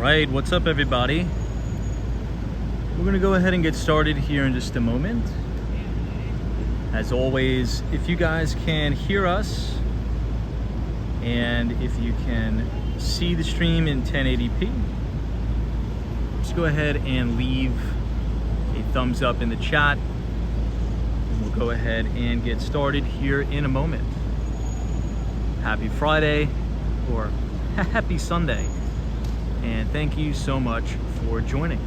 Alright, what's up everybody? We're gonna go ahead and get started here in just a moment. As always, if you guys can hear us and if you can see the stream in 1080p, just go ahead and leave a thumbs up in the chat and we'll go ahead and get started here in a moment. Happy Friday or happy Sunday, and thank you so much for joining.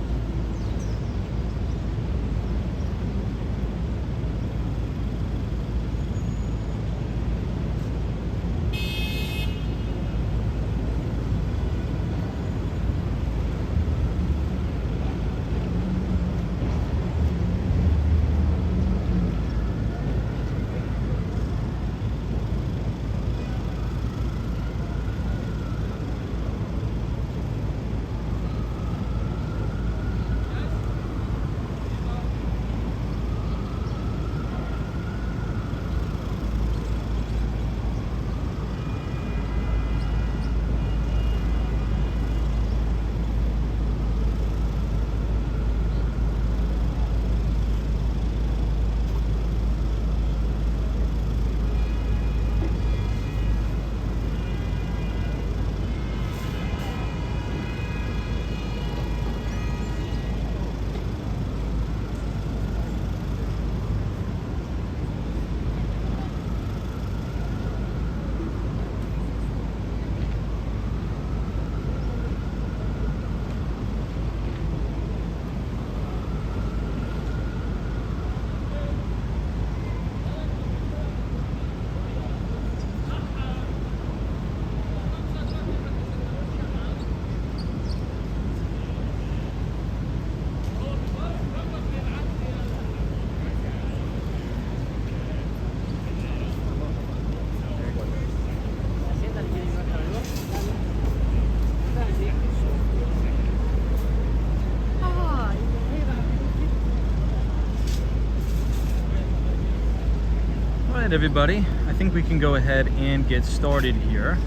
Everybody, I think we can go ahead and get started here.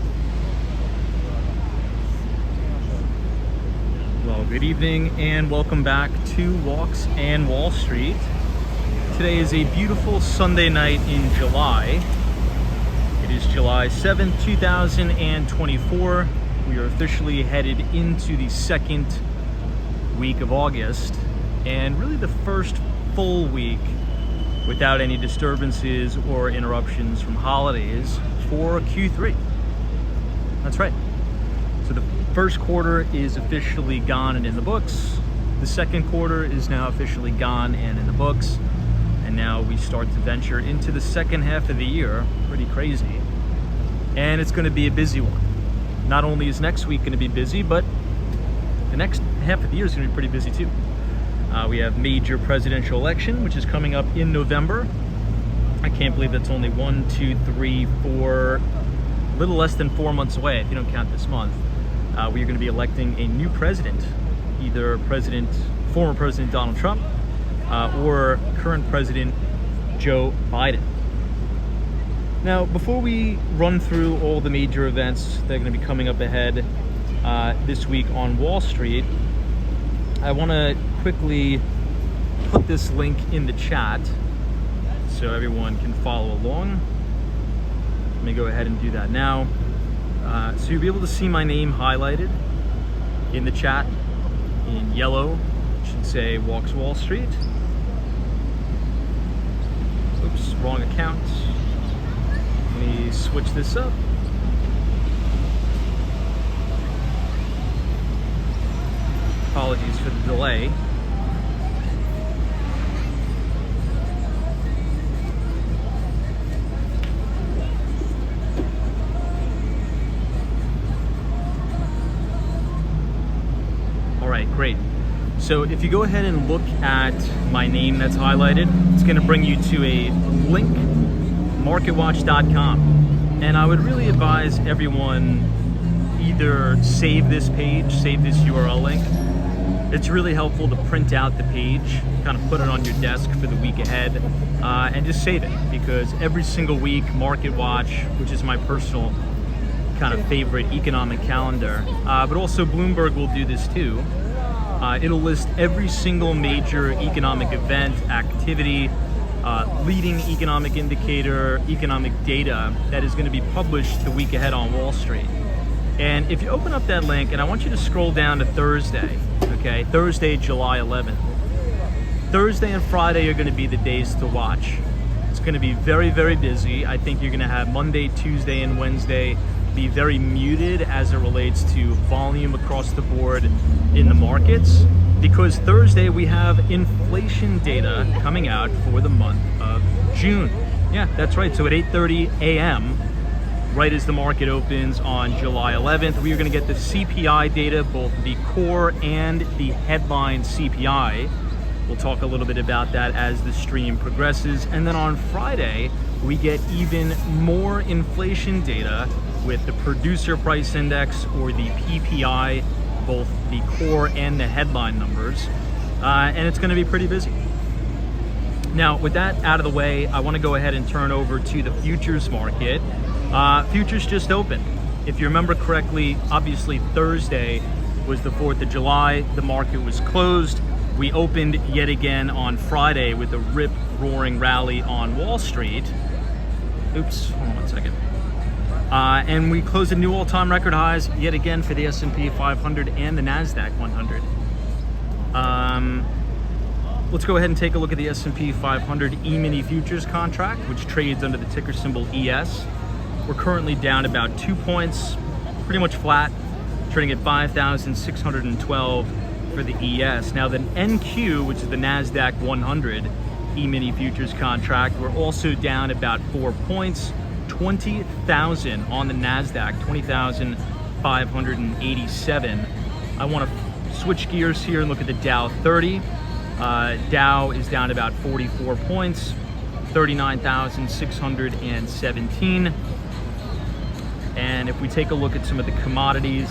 Well, good evening and welcome back to Walks and Wall Street. Today is a beautiful Sunday night in July. It is July 7th, 2024. We are officially headed into the second week of August and really the first full week without any disturbances or interruptions from holidays for Q3. That's right. So the first quarter is officially gone and in the books. The second quarter is now officially gone and in the books. And now we start to venture into the second half of the year. Pretty crazy. And it's gonna be a busy one. Not only is next week gonna be busy, but the next half of the year is gonna be pretty busy too. We have major presidential election, which is coming up in November. I can't believe that's only 1, 2, 3, 4, a little less than 4 months away if you don't count this month. We are going to be electing a new president, either former President Donald Trump or current President Joe Biden. Now, before we run through all the major events that are going to be coming up ahead this week on Wall Street, I want to quickly put this link in the chat so everyone can follow along. Let me go ahead and do that now. So you'll be able to see my name highlighted in the chat in yellow. It should say Walks Wall Street. Oops, wrong account. Let me switch this up. Apologies for the delay. All right, great. So if you go ahead and look at my name that's highlighted, it's going to bring you to a link, marketwatch.com. And I would really advise everyone either save this page, save this URL link. It's really helpful to print out the page, kind of put it on your desk for the week ahead, and just save it, because every single week Market Watch, which is my personal kind of favorite economic calendar, but also Bloomberg will do this too. It'll list every single major economic event, activity, leading economic indicator, economic data that is going to be published the week ahead on Wall Street. And if you open up that link, and I want you to scroll down to Thursday, okay? Thursday, July 11th. Thursday and Friday are going to be the days to watch. It's going to be very, very busy. I think you're going to have Monday, Tuesday, and Wednesday be very muted as it relates to volume across the board in the markets, because Thursday we have inflation data coming out for the month of June. Yeah, that's right. So at 8:30 a.m., right as the market opens on July 11th, we are going to get the CPI data, both the core and the headline CPI. We'll talk a little bit about that as the stream progresses. And then on Friday, we get even more inflation data with the producer price index, or the PPI, both the core and the headline numbers. And it's going to be pretty busy. Now, with that out of the way, I want to go ahead and turn over to the futures market. Futures just opened. If you remember correctly, obviously Thursday was the 4th of July. The market was closed. We opened yet again on Friday with a rip-roaring rally on Wall Street. Oops, hold on one second. And we closed at new all-time record highs yet again for the S&P 500 and the NASDAQ 100. Let's go ahead and take a look at the S&P 500 E-mini futures contract, which trades under the ticker symbol ES. We're currently down about 2 points, pretty much flat, trading at 5,612 for the ES. Now the NQ, which is the NASDAQ 100 E-mini futures contract, we're also down about 4 points, 20,000 on the NASDAQ, 20,587. I want to switch gears here and look at the Dow 30. Dow is down about 44 points, 39,617. And if we take a look at some of the commodities,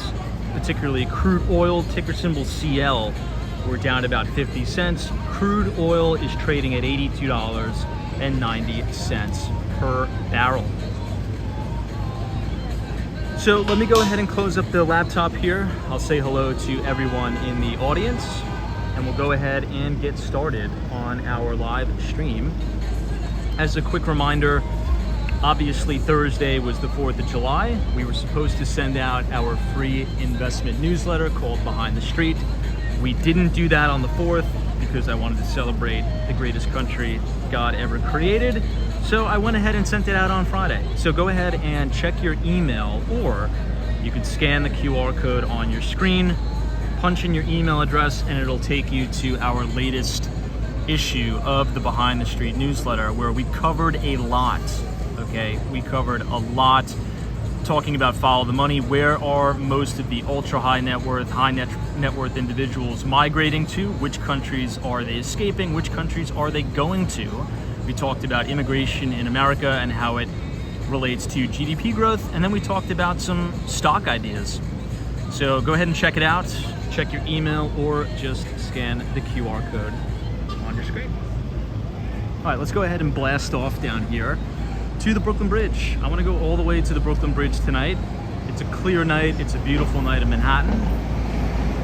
particularly crude oil, ticker symbol CL, we're down about 50 cents. Crude oil is trading at $82.90 per barrel. So let me go ahead and close up the laptop here. I'll say hello to everyone in the audience, and we'll go ahead and get started on our live stream. As a quick reminder, obviously Thursday was the 4th of July. We were supposed to send out our free investment newsletter called Behind the Street. We didn't do that on the 4th because I wanted to celebrate the greatest country God ever created. So I went ahead and sent it out on Friday. So go ahead and check your email, or you can scan the QR code on your screen, punch in your email address, and it'll take you to our latest issue of the Behind the Street newsletter, where we covered a lot. Okay, we covered a lot talking about follow the money. Where are most of the ultra high net worth individuals migrating to? Which countries are they escaping? Which countries are they going to? We talked about immigration in America and how it relates to GDP growth, and then we talked about some stock ideas. So go ahead and check it out. Check your email, or just scan the QR code on your screen. All right, let's go ahead and blast off down here to the Brooklyn Bridge. I want to go all the way to the Brooklyn Bridge tonight. It's a clear night. It's a beautiful night in Manhattan,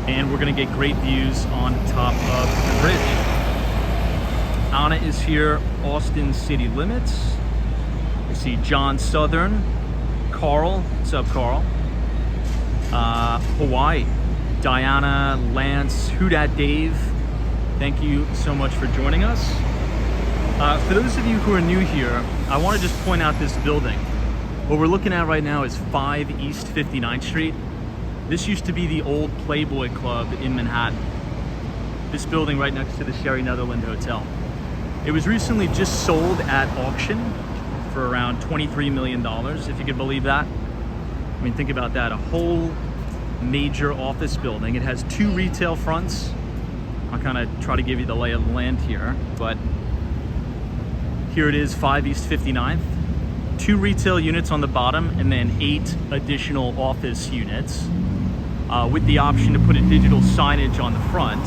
and we're going to get great views on top of the bridge. Anna is here, Austin City Limits. We see John Southern, Carl, what's up, Carl? Hawaii, Diana, Lance, Who Dat Dave, thank you so much for joining us. For those of you who are new here, I want to just point out this building. What we're looking at right now is 5 East 59th Street. This used to be the old Playboy Club in Manhattan. This building right next to the Sherry Netherland Hotel. It was recently just sold at auction for around $23 million, if you could believe that. I mean, think about that, a whole major office building. It has 2 retail fronts. I'll kind of try to give you the lay of the land here, but here it is, 5 East 59th. 2 retail units on the bottom, and then 8 additional office units with the option to put a digital signage on the front.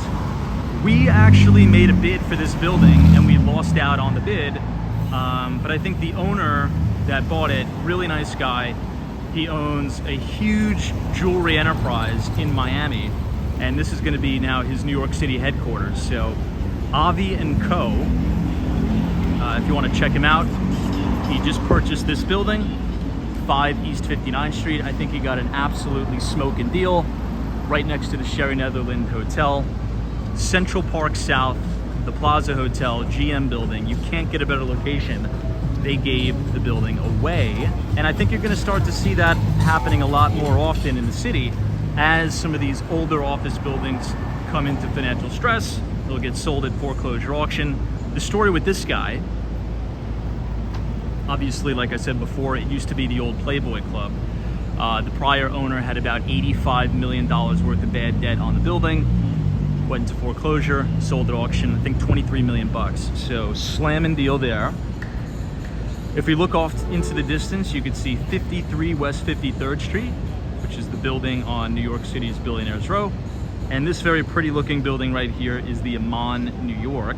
We actually made a bid for this building, and we lost out on the bid, but I think the owner that bought it, really nice guy, He owns a huge jewelry enterprise in Miami, and this is going to be now his New York City headquarters. So Avi & Co. If you want to check him out, he just purchased this building, 5 East 59th Street. I think he got an absolutely smoking deal right next to the Sherry Netherland Hotel. Central Park South, the Plaza Hotel, GM building. You can't get a better location. They gave the building away. And I think you're gonna start to see that happening a lot more often in the city as some of these older office buildings come into financial stress. They'll get sold at foreclosure auction. The story with this guy, obviously, like I said before, it used to be the old Playboy Club. The prior owner had about $85 million worth of bad debt on the building, went into foreclosure, sold at auction, I think 23 million bucks. So slamming deal there. If we look off into the distance, you could see 53 West 53rd Street, which is the building on New York City's Billionaires Row. And this very pretty looking building right here is the Amman, New York.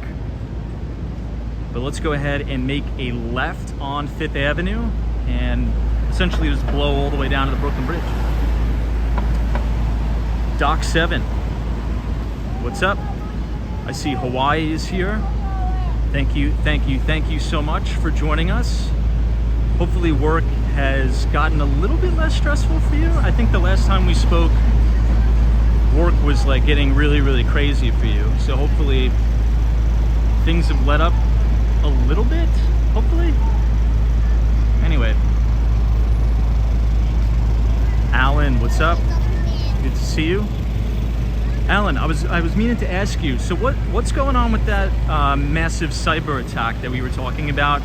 But let's go ahead and make a left on 5th Avenue and essentially just blow all the way down to the Brooklyn Bridge. Dock 7. What's up? I see Hawaii is here. Thank you so much for joining us. Hopefully work has gotten a little bit less stressful for you. I think the last time we spoke, work was like getting really crazy for you. So hopefully things have let up a little bit, hopefully. Anyway. Alan, what's up? Good to see you. Alan, I was meaning to ask you, so what's going on with that massive cyber attack that we were talking about?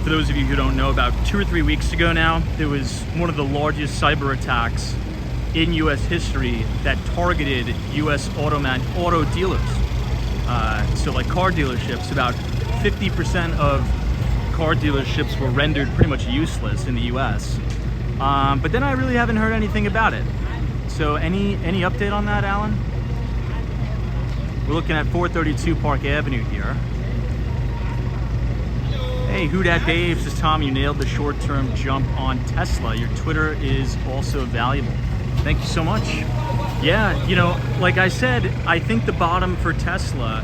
For those of you who don't know, about 2 or 3 weeks ago now, there was one of the largest cyber attacks in US history that targeted US auto dealers. So like car dealerships, about 50% of car dealerships were rendered pretty much useless in the US. But then I really haven't heard anything about it. So any update on that, Alan? We're looking at 432 Park Avenue here. Hey, who dat babes? Says Tom, you nailed the short-term jump on Tesla. Your Twitter is also valuable. Thank you so much. Yeah, you know, like I said, I think the bottom for Tesla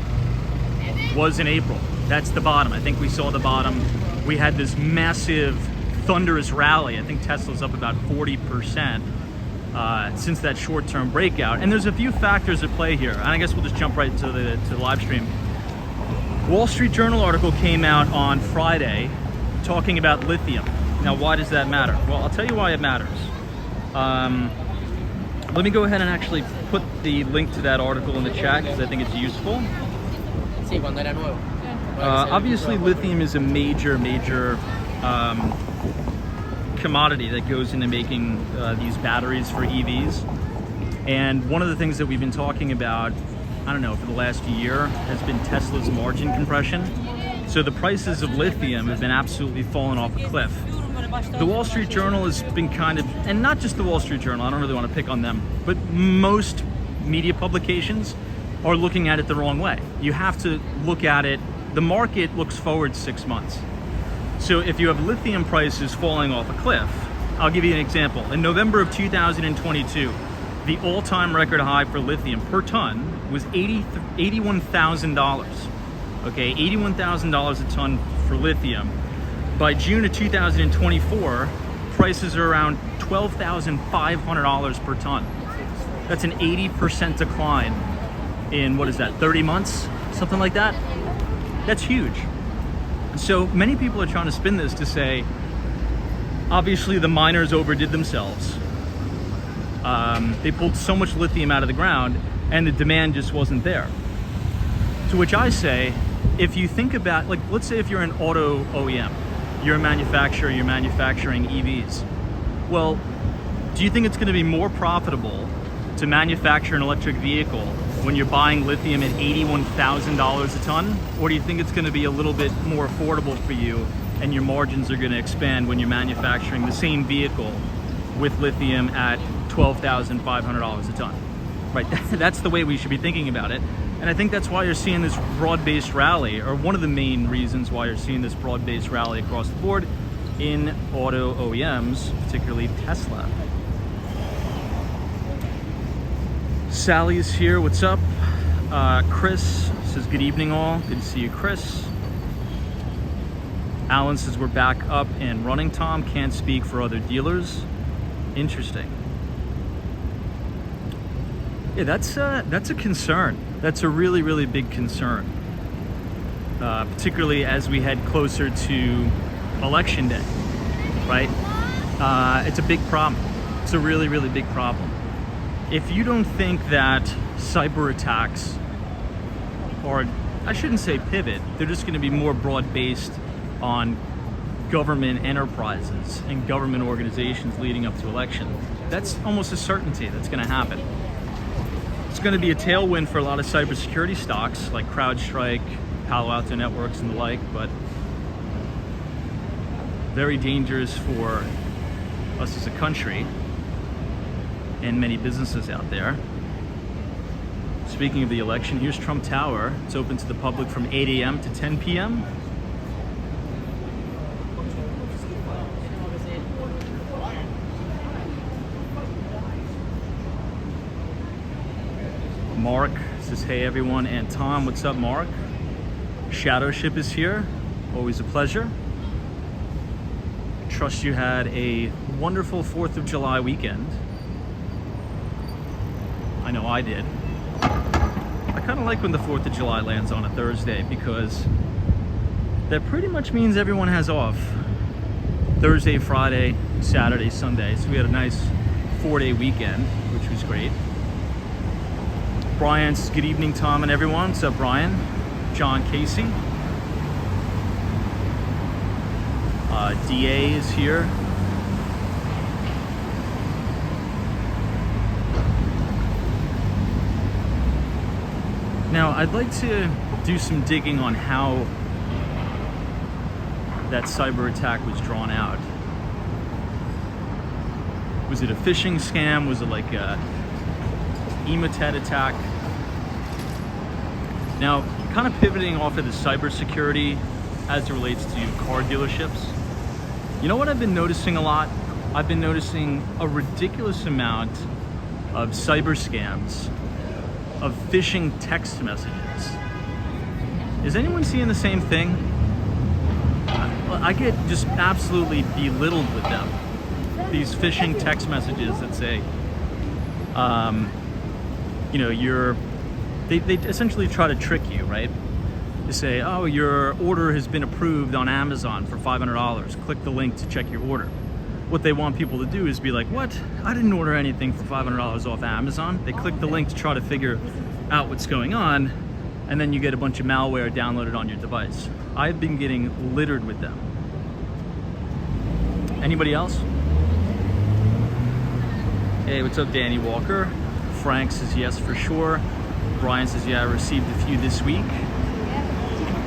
was in April. That's the bottom. I think we saw the bottom. We had this massive, thunderous rally. I think Tesla's up about 40%. Since that short-term breakout. And there's a few factors at play here. And I guess we'll just jump right to the live stream. Wall Street Journal article came out on Friday talking about lithium. Now, why does that matter? Well, I'll tell you why it matters. Let me go ahead and actually put the link to that article in the chat because I think it's useful. Obviously, lithium is a major commodity that goes into making these batteries for EVs. And one of the things that we've been talking about, I don't know, for the last year has been Tesla's margin compression. So the prices of lithium have been absolutely falling off a cliff. The Wall Street Journal has been kind of, and not just the Wall Street Journal, I don't really want to pick on them, but most media publications are looking at it the wrong way. You have to look at it, the market looks forward 6 months. So if you have lithium prices falling off a cliff, I'll give you an example. In November of 2022, the all-time record high for lithium per ton was $81,000. Okay, $81,000 a ton for lithium. By June of 2024, prices are around $12,500 per ton. That's an 80% decline in, what is that, 30 months? Something like that? That's huge. So many people are trying to spin this to say, obviously the miners overdid themselves. They pulled so much lithium out of the ground and the demand just wasn't there. To which I say, if you think about, like, let's say if you're an auto OEM, you're a manufacturer, you're manufacturing EVs. Well, do you think it's going to be more profitable to manufacture an electric vehicle when you're buying lithium at $81,000 a ton? Or do you think it's going to be a little bit more affordable for you and your margins are going to expand when you're manufacturing the same vehicle with lithium at $12,500 a ton? Right, that's the way we should be thinking about it. And I think that's why you're seeing this broad-based rally, or one of the main reasons why you're seeing this broad-based rally across the board. in auto OEMs, particularly Tesla. Sally's here, what's up? Chris says, good evening all, good to see you, Chris. Alan says, we're back up and running, Tom, can't speak for other dealers. Interesting. Yeah, that's a concern. That's a really, really big concern. Particularly as we head closer to election day, right? It's a big problem. It's a really, really big problem. If you don't think that cyber attacks are, I shouldn't say pivot, they're just gonna be more broad-based on government enterprises and government organizations leading up to election, that's almost a certainty that's gonna happen. It's gonna be a tailwind for a lot of cybersecurity stocks like CrowdStrike, Palo Alto Networks and the like, but very dangerous for us as a country and many businesses out there. Speaking of the election, here's Trump Tower. It's open to the public from 8 a.m. to 10 p.m. Mark says, hey everyone, and Tom, what's up, Mark? Shadowship is here, always a pleasure. Trust you had a wonderful 4th of July weekend. I know I did. I kind of like when the 4th of July lands on a Thursday because that pretty much means everyone has off. Thursday, Friday, Saturday, Sunday. So we had a nice 4-day weekend, which was great. Brian says, good evening, Tom and everyone. What's up, Brian? John Casey. DA is here. Now, I'd like to do some digging on how that cyber attack was drawn out. Was it a phishing scam? Was it like a emotet attack? Now, kind of pivoting off of the cybersecurity as it relates to car dealerships, you know what I've been noticing a lot? I've been noticing a ridiculous amount of cyber scams, of phishing text messages. Is anyone seeing the same thing? I get just absolutely belittled with them. These phishing text messages that say, you know, they essentially try to trick you, right? They say, oh, your order has been approved on Amazon for $500. Click the link to check your order. What they want people to do is be like, what? I didn't order anything for $500 off Amazon. They click the link to try to figure out what's going on, and then you get a bunch of malware downloaded on your device. I've been getting littered with them. Anybody else? Hey, what's up, Danny Walker? Frank says yes for sure. Brian says, yeah, I received a few this week.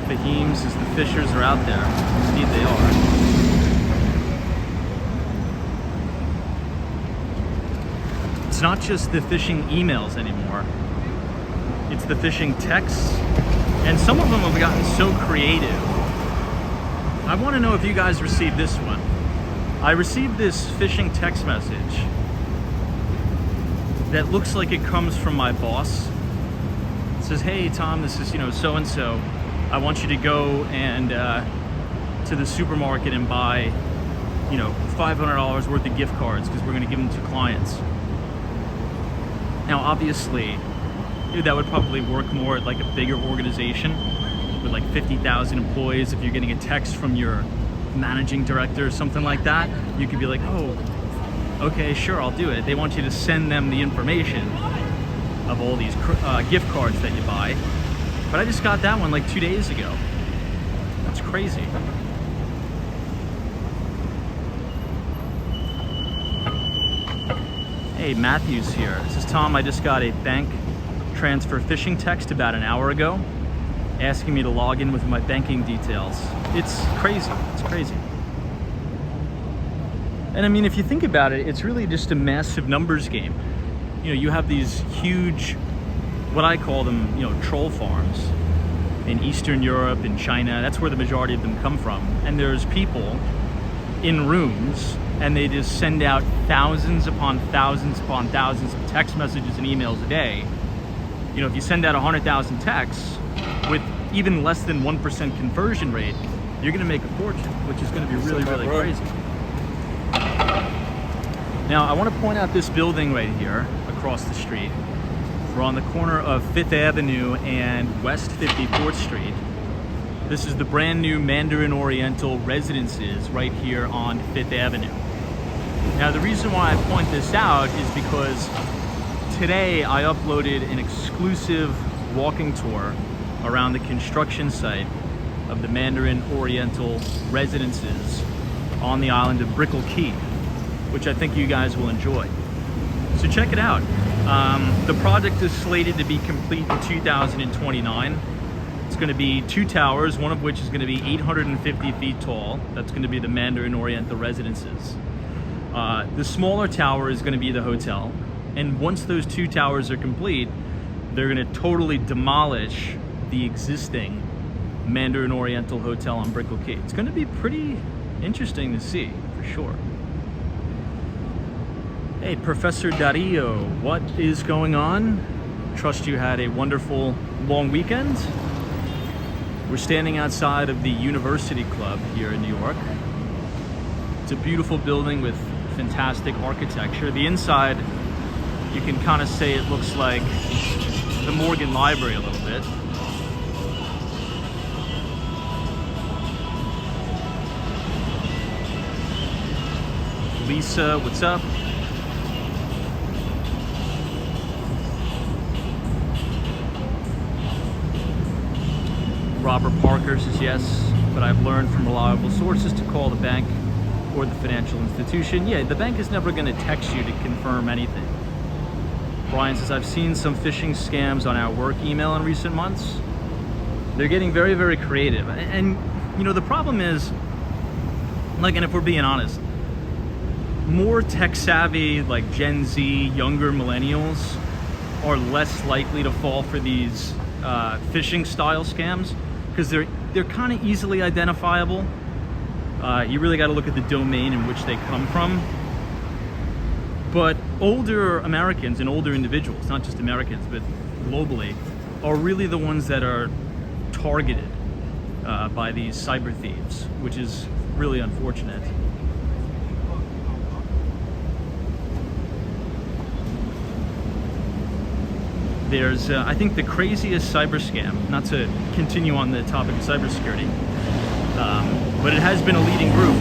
Fahim says the fishers are out there. Indeed they are. It's not just the phishing emails anymore. It's the phishing texts. And some of them have gotten so creative. I want to know if you guys received this one. I received this phishing text message that looks like it comes from my boss. It says, hey Tom, this is, you know, so-and-so. I want you to go and to the supermarket and buy, you know, $500 worth of gift cards because we're going to give them to clients. Now, obviously, that would probably work more at like a bigger organization with like 50,000 employees. If you're getting a text from your managing director or something like that, you could be like, oh, okay, sure, I'll do it. They want you to send them the information of all these gift cards that you buy. But I just got that one like 2 days ago. That's crazy. Hey, Matthew's here. This is Tom. I just got a bank transfer phishing text about an hour ago asking me to log in with my banking details. It's crazy. It's crazy. And I mean, if you think about it, it's really just a massive numbers game. You know, you have these huge, what I call them, you know, troll farms in Eastern Europe and China. That's where the majority of them come from. And there's people in rooms, and they just send out thousands upon thousands upon thousands of text messages and emails a day. You know, if you send out 100,000 texts with even less than 1% conversion rate, you're going to make a fortune, which is going to be really, really crazy. Now, I want to point out this building right here across the street. We're on the corner of 5th Avenue and West 54th Street. This is the brand new Mandarin Oriental Residences right here on 5th Avenue. Now, the reason why I point this out is because today I uploaded an exclusive walking tour around the construction site of the Mandarin Oriental Residences on the island of Brickell Key, which I think you guys will enjoy. So check it out. The project is slated to be complete in 2029. It's going to be 2 towers, one of which is going to be 850 feet tall. That's going to be the Mandarin Oriental Residences. The smaller tower is going to be the hotel. And once those 2 towers are complete, they're going to totally demolish the existing Mandarin Oriental Hotel on Brickell Key. It's going to be pretty interesting to see, for sure. Hey, Professor Dario, what is going on? Trust you had a wonderful long weekend. We're standing outside of the University Club here in New York. It's a beautiful building with fantastic architecture. The inside, you can kind of say it looks like the Morgan Library a little bit. Lisa, what's up? Robert Parker says yes, but I've learned from reliable sources to call the bank or the financial institution. Yeah, the bank is never going to text you to confirm anything. Brian says, I've seen some phishing scams on our work email in recent months. They're getting very, very creative. And you know, the problem is, like, and if we're being honest, more tech savvy, like Gen Z, younger millennials, are less likely to fall for these phishing style scams because they're kind of easily identifiable. You really got to look at the domain in which they come from. But older Americans and older individuals, not just Americans, but globally, are really the ones that are targeted by these cyber thieves, which is really unfortunate. There's, I think, the craziest cyber scam, not to continue on the topic of cybersecurity, but it has been a leading group.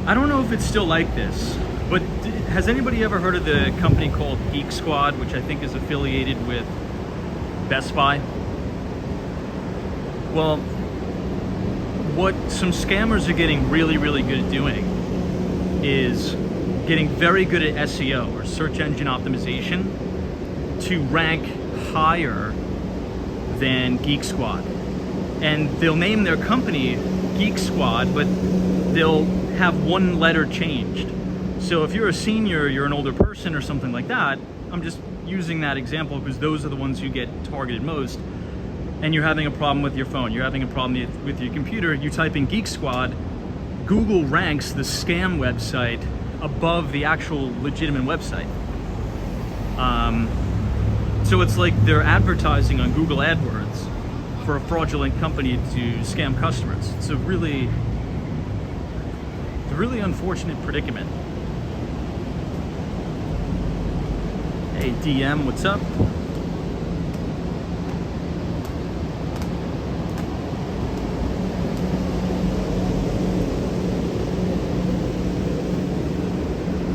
I don't know if it's still like this, but has anybody ever heard of the company called Geek Squad, which I think is affiliated with Best Buy? Well, what some scammers are getting really, really good at doing is getting very good at SEO, or search engine optimization, to rank higher than Geek Squad. And they'll name their company Geek Squad, but they'll have one letter changed. So if you're a senior, you're an older person or something like that, I'm just using that example because those are the ones who get targeted most, and you're having a problem with your phone, you're having a problem with your computer, you type in Geek Squad, Google ranks the scam website above the actual legitimate website. So it's like they're advertising on Google AdWords for a fraudulent company to scam customers. It's a really unfortunate predicament. Hey DM, what's up?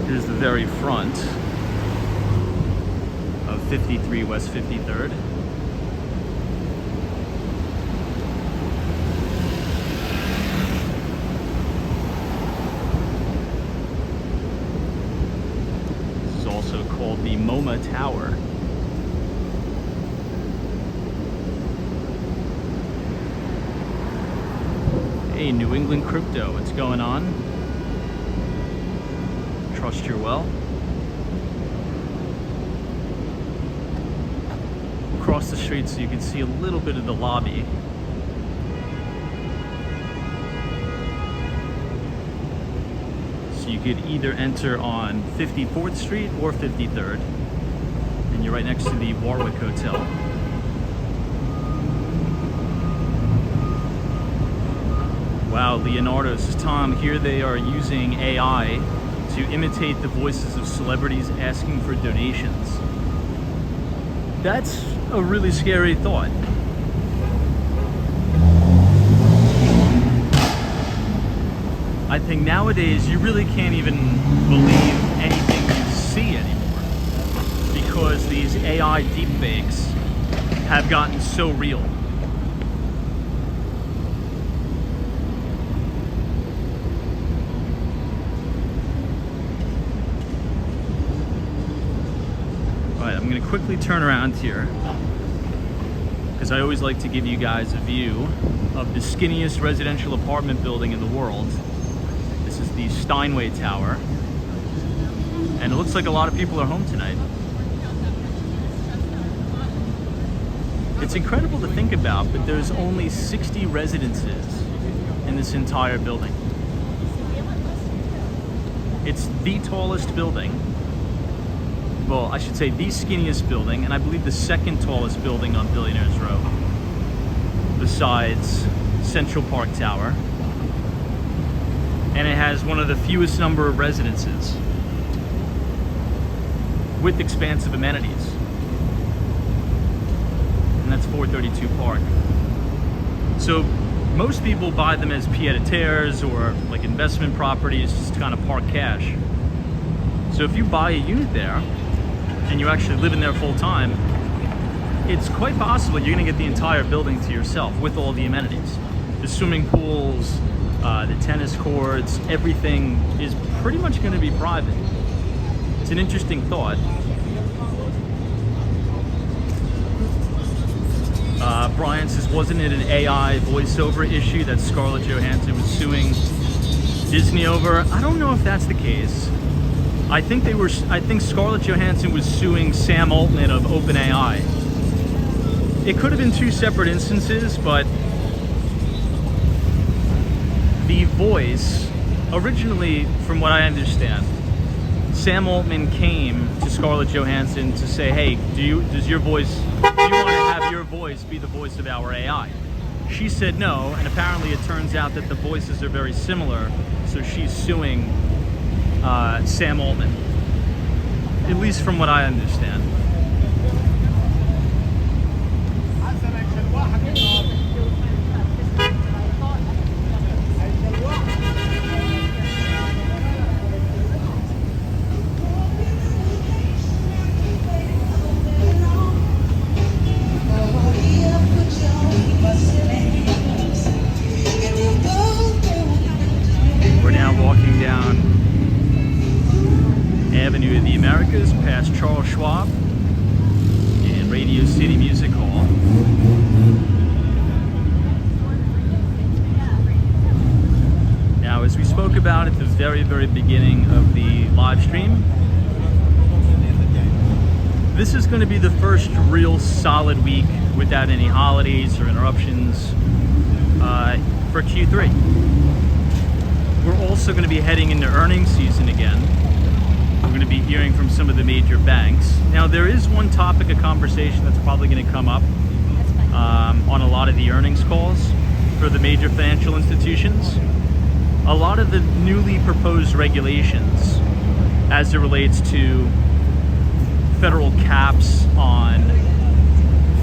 Here's the very front of 53 West 53rd. This is also called the MoMA Tower. Hey, New England Crypto, what's going on? Trust you're well. Across the street so you can see a little bit of the lobby. So you could either enter on 54th Street or 53rd, and you're right next to the Warwick Hotel. Wow, Leonardo, says Tom, here they are using AI to imitate the voices of celebrities asking for donations. That's a really scary thought. I think nowadays you really can't even believe anything you see anymore, because these AI deepfakes have gotten so real. I'm going to quickly turn around here because I always like to give you guys a view of the skinniest residential apartment building in the world. This is the Steinway Tower, and it looks like a lot of people are home tonight. It's incredible to think about, but there's only 60 residences in this entire building. It's the tallest building. Well, I should say the skinniest building, and I believe the second tallest building on Billionaires Row, besides Central Park Tower. And it has one of the fewest number of residences with expansive amenities. And that's 432 Park. So most people buy them as pied-à-terres or like investment properties, just to kind of park cash. So if you buy a unit there, and you actually live in there full time, it's quite possible you're gonna get the entire building to yourself with all the amenities. The swimming pools, the tennis courts, everything is pretty much gonna be private. It's an interesting thought. Brian says, wasn't it an AI voiceover issue that Scarlett Johansson was suing Disney over? I don't know if that's the case. I think Scarlett Johansson was suing Sam Altman of OpenAI. It could have been two separate instances, but the voice, originally, from what I understand, Sam Altman came to Scarlett Johansson to say, hey, do you want to have your voice be the voice of our AI? She said no, and apparently it turns out that the voices are very similar, so she's suing Sam Altman, at least from what I understand. We're now walking down Avenue of the Americas, past Charles Schwab and Radio City Music Hall. Now, as we spoke about at the very, very beginning of the live stream, this is going to be the first real solid week without any holidays or interruptions for Q3. We're also going to be heading into earnings season again. We're going to be hearing from some of the major banks. Now, there is one topic of conversation that's probably going to come up on a lot of the earnings calls for the major financial institutions. A lot of the newly proposed regulations as it relates to federal caps on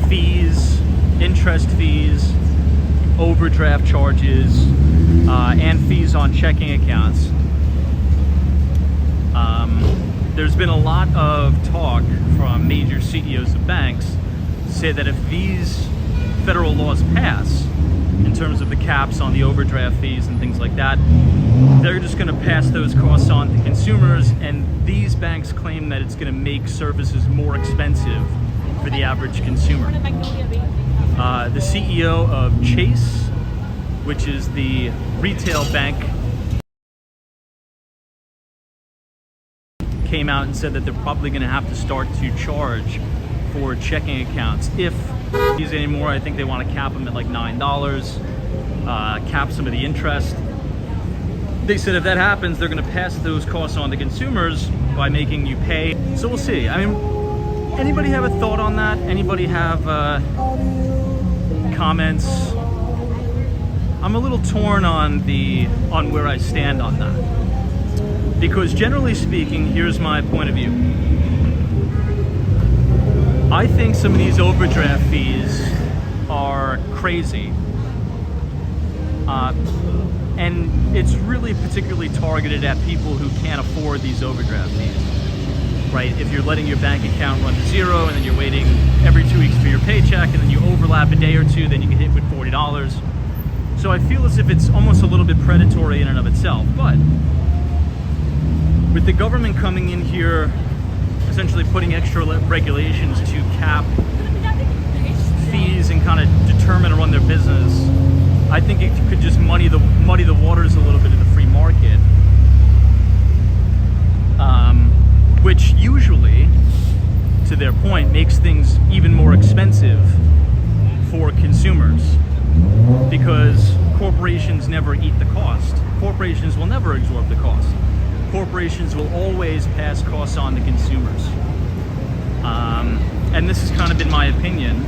fees, interest fees, overdraft charges, and fees on checking accounts. There's been a lot of talk from major CEOs of banks to say that if these federal laws pass, in terms of the caps on the overdraft fees and things like that, they're just going to pass those costs on to consumers, and these banks claim that it's going to make services more expensive for the average consumer. The CEO of Chase, which is the retail bank, came out and said that they're probably going to have to start to charge for checking accounts. If these anymore, I think they want to cap them at like $9, cap some of the interest. they said if that happens, they're going to pass those costs on to consumers by making you pay. So we'll see. I mean, anybody have a thought on that? Anybody have comments? I'm a little torn on where I stand on that, because generally speaking, here's my point of view. I think some of these overdraft fees are crazy, and it's really particularly targeted at people who can't afford these overdraft fees, right? If you're letting your bank account run to zero and then you're waiting every 2 weeks for your paycheck and then you overlap a day or two, then you get hit with $40. So I feel as if it's almost a little bit predatory in and of itself. But with the government coming in here, essentially putting extra regulations to cap fees and kind of determine and run their business, I think it could just muddy the waters a little bit of the free market, which usually, to their point, makes things even more expensive for consumers, because corporations never eat the cost. Corporations will never absorb the cost. Corporations will always pass costs on to consumers. And this has kind of been my opinion,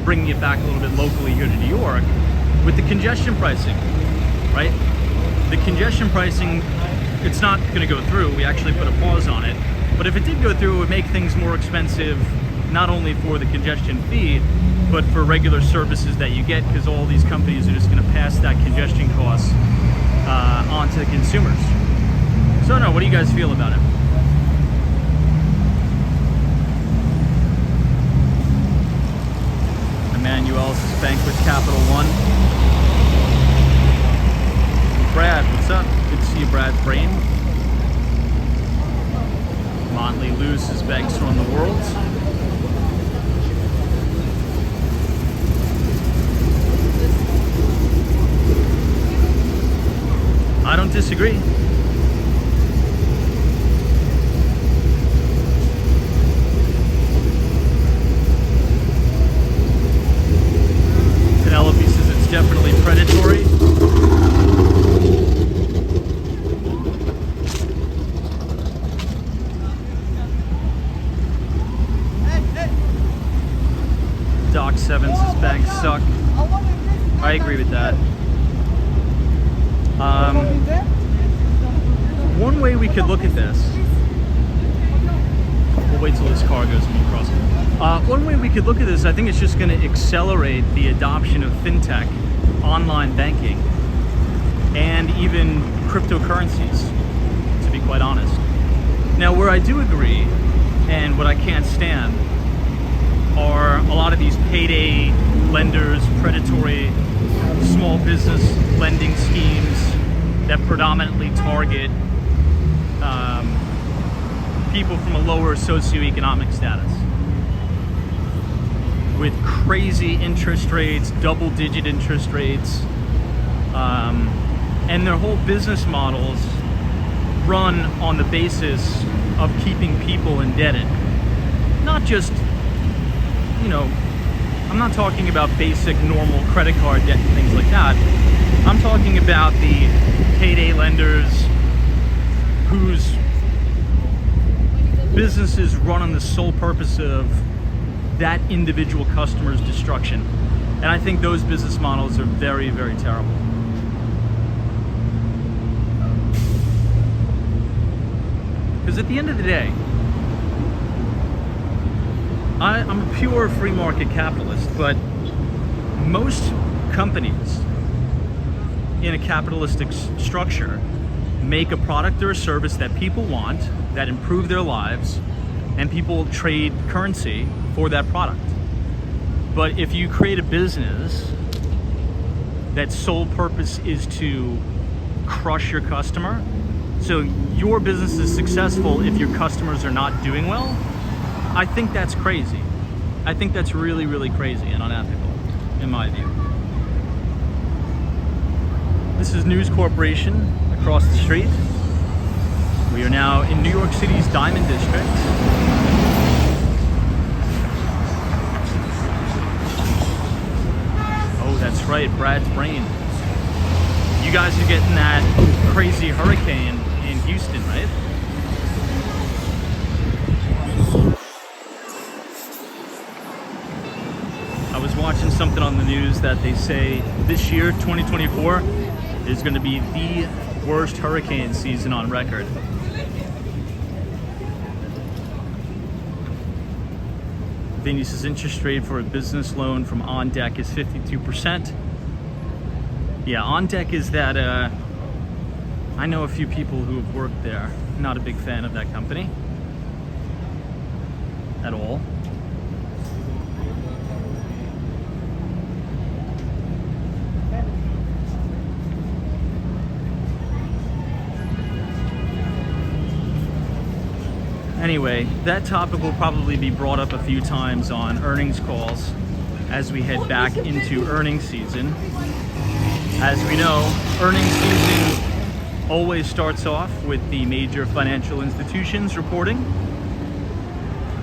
bringing it back a little bit locally here to New York, with the congestion pricing, right? The congestion pricing, it's not going to go through. We actually put a pause on it. But if it did go through, it would make things more expensive, not only for the congestion fee, but for regular services that you get, because all these companies are just going to pass that congestion cost on to the consumers. So I don't know, what do you guys feel about it? Emmanuel's Banquet Capital One. Brad, what's up? Good to see you, Brad's brain. Motley Luce's Banks Run the World. I don't disagree. Penelope says it's definitely predatory. Doc Sevens says banks suck. I agree with that. One way we could look at this, we'll wait till this car goes and we'll cross it. One way we could look at this, I think it's just going to accelerate the adoption of fintech, online banking, and even cryptocurrencies, to be quite honest. Now, where I do agree, and what I can't stand, are a lot of these payday lenders, predatory small business lending schemes that predominantly target people from a lower socioeconomic status, with crazy interest rates, double-digit interest rates, and their whole business models run on the basis of keeping people indebted. Not just, you know, I'm not talking about basic normal credit card debt and things like that. I'm talking about the payday lenders whose businesses run on the sole purpose of that individual customer's destruction. And I think those business models are very, very terrible. Because at the end of the day, I'm a pure free market capitalist, but most companies in a capitalistic structure make a product or a service that people want, that improve their lives, and people trade currency for that product. But if you create a business that sole purpose is to crush your customer, so your business is successful if your customers are not doing well, I think that's crazy. I think that's really, really crazy and unethical, in my view. This is News Corporation across the street. We are now in New York City's Diamond District. Oh, that's right, Brad's brain. You guys are getting that crazy hurricane in Houston, right? I was watching something on the news that they say this year, 2024, is going to be the worst hurricane season on record. Venus's interest rate for a business loan from On Deck is 52%. Yeah, On Deck is that, I know a few people who have worked there. Not a big fan of that company at all. Anyway, that topic will probably be brought up a few times on earnings calls as we head back into earnings season. As we know, earnings season always starts off with the major financial institutions reporting.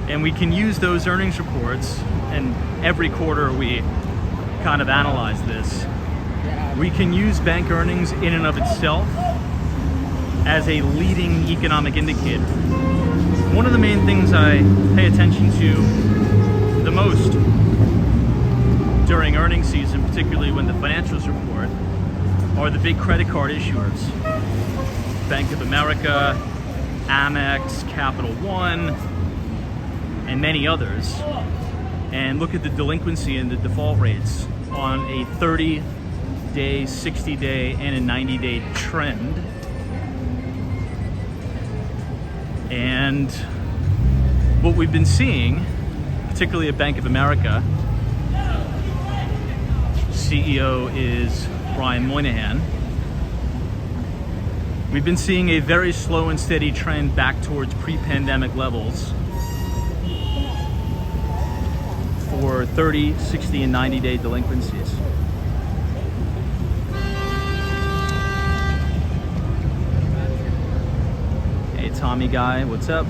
And we can use those earnings reports, and every quarter we kind of analyze this. We can use bank earnings in and of itself as a leading economic indicator. One of the main things I pay attention to the most during earnings season, particularly when the financials report, are the big credit card issuers. Bank of America, Amex, Capital One, and many others. And look at the delinquency and the default rates on a 30-day, 60-day, and a 90-day trend. And what we've been seeing, particularly at Bank of America, CEO is Brian Moynihan, we've been seeing a very slow and steady trend back towards pre-pandemic levels for 30, 60, and 90-day delinquencies. Hey, Tommy guy, what's up?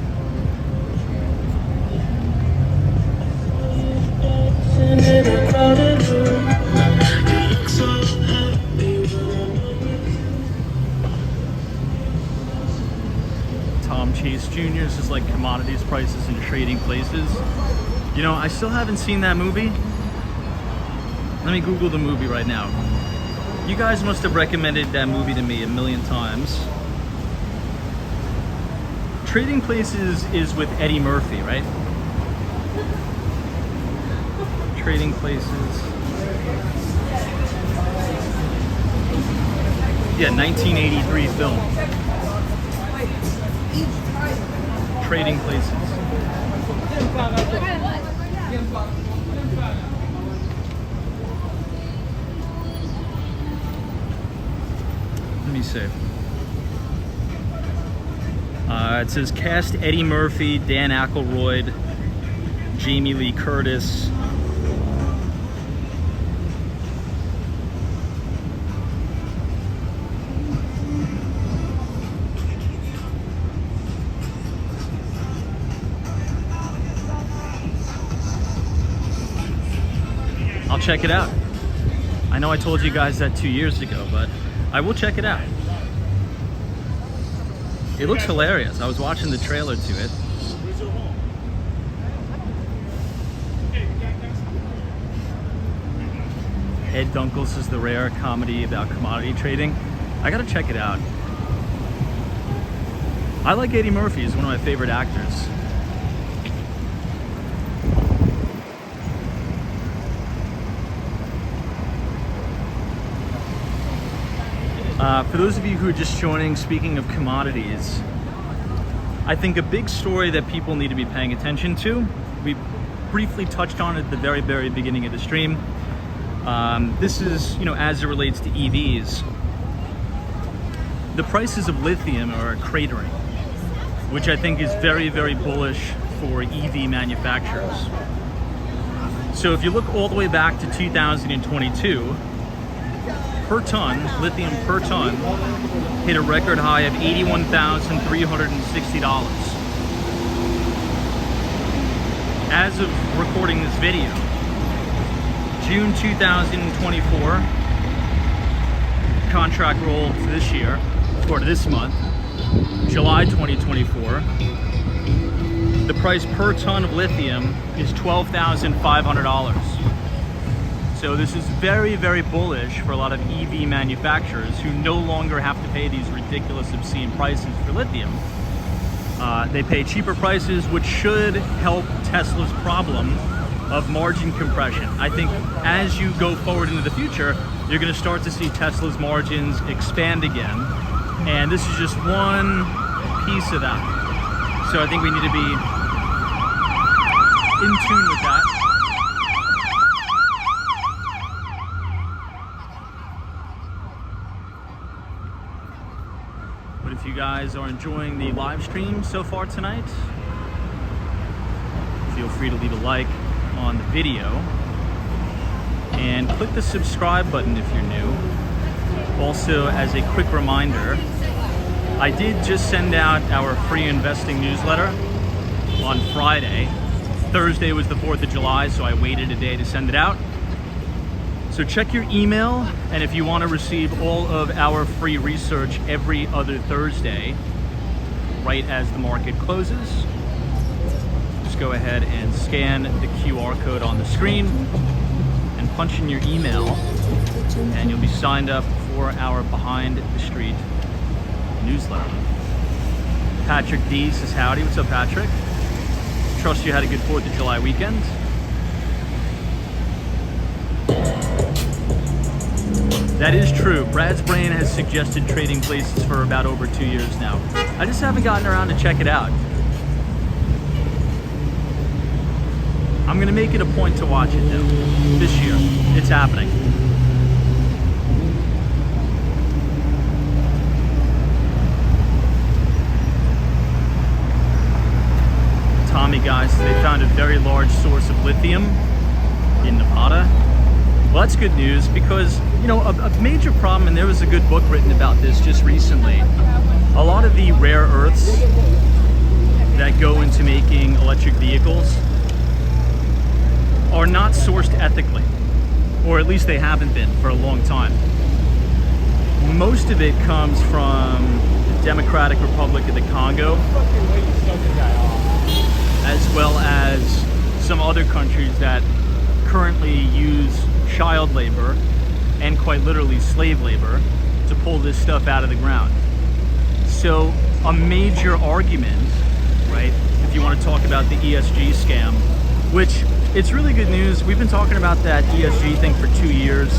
Tom Chase Jr. is like Commodities, Prices, and Trading Places. You know, I still haven't seen that movie. Let me Google the movie right now. You guys must have recommended that movie to me a million times. Trading Places is with Eddie Murphy, right? Trading Places. Yeah, 1983 film. Trading Places. Let me see. It says cast Eddie Murphy, Dan Aykroyd, Jamie Lee Curtis. I'll check it out. I know I told you guys that 2 years ago, but I will check it out. It looks hilarious. I was watching the trailer to it. Ed Dunkel's is the rare comedy about commodity trading. I gotta check it out. I like Eddie Murphy. He's one of my favorite actors. For those of you who are just joining, speaking of commodities, I think a big story that people need to be paying attention to, we briefly touched on it at the very, very beginning of the stream. This is, you know, as it relates to EVs. The prices of lithium are cratering, which I think is very, very bullish for EV manufacturers. So if you look all the way back to 2022, per ton, lithium per ton, hit a record high of $81,360. As of recording this video, June 2024, contract roll to this year, or to this month, July 2024. The price per ton of lithium is $12,500. So this is very, very bullish for a lot of EV manufacturers who no longer have to pay these ridiculous, obscene prices for lithium. They pay cheaper prices, which should help Tesla's problem of margin compression. I think as you go forward into the future, you're going to start to see Tesla's margins expand again. And this is just one piece of that. So I think we need to be in tune with that. But if you guys are enjoying the live stream so far tonight, feel free to leave a like on the video and click the subscribe button if you're new. Also, as a quick reminder, I did just send out our free investing newsletter on Friday. Thursday was the 4th of July, so I waited a day to send it out. So check your email, and if you want to receive all of our free research every other Thursday, right as the market closes, just go ahead and scan the QR code on the screen and punch in your email, and you'll be signed up for our Behind the Street newsletter. Patrick D says howdy. What's up, Patrick? Trust you had a good 4th of July weekend. That is true. Brad's brain has suggested trading places for about over 2 years now. I just haven't gotten around to check it out. I'm gonna make it a point to watch it though. This year, it's happening. Tommy guys, they found a very large source of lithium in Nevada. Well, that's good news because, you know, a major problem, and there was a good book written about this just recently, a lot of the rare earths that go into making electric vehicles are not sourced ethically, or at least they haven't been for a long time. Most of it comes from the Democratic Republic of the Congo, as well as some other countries that currently use child labor and quite literally slave labor to pull this stuff out of the ground. So a major argument, right, if you want to talk about the ESG scam, which it's really good news. We've been talking about that ESG thing for 2 years.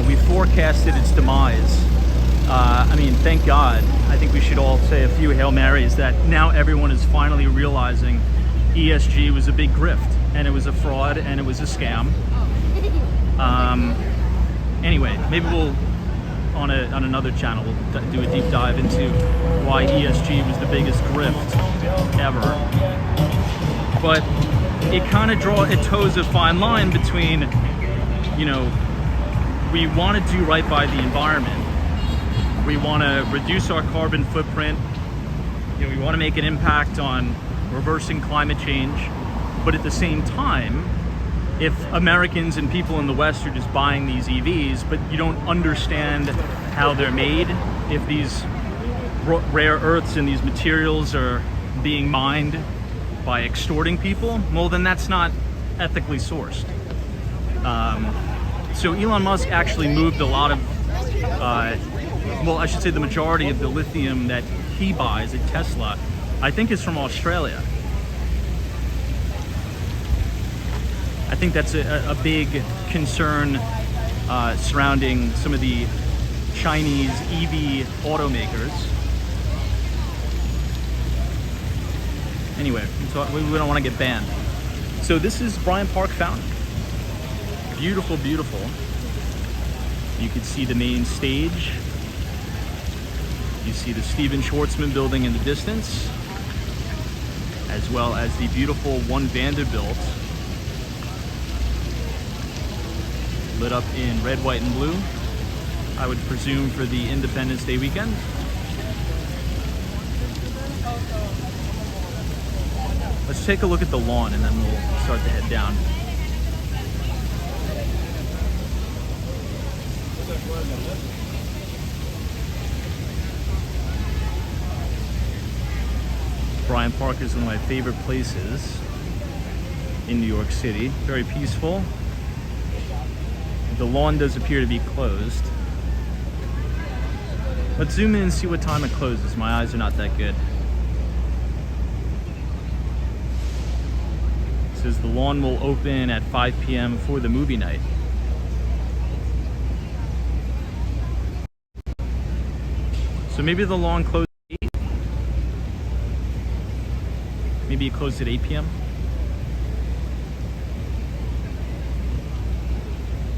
We forecasted its demise. I mean, thank God. I think we should all say a few Hail Marys that now everyone is finally realizing ESG was a big grift, and it was a fraud, and it was a scam. Anyway, maybe we'll, on another channel, we'll do a deep dive into why ESG was the biggest grift ever. But it kind of toes a fine line between, you know, we want to do right by the environment. We want to reduce our carbon footprint. You know, we want to make an impact on reversing climate change. But at the same time, if Americans and people in the West are just buying these EVs, but you don't understand how they're made, if these rare earths and these materials are being mined by extorting people, well, then that's not ethically sourced. So Elon Musk actually moved a lot of, well, I should say the majority of the lithium that he buys at Tesla, I think is from Australia. I think that's a big concern surrounding some of the Chinese EV automakers. Anyway, so we don't want to get banned. So this is Bryant Park Fountain. Beautiful, beautiful. You can see the main stage. You see the Stephen Schwarzman building in the distance, as well as the beautiful One Vanderbilt, lit up in red, white, and blue. I would presume for the Independence Day weekend. Let's take a look at the lawn and then we'll start to head down. Bryant Park is one of my favorite places in New York City. Very peaceful. The lawn does appear to be closed. Let's zoom in and see what time it closes. My eyes are not that good. It says the lawn will open at 5 p.m. for the movie night. So maybe the lawn closed at 8? Maybe it closed at 8 p.m.?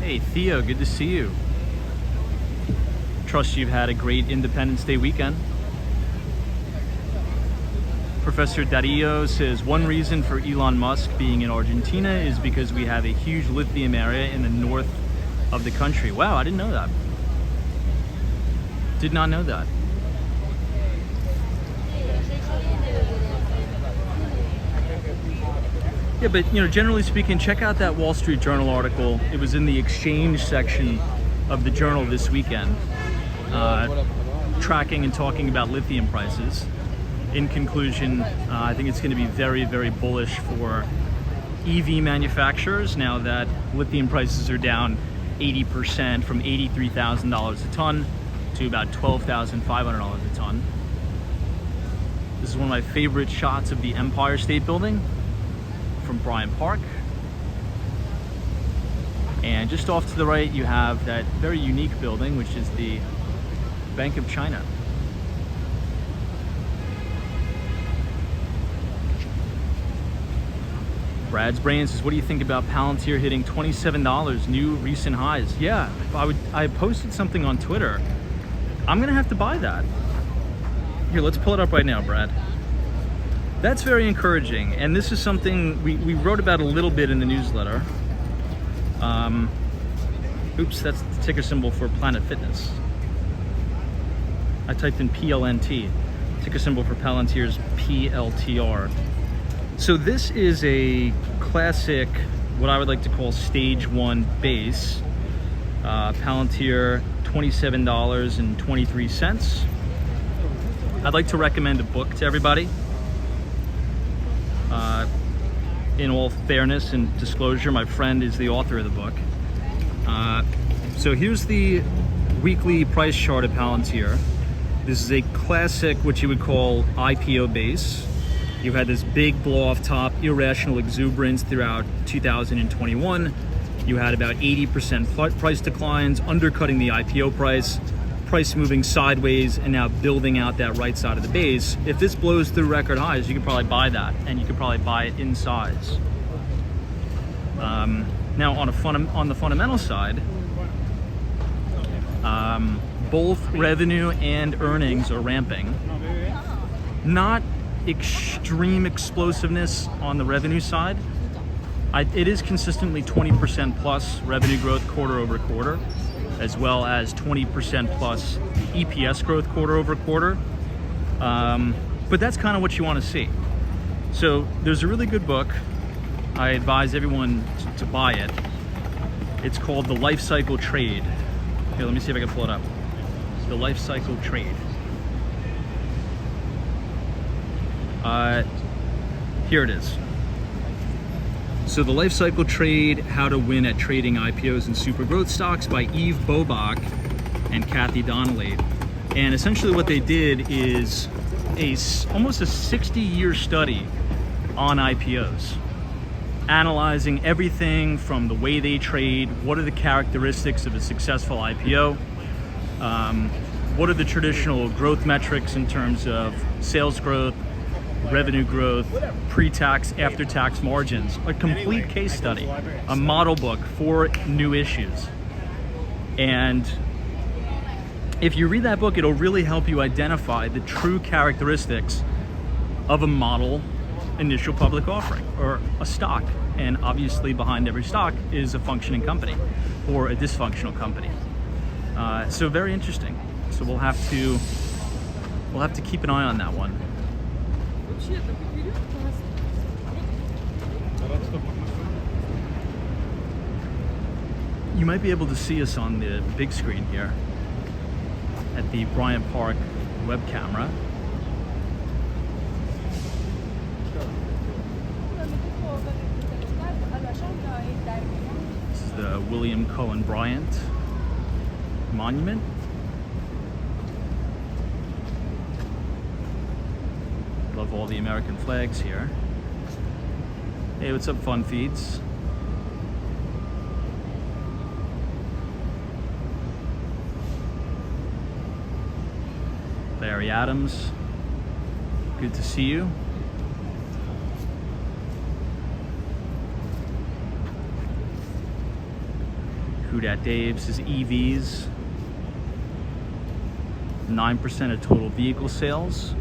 Hey Theo, good to see you. Trust you've had a great Independence Day weekend. Professor Dario says one reason for Elon Musk being in Argentina is because we have a huge lithium area in the north of the country. Wow, I didn't know that. Did not know that. Yeah, but generally speaking, check out that Wall Street Journal article. It was in the exchange section of the Journal this weekend, tracking and talking about lithium prices. In conclusion, I think it's going to be very, very bullish for EV manufacturers now that lithium prices are down 80% from $83,000 a ton to about $12,500 a ton. This is one of my favorite shots of the Empire State Building from Bryant Park. And just off to the right, you have that very unique building, which is the Bank of China. Brad's Brain says, what do you think about Palantir hitting $27, new recent highs? Yeah, I posted something on Twitter. I'm gonna have to buy that. Here, let's pull it up right now, Brad. That's very encouraging, and this is something we wrote about a little bit in the newsletter. Oops, that's the ticker symbol for Planet Fitness. I typed in PLNT, ticker symbol for Palantir's PLTR. So this is a classic, what I would like to call stage one base. Palantir, $27.23. I'd like to recommend a book to everybody. In all fairness and disclosure, my friend is the author of the book. So here's the weekly price chart of Palantir. This is a classic, what you would call IPO base. You had this big blow off top, irrational exuberance throughout 2021. You had about 80% price declines, undercutting the IPO price moving sideways, and now building out that right side of the base. If this blows through record highs, you could probably buy that, and you could probably buy it in size. Now on the fundamental side, both revenue and earnings are ramping. Not extreme explosiveness on the revenue side. It is consistently 20% plus revenue growth quarter over quarter, as well as 20% plus EPS growth quarter over quarter. But that's kind of what you want to see. So there's a really good book. I advise everyone to buy it. It's called The Life Cycle Trade. Here, let me see if I can pull it up. The Life Cycle Trade. Here it is. So The Life Cycle Trade, How to Win at Trading IPOs and Super Growth Stocks by Eve Bobach and Kathy Donnelly. And essentially what they did is almost a 60-year study on IPOs, analyzing everything from the way they trade, what are the characteristics of a successful IPO, what are the traditional growth metrics in terms of sales growth, revenue growth, pre-tax, after-tax margins, a complete case study, a model book for new issues. And if you read that book, it'll really help you identify the true characteristics of a model initial public offering or a stock. And obviously behind every stock is a functioning company or a dysfunctional company. So very interesting. So we'll have to keep an eye on that one. You might be able to see us on the big screen here at the Bryant Park web camera. the William Cullen Bryant Monument. Love all the American flags here. Hey, what's up, Fun Feeds? Larry Adams, good to see you. Who Dat Dave says EVs, 9% of total vehicle sales,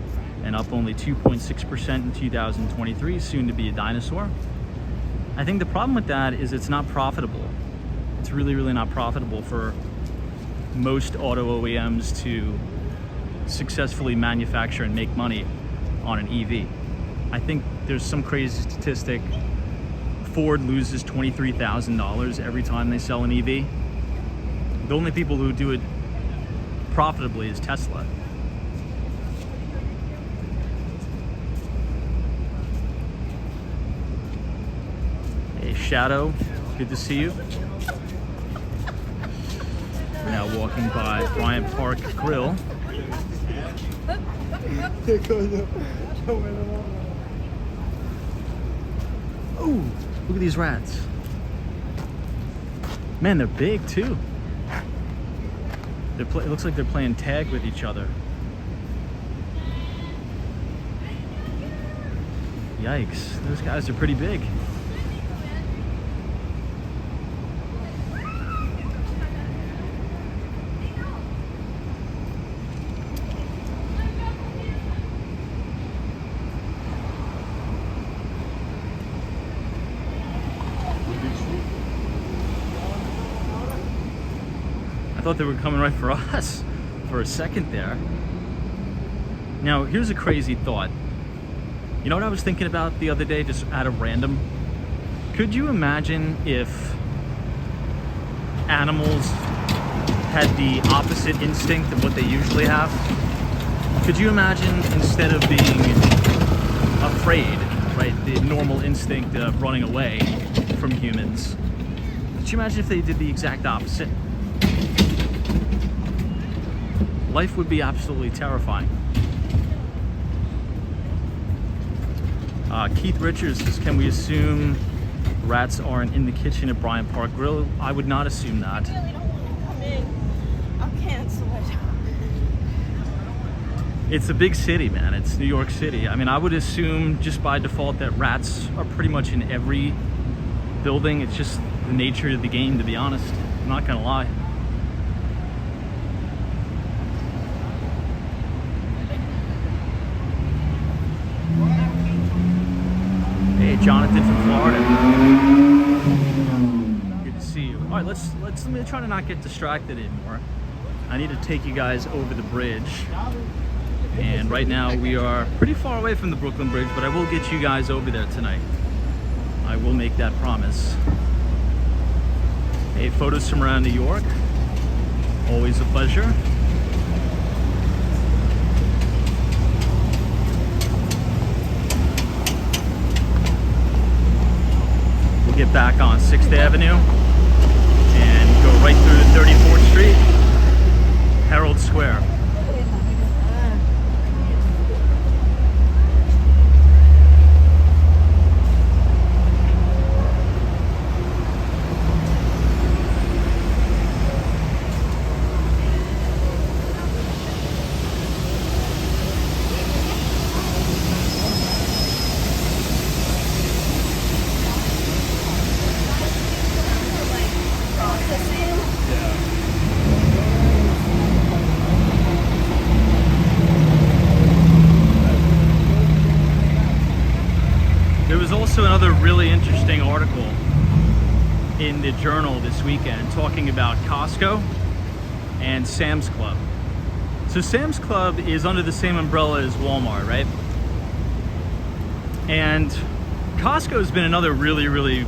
and up only 2.6% in 2023, soon to be a dinosaur. I think the problem with that is it's not profitable. It's really, really not profitable for most auto OEMs to successfully manufacture and make money on an EV. I think there's some crazy statistic. Ford loses $23,000 every time they sell an EV. The only people who do it profitably is Tesla. Hey, Shadow, good to see you. We're now walking by Bryant Park Grill. Oh, look at these rats. Man, they're big too. It looks like they're playing tag with each other. Yikes, those guys are pretty big. I thought they were coming right for us for a second there. Now, here's a crazy thought. You know what I was thinking about the other day, just out of random? Could you imagine if animals had the opposite instinct of what they usually have? Could you imagine, instead of being afraid, right, the normal instinct of running away from humans, could you imagine if they did the exact opposite? Life would be absolutely terrifying. Keith Richards says, can we assume rats aren't in the kitchen at Bryant Park Grill? I would not assume that. I really don't want to come in. I'll cancel it. It's a big city, man. It's New York City. I mean, I would assume just by default that rats are pretty much in every building. It's just the nature of the game, to be honest. I'm not gonna lie. Hey, Jonathan from Florida. Good to see you. All right, let me try to not get distracted anymore. I need to take you guys over the bridge. And right now we are pretty far away from the Brooklyn Bridge, but I will get you guys over there tonight. I will make that promise. Hey, photos from around New York. Always a pleasure. We'll get back on 6th Avenue and go right through 34th Street, Herald Square. Also, another really interesting article in the Journal this weekend talking about Costco and Sam's Club. So Sam's Club is under the same umbrella as Walmart, right? And Costco has been another really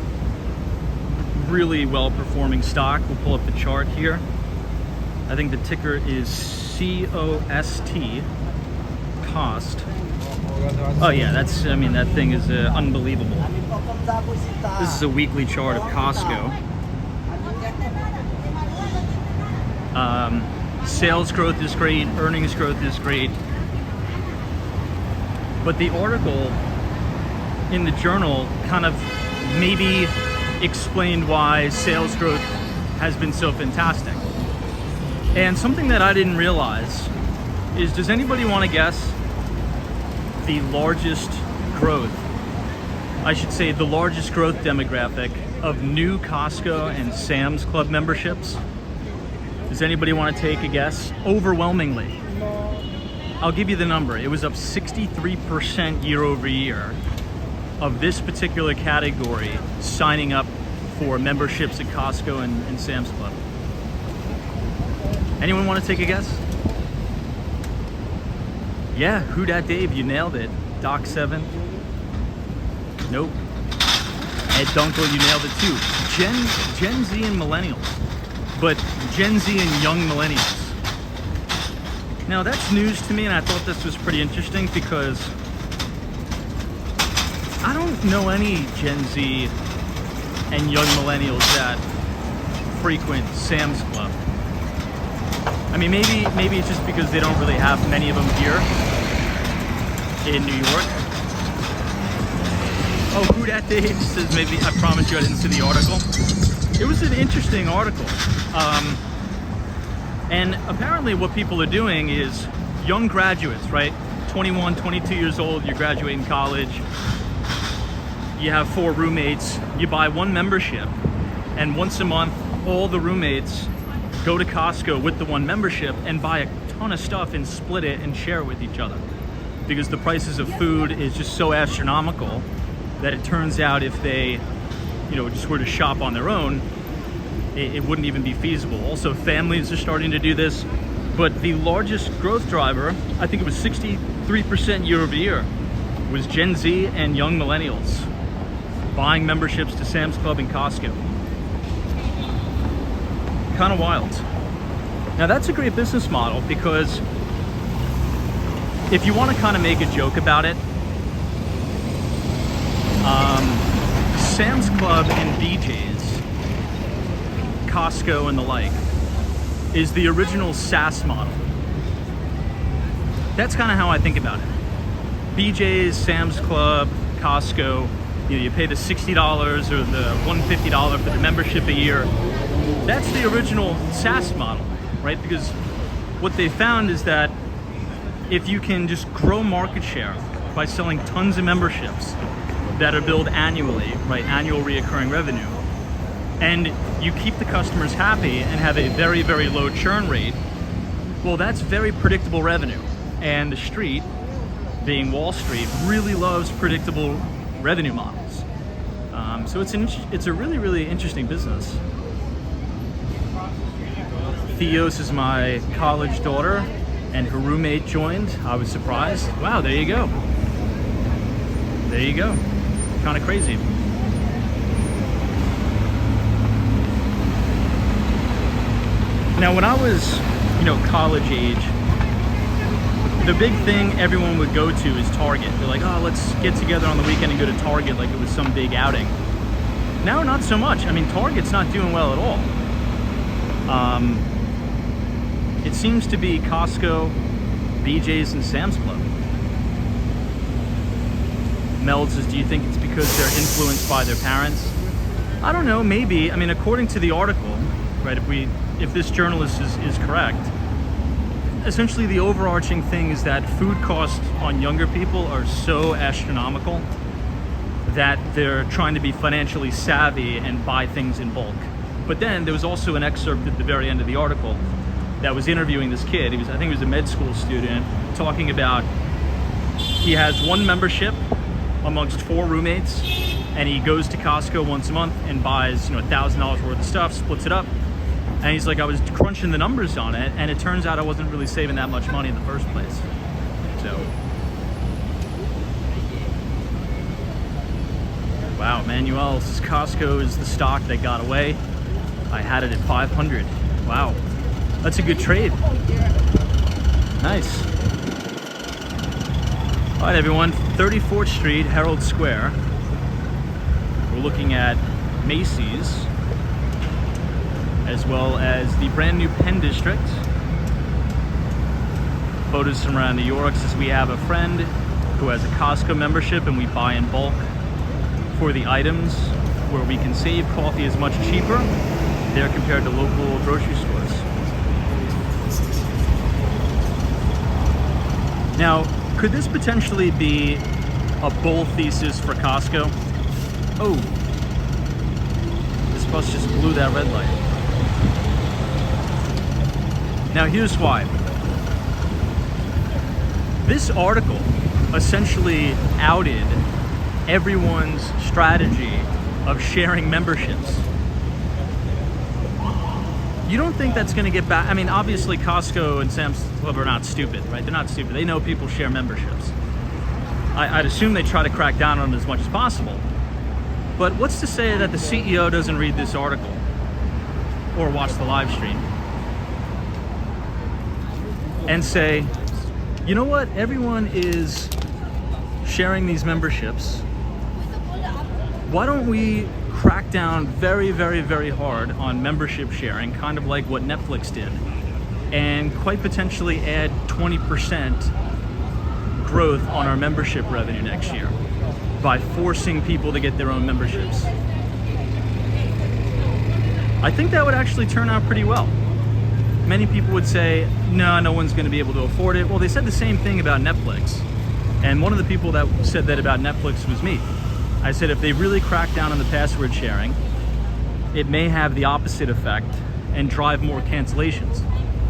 well-performing stock. We'll pull up the chart here. I think the ticker is COST, Cost. Oh yeah, that's, I mean, that thing is unbelievable. This is a weekly chart of Costco. Sales growth is great, earnings growth is great. But the article in the journal kind of maybe explained why sales growth has been so fantastic. And something that I didn't realize is, does anybody want to guess the largest growth, I should say the largest growth demographic of new Costco and Sam's Club memberships? Does anybody want to take a guess? Overwhelmingly. I'll give you the number. It was up 63% year over year of this particular category signing up for memberships at Costco and Sam's Club. Anyone want to take a guess? Yeah, Who Dat Dave, you nailed it. Doc 7. Nope. Ed Dunkel, you nailed it too. Gen Z and millennials. But Gen Z and young millennials. Now that's news to me, and I thought this was pretty interesting because I don't know any Gen Z and young millennials that frequent Sam's Club. I mean, maybe it's just because they don't really have many of them here in New York. Oh, Who Dat Dave says maybe, I promise you I didn't see the article. It was an interesting article. And apparently what people are doing is young graduates, right? 21, 22 years old, you're graduating college, you have 4 roommates, you buy one membership, and once a month, all the roommates go to Costco with the one membership and buy a ton of stuff and split it and share it with each other. Because the prices of food is just so astronomical that it turns out if they, just were to shop on their own, it wouldn't even be feasible. Also, families are starting to do this, but the largest growth driver, I think it was 63% year over year, was Gen Z and young millennials buying memberships to Sam's Club and Costco. Kind of wild. Now that's a great business model because if you want to kind of make a joke about it, Sam's Club and BJ's, Costco and the like, is the original SaaS model. That's kind of how I think about it. BJ's, Sam's Club, Costco, you pay the $60 or the $150 for the membership a year. That's the original SaaS model, right? Because what they found is that if you can just grow market share by selling tons of memberships that are billed annually, right? Annual reoccurring revenue, and you keep the customers happy and have a very, very low churn rate, well, that's very predictable revenue. And the street, being Wall Street, really loves predictable revenue models. So it's a really, really interesting business. Theos is my college daughter, and her roommate joined. I was surprised. Wow, there you go. There you go. Kind of crazy. Now, when I was, college age, the big thing everyone would go to is Target. They're like, oh, let's get together on the weekend and go to Target like it was some big outing. Now, not so much. I mean, Target's not doing well at all. It seems to be Costco, BJ's, and Sam's Club. Mel says, do you think it's because they're influenced by their parents? I don't know, maybe. I mean, according to the article, right, if this journalist is correct, essentially the overarching thing is that food costs on younger people are so astronomical that they're trying to be financially savvy and buy things in bulk. But then there was also an excerpt at the very end of the article that was interviewing this kid. I think he was a med school student, talking about he has one membership amongst 4 roommates, and he goes to Costco once a month and buys $1,000 worth of stuff, splits it up. And he's like, I was crunching the numbers on it, and it turns out I wasn't really saving that much money in the first place. So, wow, Manuel says Costco is the stock that got away. I had it at 500. Wow, that's a good trade. Nice. All right, everyone, 34th Street, Herald Square. We're looking at Macy's. as well as the brand new Penn District. Photos from around New York says we have a friend who has a Costco membership and we buy in bulk for the items where we can save coffee as much cheaper there compared to local grocery stores. Now, could this potentially be a bull thesis for Costco? Oh, this bus just blew that red light. Now here's why. This article essentially outed everyone's strategy of sharing memberships. You don't think that's going to get back? I mean, obviously Costco and Sam's Club are not stupid, right? They're not stupid. They know people share memberships. I'd assume they try to crack down on it as much as possible. But what's to say that the CEO doesn't read this article or watch the live stream and say, you know what? Everyone is sharing these memberships. Why don't we crack down very, very, very hard on membership sharing, kind of like what Netflix did, and quite potentially add 20% growth on our membership revenue next year by forcing people to get their own memberships. I think that would actually turn out pretty well. Many people would say, no one's going to be able to afford it. Well, they said the same thing about Netflix. And one of the people that said that about Netflix was me. I said if they really crack down on the password sharing, it may have the opposite effect and drive more cancellations.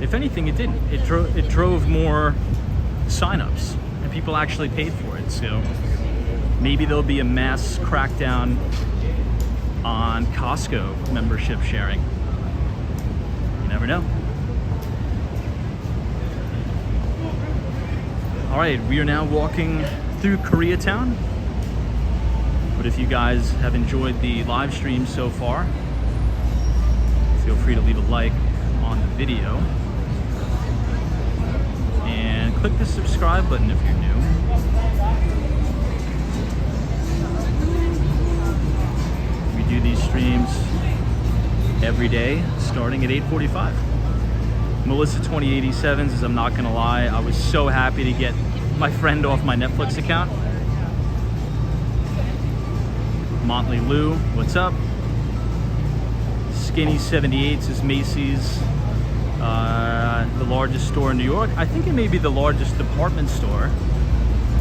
If anything, it didn't. It drove more signups, and people actually paid for it. So maybe there'll be a mass crackdown on Costco membership sharing. You never know. All right, we are now walking through Koreatown. But if you guys have enjoyed the live stream so far, feel free to leave a like on the video and click the subscribe button if you're new. We do these streams every day starting at 8:45. Melissa 2087 says, I'm not gonna lie, I was so happy to get my friend off my Netflix account. Motley Lou, what's up? Skinny 78 says Macy's, the largest store in New York. I think it may be the largest department store.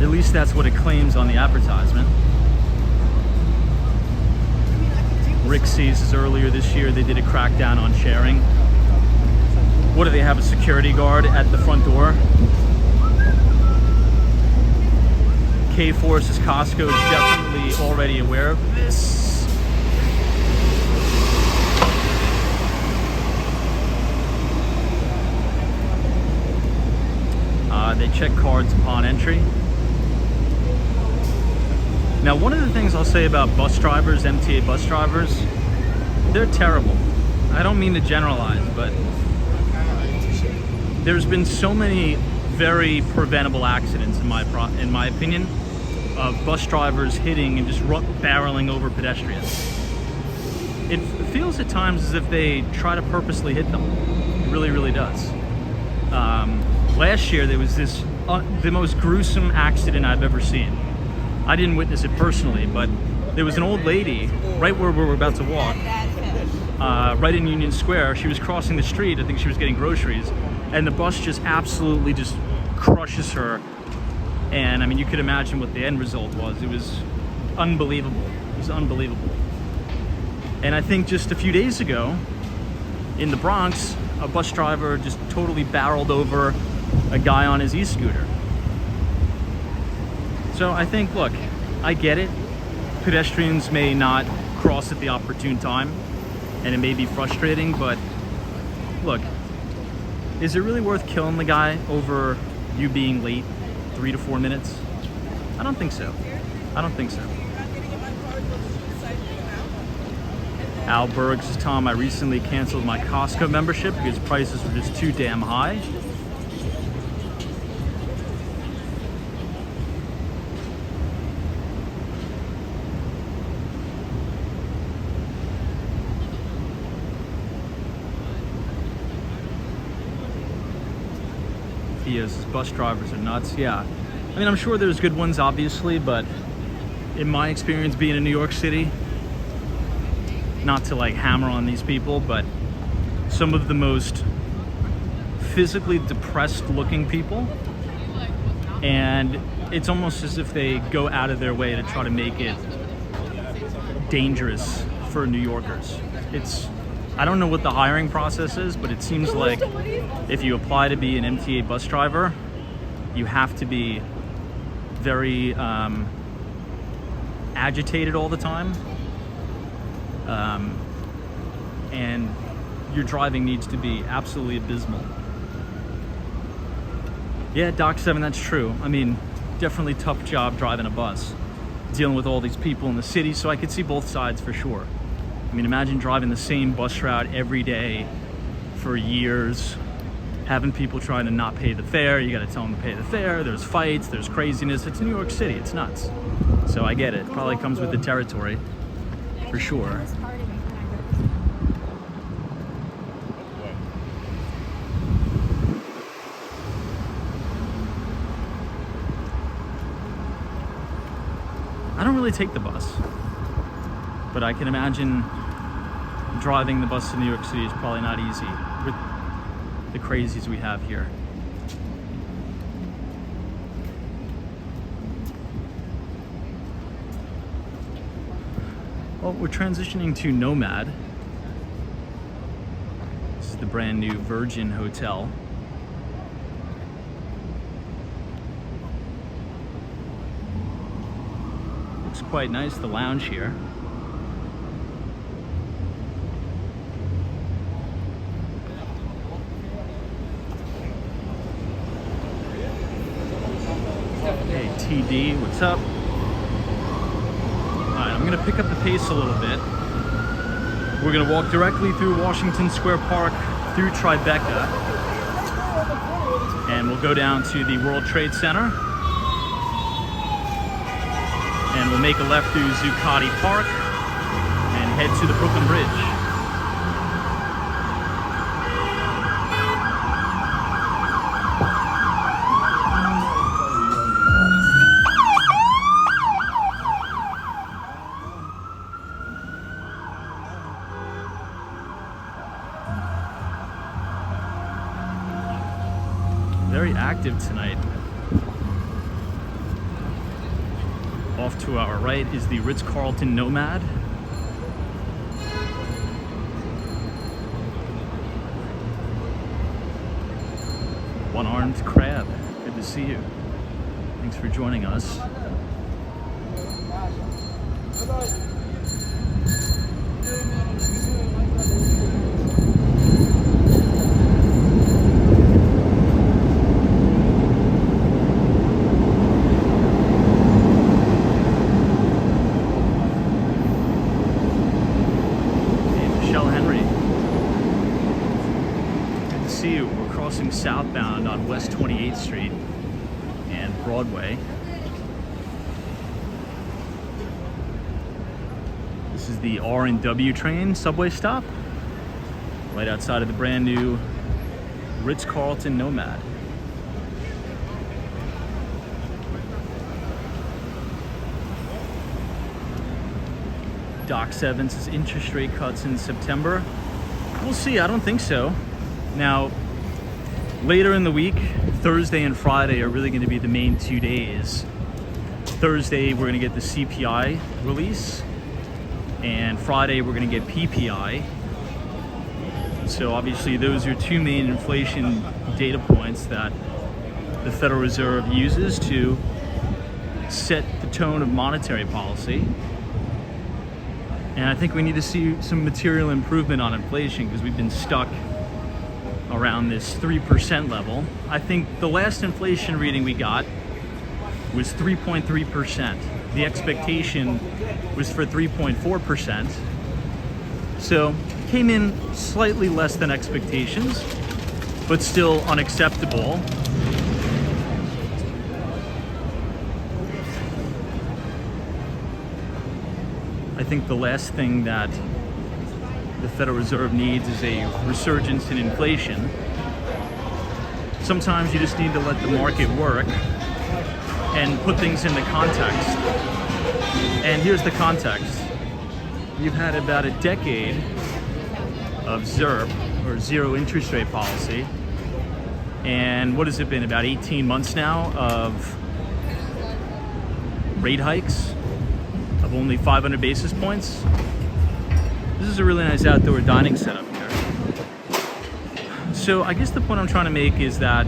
At least that's what it claims on the advertisement. Rick says earlier this year they did a crackdown on sharing. What do they have, a security guard at the front door? K4 says Costco is definitely already aware of this. They check cards upon entry. Now, one of the things I'll say about bus drivers, MTA bus drivers, they're terrible. I don't mean to generalize, but there's been so many very preventable accidents, in my opinion, of bus drivers hitting and just barreling over pedestrians. It feels at times as if they try to purposely hit them. It really, really does. Last year there was the most gruesome accident I've ever seen. I didn't witness it personally, but there was an old lady right where we were about to walk, right in Union Square. She was crossing the street. I think she was getting groceries, and the bus just absolutely just crushes her. And I mean, you could imagine what the end result was. It was unbelievable. It was unbelievable. And I think just a few days ago in the Bronx, a bus driver just totally barreled over a guy on his e-scooter. So I think, look, I get it. Pedestrians may not cross at the opportune time, and it may be frustrating, but look, is it really worth killing the guy over you being late 3 to 4 minutes? I don't think so. I don't think so. Al Berg says, Tom, I recently canceled my Costco membership because prices were just too damn high. videos is bus drivers are nuts. Yeah, I mean, I'm sure there's good ones, obviously, but in my experience being in New York City, not to like hammer on these people, but some of the most physically depressed looking people, and it's almost as if they go out of their way to try to make it dangerous for New Yorkers. I don't know what the hiring process is, but it seems like if you apply to be an MTA bus driver, you have to be very agitated all the time, and your driving needs to be absolutely abysmal. Yeah, Doc 7, that's true. I mean, definitely tough job driving a bus, dealing with all these people in the city, so I could see both sides for sure. I mean, imagine driving the same bus route every day for years, having people trying to not pay the fare. You gotta tell them to pay the fare. There's fights, there's craziness. It's New York City, it's nuts. So I get it. Probably comes with the territory, for sure. I don't really take the bus, but I can imagine driving the bus to New York City is probably not easy with the crazies we have here. Well, we're transitioning to Nomad. This is the brand new Virgin Hotel. Looks quite nice, the lounge here. Hey TD, what's up? Alright, I'm gonna pick up the pace a little bit. We're gonna walk directly through Washington Square Park, through Tribeca, and we'll go down to the World Trade Center. And we'll make a left through Zuccotti Park and head to the Brooklyn Bridge. Very active tonight. Off to our right is the Ritz-Carlton Nomad. One-armed crab. Good to see you. Thanks for joining us. Southbound on West 28th Street and Broadway. This is the R&W train subway stop right outside of the brand new Ritz-Carlton Nomad. Doc 7 says interest rate cuts in September. We'll see, I don't think so. Now, later in the week, Thursday and Friday are really going to be the main 2 days. Thursday, we're going to get the CPI release, and Friday, we're going to get PPI. So obviously, those are two main inflation data points that the Federal Reserve uses to set the tone of monetary policy. And I think we need to see some material improvement on inflation because we've been stuck around this 3% level. I think the last inflation reading we got was 3.3%. The expectation was for 3.4%. So came in slightly less than expectations, but still unacceptable. I think the last thing that the Federal Reserve needs is a resurgence in inflation. Sometimes you just need to let the market work and put things into context. And here's the context. You've had about a decade of ZIRP, or zero interest rate policy. And what has it been, about 18 months now of rate hikes of only 500 basis points? This is a really nice outdoor dining setup here. So I guess the point I'm trying to make is that,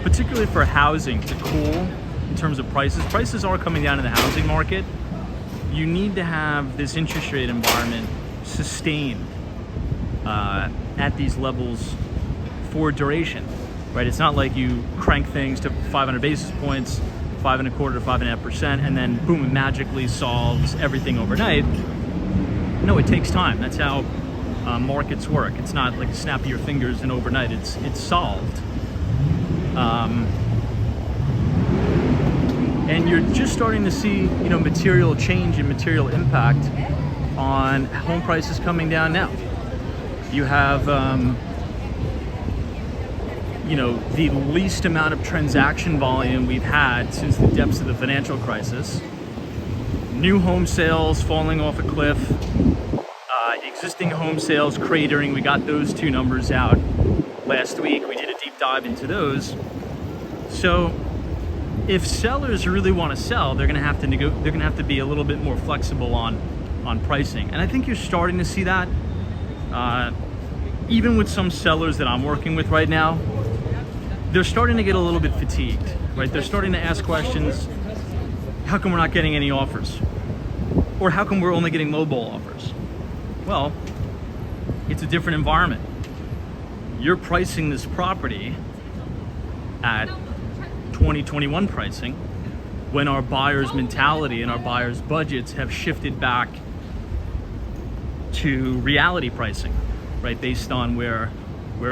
particularly for housing to cool in terms of prices are coming down in the housing market. You need to have this interest rate environment sustained at these levels for duration, right? It's not like you crank things to 500 basis points, 5.25% to 5.5%, and then boom, it magically solves everything overnight. No, it takes time. That's how markets work. It's not like snap of your fingers and overnight it's solved. And you're just starting to see, material change and material impact on home prices coming down now. You have, the least amount of transaction volume we've had since the depths of the financial crisis. New home sales falling off a cliff. Existing home sales cratering. We got those two numbers out last week. We did a deep dive into those. So if sellers really want to sell, they're going to have to they're going to have to be a little bit more flexible on pricing. And I think you're starting to see that. Even with some sellers that I'm working with right now, they're starting to get a little bit fatigued, right? They're starting to ask questions. How come we're not getting any offers? Or how come we're only getting lowball offers? Well, it's a different environment. You're pricing this property at 2021 pricing when our buyers' mentality and our buyers' budgets have shifted back to reality pricing, right? Based on where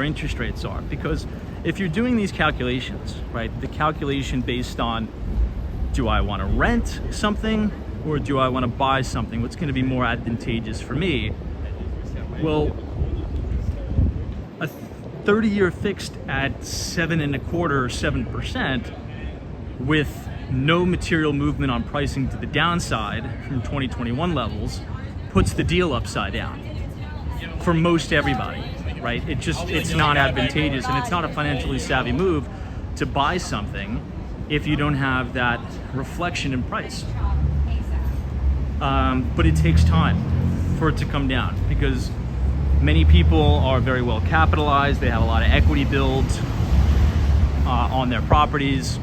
interest rates are. Because if you're doing these calculations, right, the calculation based on, do I want to rent something or do I want to buy something? What's going to be more advantageous for me? Well, a 30-year fixed at 7.25% or 7% with no material movement on pricing to the downside from 2021 levels puts the deal upside down for most everybody, right? It's not advantageous, and it's not a financially savvy move to buy something if you don't have that reflection in price. But it takes time for it to come down because many people are very well capitalized. They have a lot of equity built on their properties.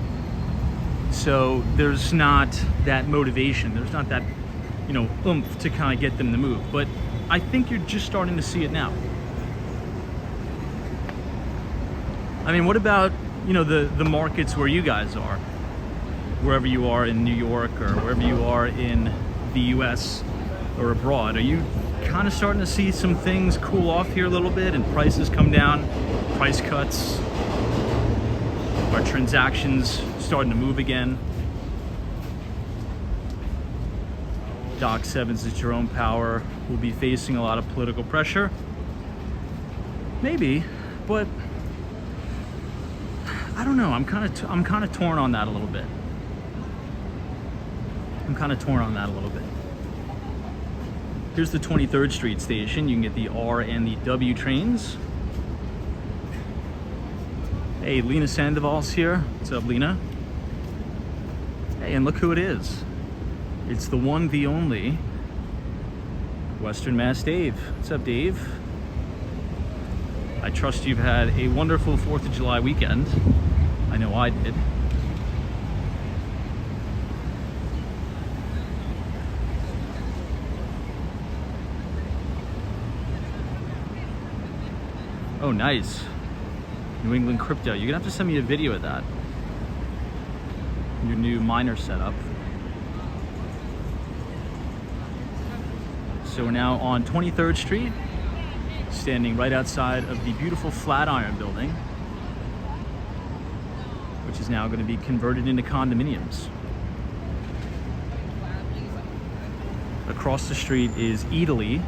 So there's not that motivation. There's not that, oomph to kind of get them to move. But I think you're just starting to see it now. I mean, what about, the markets where you guys are? Wherever you are in New York or wherever you are in the US or abroad, are you kind of starting to see some things cool off here a little bit and prices come down, price cuts? Are transactions starting to move again? Doc 7's at your own power will be facing a lot of political pressure. Maybe, but I don't know. I'm kind of torn on that a little bit. Here's the 23rd Street station. You can get the R and the W trains. Hey, Lena Sandoval's here. What's up, Lena? Hey, and look who it is. It's the one, the only Western Mass Dave. What's up, Dave? I trust you've had a wonderful 4th of July weekend. I know I did. Oh, nice. New England crypto. You're gonna have to send me a video of that. Your new miner setup. So we're now on 23rd Street, standing right outside of the beautiful Flatiron building, which is now going to be converted into condominiums. Across the street is Italy.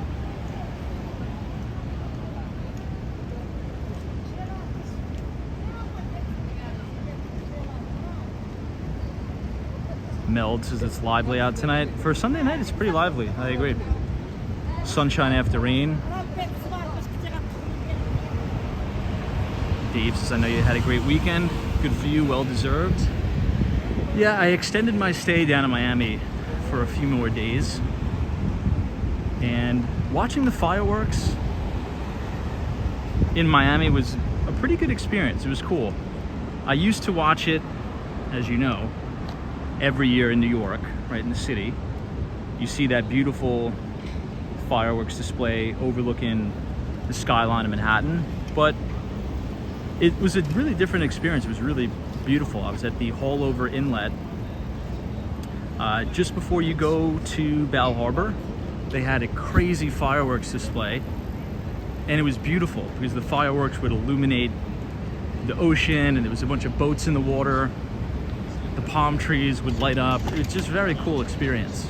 Meld says it's lively out tonight. For a Sunday night, it's pretty lively. I agree. Sunshine after rain. Dave says, I know you had a great weekend. Good for you, well deserved. Yeah, I extended my stay down in Miami for a few more days. And watching the fireworks in Miami was a pretty good experience. It was cool. I used to watch it, as you know, every year in New York, right in the city. You see that beautiful fireworks display overlooking the skyline of Manhattan, but it was a really different experience. It was really beautiful. I was at the Haulover Inlet. Just before you go to Bal Harbor, they had a crazy fireworks display, and it was beautiful because the fireworks would illuminate the ocean, and there was a bunch of boats in the water. The palm trees would light up. It's just a very cool experience.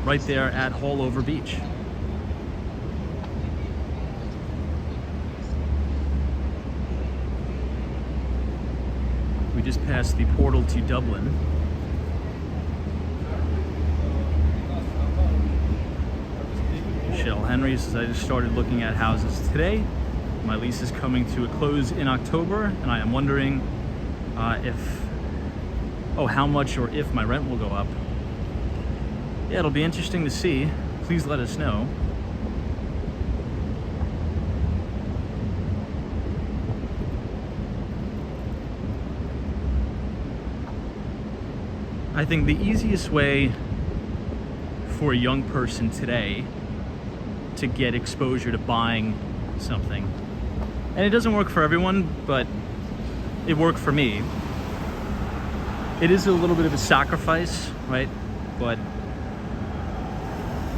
Right there at Haulover Beach. We just passed the portal to Dublin. Michelle Henry says, I just started looking at houses today. My lease is coming to a close in October, and I am wondering how much or if my rent will go up. Yeah, it'll be interesting to see. Please let us know. I think the easiest way for a young person today to get exposure to buying something, and it doesn't work for everyone, but it worked for me. It is a little bit of a sacrifice, right? But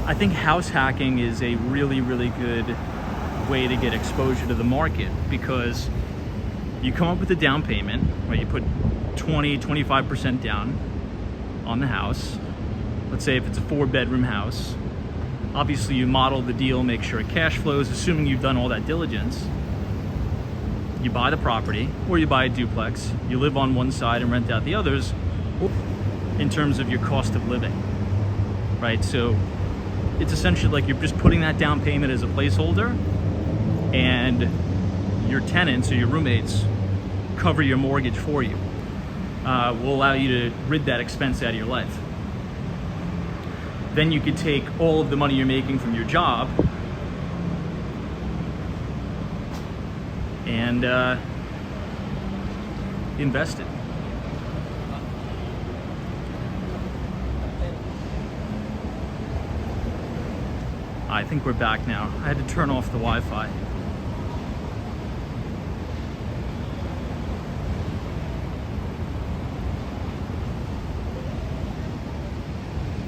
I think house hacking is a really, really good way to get exposure to the market, because you come up with a down payment, right? You put 20-25% down on the house. Let's say if it's a 4-bedroom house, obviously you model the deal, make sure it cash flows, assuming you've done all that diligence. You buy the property, or you buy a duplex, you live on one side and rent out the others, in terms of your cost of living, right? So it's essentially like you're just putting that down payment as a placeholder, and your tenants or your roommates cover your mortgage for you. Will allow you to rid that expense out of your life. Then you could take all of the money you're making from your job and invest it. I think we're back now. I had to turn off the Wi-Fi.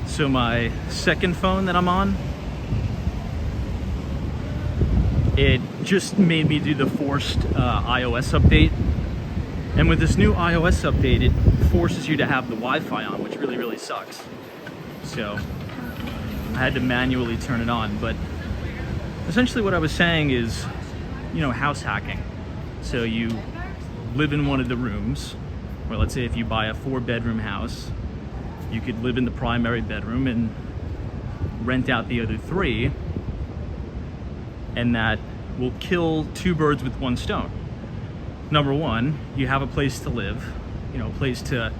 So my second phone that I'm on, it just made me do the forced iOS update. And with this new iOS update, it forces you to have the Wi-Fi on, which really, really sucks. So I had to manually turn it on. But essentially what I was saying is, house hacking. So you live in one of the rooms, or let's say if you buy a 4-bedroom house, you could live in the primary bedroom and rent out the other 3, and that will kill 2 birds with 1 stone. Number 1, you have a place to live, a place to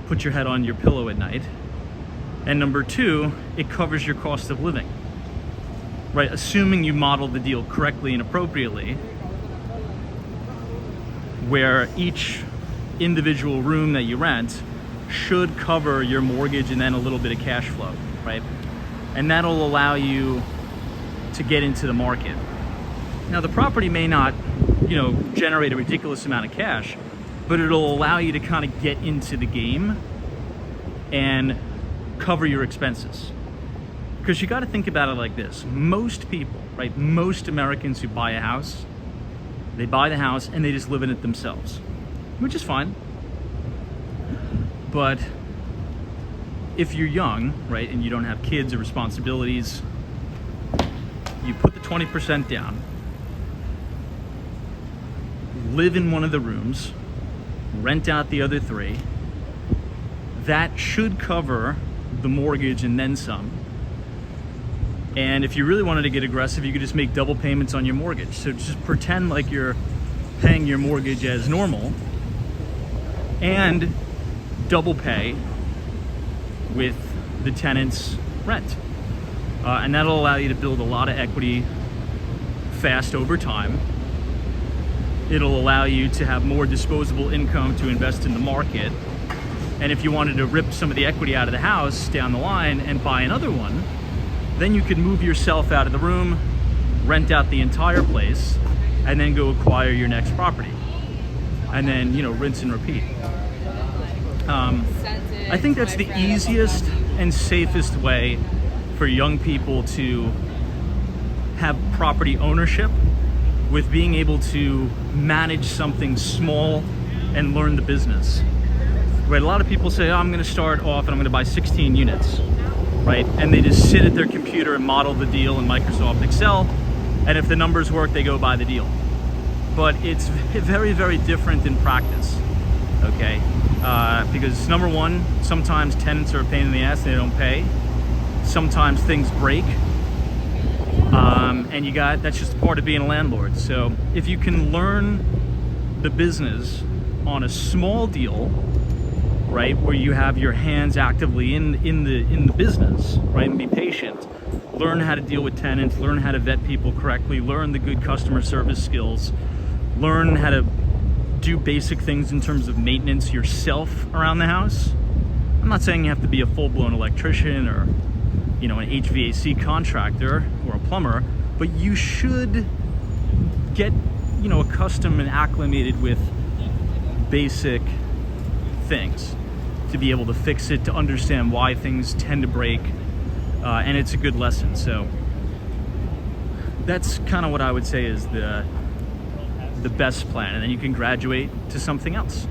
put your head on your pillow at night. And number 2, it covers your cost of living, right? Assuming you model the deal correctly and appropriately, where each individual room that you rent should cover your mortgage and then a little bit of cash flow, right? And that'll allow you to get into the market. Now, the property may not, generate a ridiculous amount of cash, but it'll allow you to kind of get into the game and cover your expenses. Because you got to think about it like this. Most people, right? Most Americans who buy a house, they buy the house and they just live in it themselves, which is fine. But if you're young, right, and you don't have kids or responsibilities, you put the 20% down, live in one of the rooms, rent out the other 3, that should cover the mortgage and then some. And if you really wanted to get aggressive, you could just make double payments on your mortgage. So just pretend like you're paying your mortgage as normal and double pay with the tenant's rent. And that'll allow you to build a lot of equity fast over time. It'll allow you to have more disposable income to invest in the market. And if you wanted to rip some of the equity out of the house down the line and buy another one, then you could move yourself out of the room, rent out the entire place, and then go acquire your next property. And then, rinse and repeat. I think that's the easiest and safest way for young people to have property ownership, with being able to manage something small and learn the business. Right? A lot of people say, I'm going to start off and I'm going to buy 16 units. Right? And they just sit at their computer and model the deal in Microsoft Excel, and if the numbers work, they go buy the deal. But it's very, very different in practice, okay? Because number one, sometimes tenants are a pain in the ass and they don't pay. Sometimes things break, and that's just part of being a landlord. So if you can learn the business on a small deal, right, where you have your hands actively in the business, right, and be patient, learn how to deal with tenants, learn how to vet people correctly, learn the good customer service skills, learn how to do basic things in terms of maintenance yourself around the house. I'm not saying you have to be a full-blown electrician or an HVAC contractor or a plumber, but you should get accustomed and acclimated with basic things to be able to fix it, to understand why things tend to break, and it's a good lesson. So that's kind of what I would say is the best plan, and then you can graduate to something else.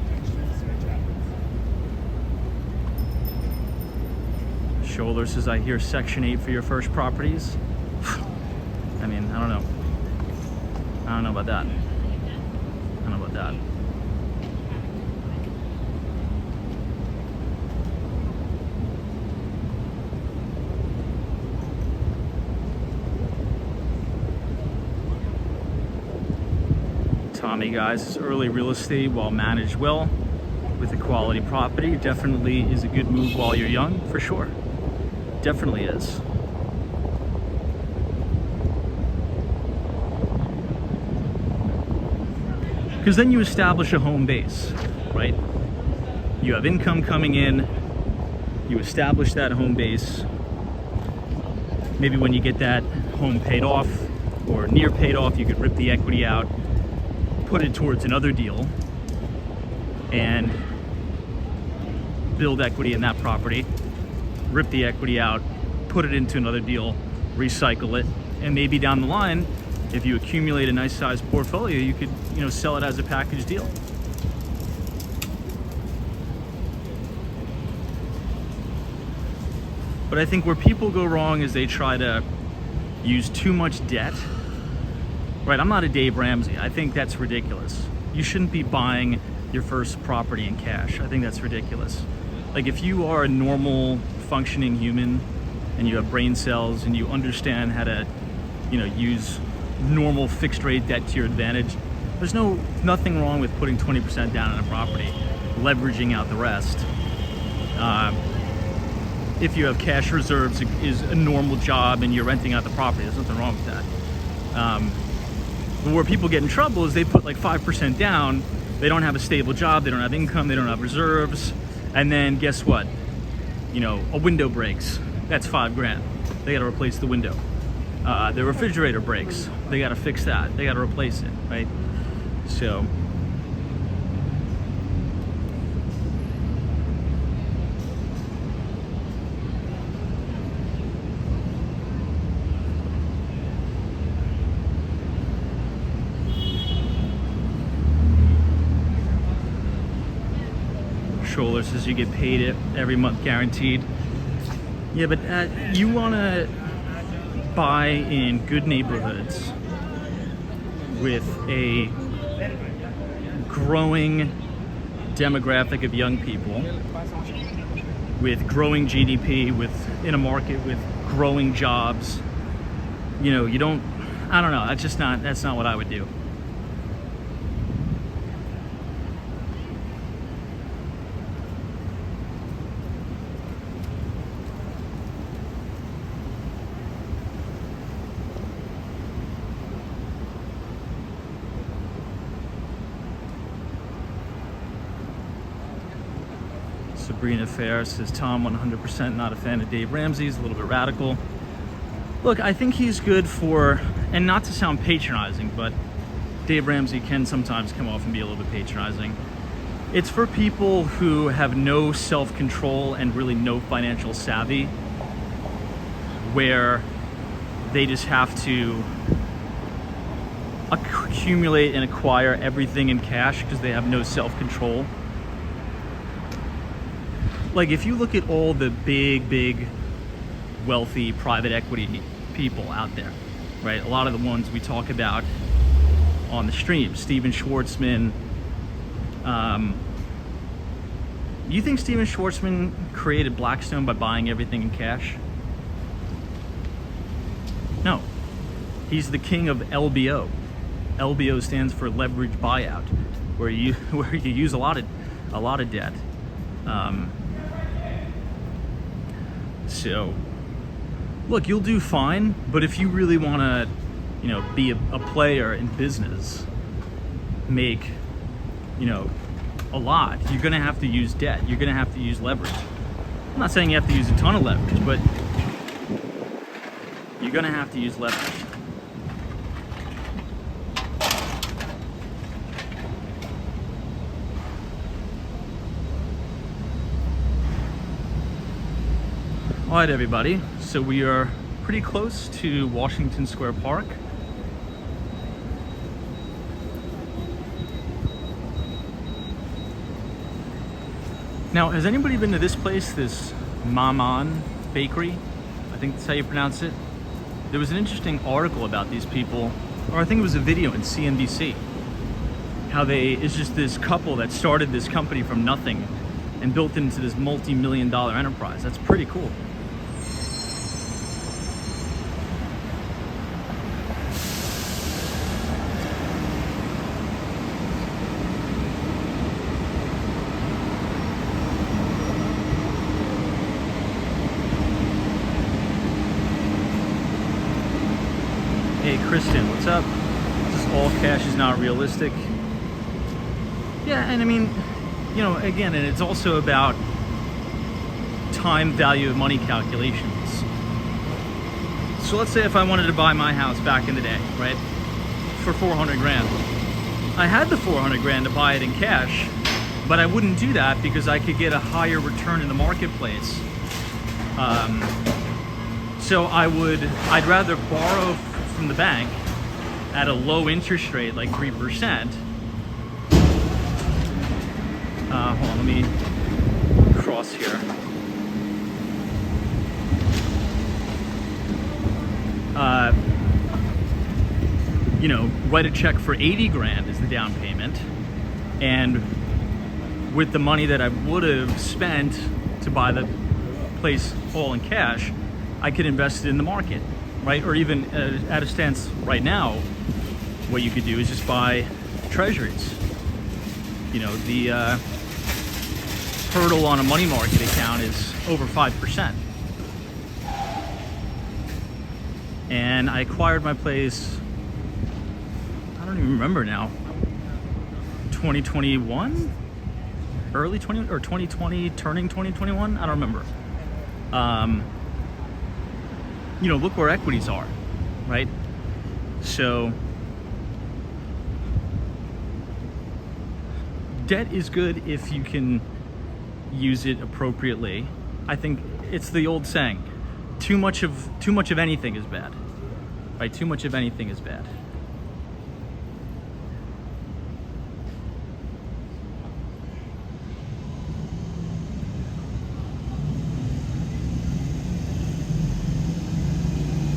Scholler says, I hear Section 8 for your first properties. I mean, I don't know about that. I don't know about that. Tommy, guys, is early real estate while managed well with a quality property definitely is a good move while you're young, for sure. Definitely is. Because then you establish a home base, right? You have income coming in, you establish that home base. Maybe when you get that home paid off or near paid off, you could rip the equity out, put it towards another deal, and build equity in that property, rip the equity out, put it into another deal, recycle it, and maybe down the line, if you accumulate a nice sized portfolio, you could sell it as a package deal. But I think where people go wrong is they try to use too much debt. Right, I'm not a Dave Ramsey. I think that's ridiculous. You shouldn't be buying your first property in cash. I think that's ridiculous. Like, if you are a normal functioning human and you have brain cells and you understand how to use normal fixed rate debt to your advantage, there's nothing wrong with putting 20% down on a property, leveraging out the rest. If you have cash reserves, is a normal job and you're renting out the property, there's nothing wrong with that. But where people get in trouble is they put like 5% down, they don't have a stable job, they don't have income, they don't have reserves, and then guess what? A window breaks, that's $5,000. They gotta replace the window. The refrigerator breaks, they gotta fix that, they gotta replace it, right? So, Scholler says you get paid it every month guaranteed. Yeah, but you want to buy in good neighborhoods with a growing demographic of young people with growing GDP, in a market with growing jobs. You know, I don't know, that's not what I would do. Sabrina Fair says, Tom, 100% not a fan of Dave Ramsey. He's a little bit radical. Look, I think he's good for, and not to sound patronizing, but Dave Ramsey can sometimes come off and be a little bit patronizing. It's for people who have no self-control and really no financial savvy, where they just have to accumulate and acquire everything in cash because they have no self-control. Like, if you look at all the big wealthy private equity people out there, right? A lot of the ones we talk about on the stream, Steven Schwartzman. You think Steven Schwartzman created Blackstone by buying everything in cash? No. He's the king of LBO. LBO stands for leverage buyout, where you use a lot of debt. So, look, you'll do fine, but if you really want to, you know, be a player in business, make, you know, a lot, you're going to have to use debt. You're going to have to use leverage. I'm not saying you have to use a ton of leverage, but you're going to have to use leverage. All right, everybody, so we are pretty close to Washington Square Park. Now, has anybody been to this place, this Maman Bakery? I think that's how you pronounce it. There was an interesting article about these people, or I think it was a video in CNBC, how it's just this couple that started this company from nothing and built it into this multi-million-dollar enterprise. That's pretty cool. Hey Kristen, what's up? This all cash is not realistic. Yeah, and I mean, you know, again, and it's also about time value of money calculations. So let's say if I wanted to buy my house back in the day, right, for 400 grand. I had the 400 grand to buy it in cash, but I wouldn't do that because I could get a higher return in the marketplace. So I'd rather borrow from the bank at a low interest rate, like 3%. Hold on, let me cross here. You know, write a check for 80 grand as the down payment, and with the money that I would have spent to buy the place all in cash, I could invest it in the market, right? Or even at a stance right now, what you could do is just buy treasuries. You know, the hurdle on a money market account is over 5%. And I acquired my place, I don't even remember now, 2021? Early 20 or 2020, turning 2021? I don't remember. You know, look where equities are, right? So debt is good if you can use it appropriately. I think it's the old saying, too much of anything is bad, right? Too much of anything is bad.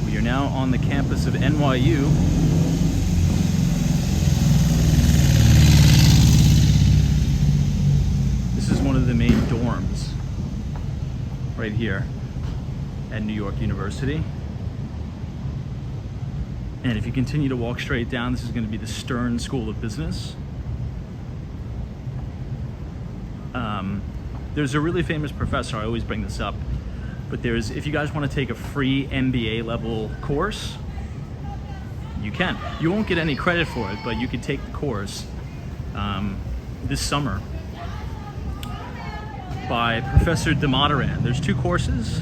We are now on the campus of NYU. This is one of the main dorms. right here at New York University. And if you continue to walk straight down, this is going to be the Stern School of Business. There's a really famous professor, I always bring this up, but if you guys want to take a free MBA level course, you can. You won't get any credit for it, but you could take the course this summer by Professor Damodaran. There's 2 courses.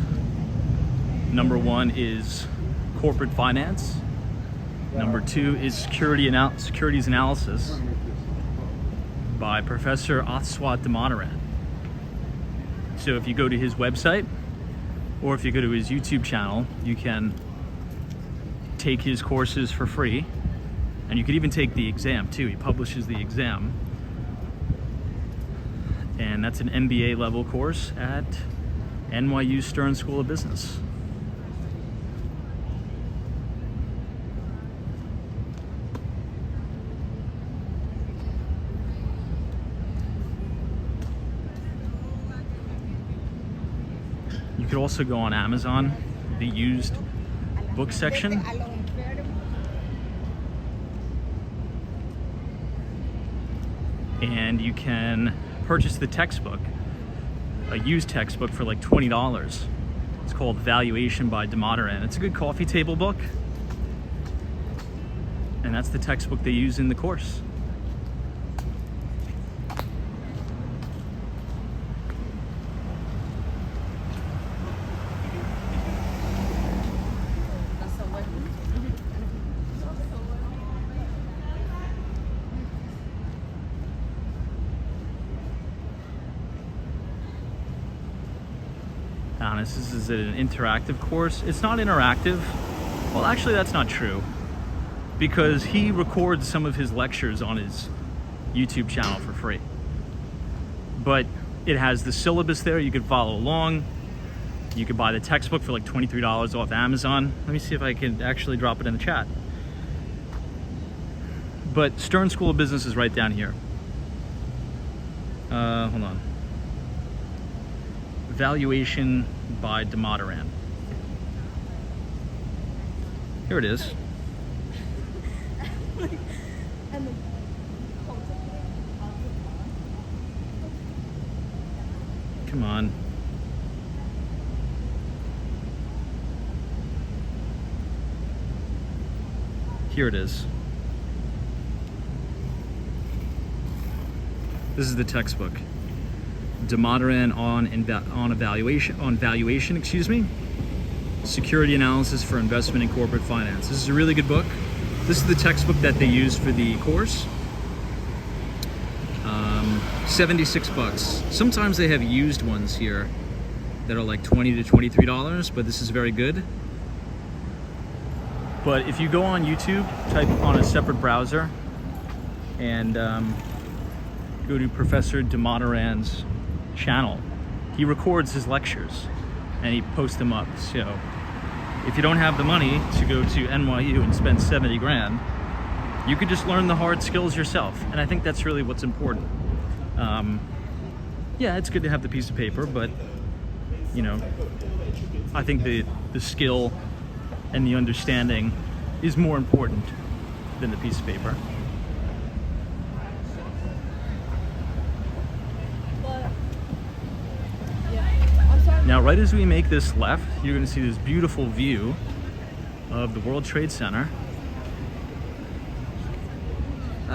Number 1 is corporate finance. Number 2 is securities analysis by Professor Aswat Damodaran. So if you go to his website, or if you go to his YouTube channel, you can take his courses for free, and you could even take the exam too. He publishes the exam, and that's an MBA level course at NYU Stern School of Business. You could also go on Amazon, the used book section, and you can purchase the textbook, a used textbook, for like $20. It's called Valuation by Damodaran. It's a good coffee table book, and that's the textbook they use in the course. Honest, this is an interactive course. It's not interactive. Well, actually, that's not true, because he records some of his lectures on his YouTube channel for free. But it has the syllabus there. You could follow along. You could buy the textbook for like $23 off Amazon. Let me see if I can actually drop it in the chat. But Stern School of Business is right down here. Hold on. Valuation by Damodaran. Here it is. Come on. Here it is. This is the textbook. Damodaran on valuation, security analysis for investment in corporate finance. This is a really good book. This is the textbook that they use for the course. 76 bucks. Sometimes they have used ones here that are like $20 to $23, but this is very good. But if you go on YouTube, type on a separate browser, and go to Professor Damodaran's channel, he records his lectures and he posts them up. So if you don't have the money to go to NYU and spend 70 grand, you could just learn the hard skills yourself. And I think that's really what's important. Yeah, it's good to have the piece of paper, but you know, I think the skill and the understanding is more important than the piece of paper. Now, right as we make this left, you're going to see this beautiful view of the World Trade Center.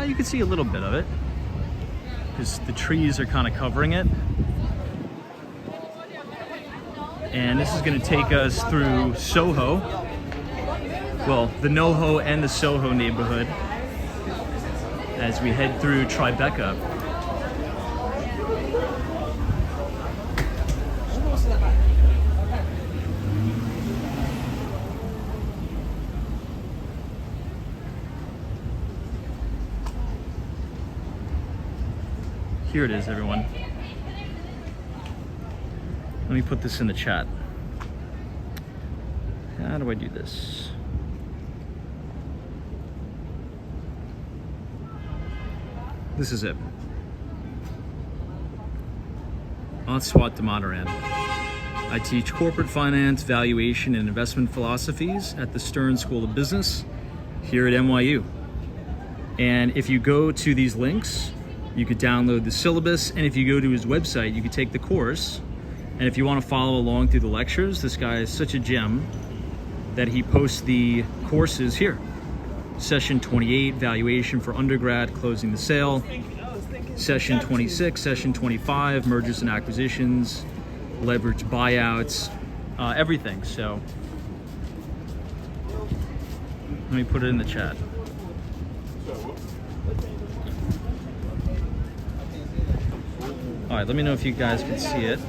You can see a little bit of it because the trees are kind of covering it. And this is going to take us through Soho. Well, the NoHo and the Soho neighborhood as we head through TRIBECA. Here it is, everyone. Let me put this in the chat. How do I do this? This is it. Aswat Damodaran. I teach corporate finance, valuation, and investment philosophies at the Stern School of Business here at NYU. And if you go to these links, you could download the syllabus, and if you go to his website, you could take the course. And if you want to follow along through the lectures, this guy is such a gem that he posts the courses here. Session 28, valuation for undergrad, closing the sale. Session 26, session 25, mergers and acquisitions, leverage buyouts, everything. So let me put it in the chat. All right, let me know if you guys can see it.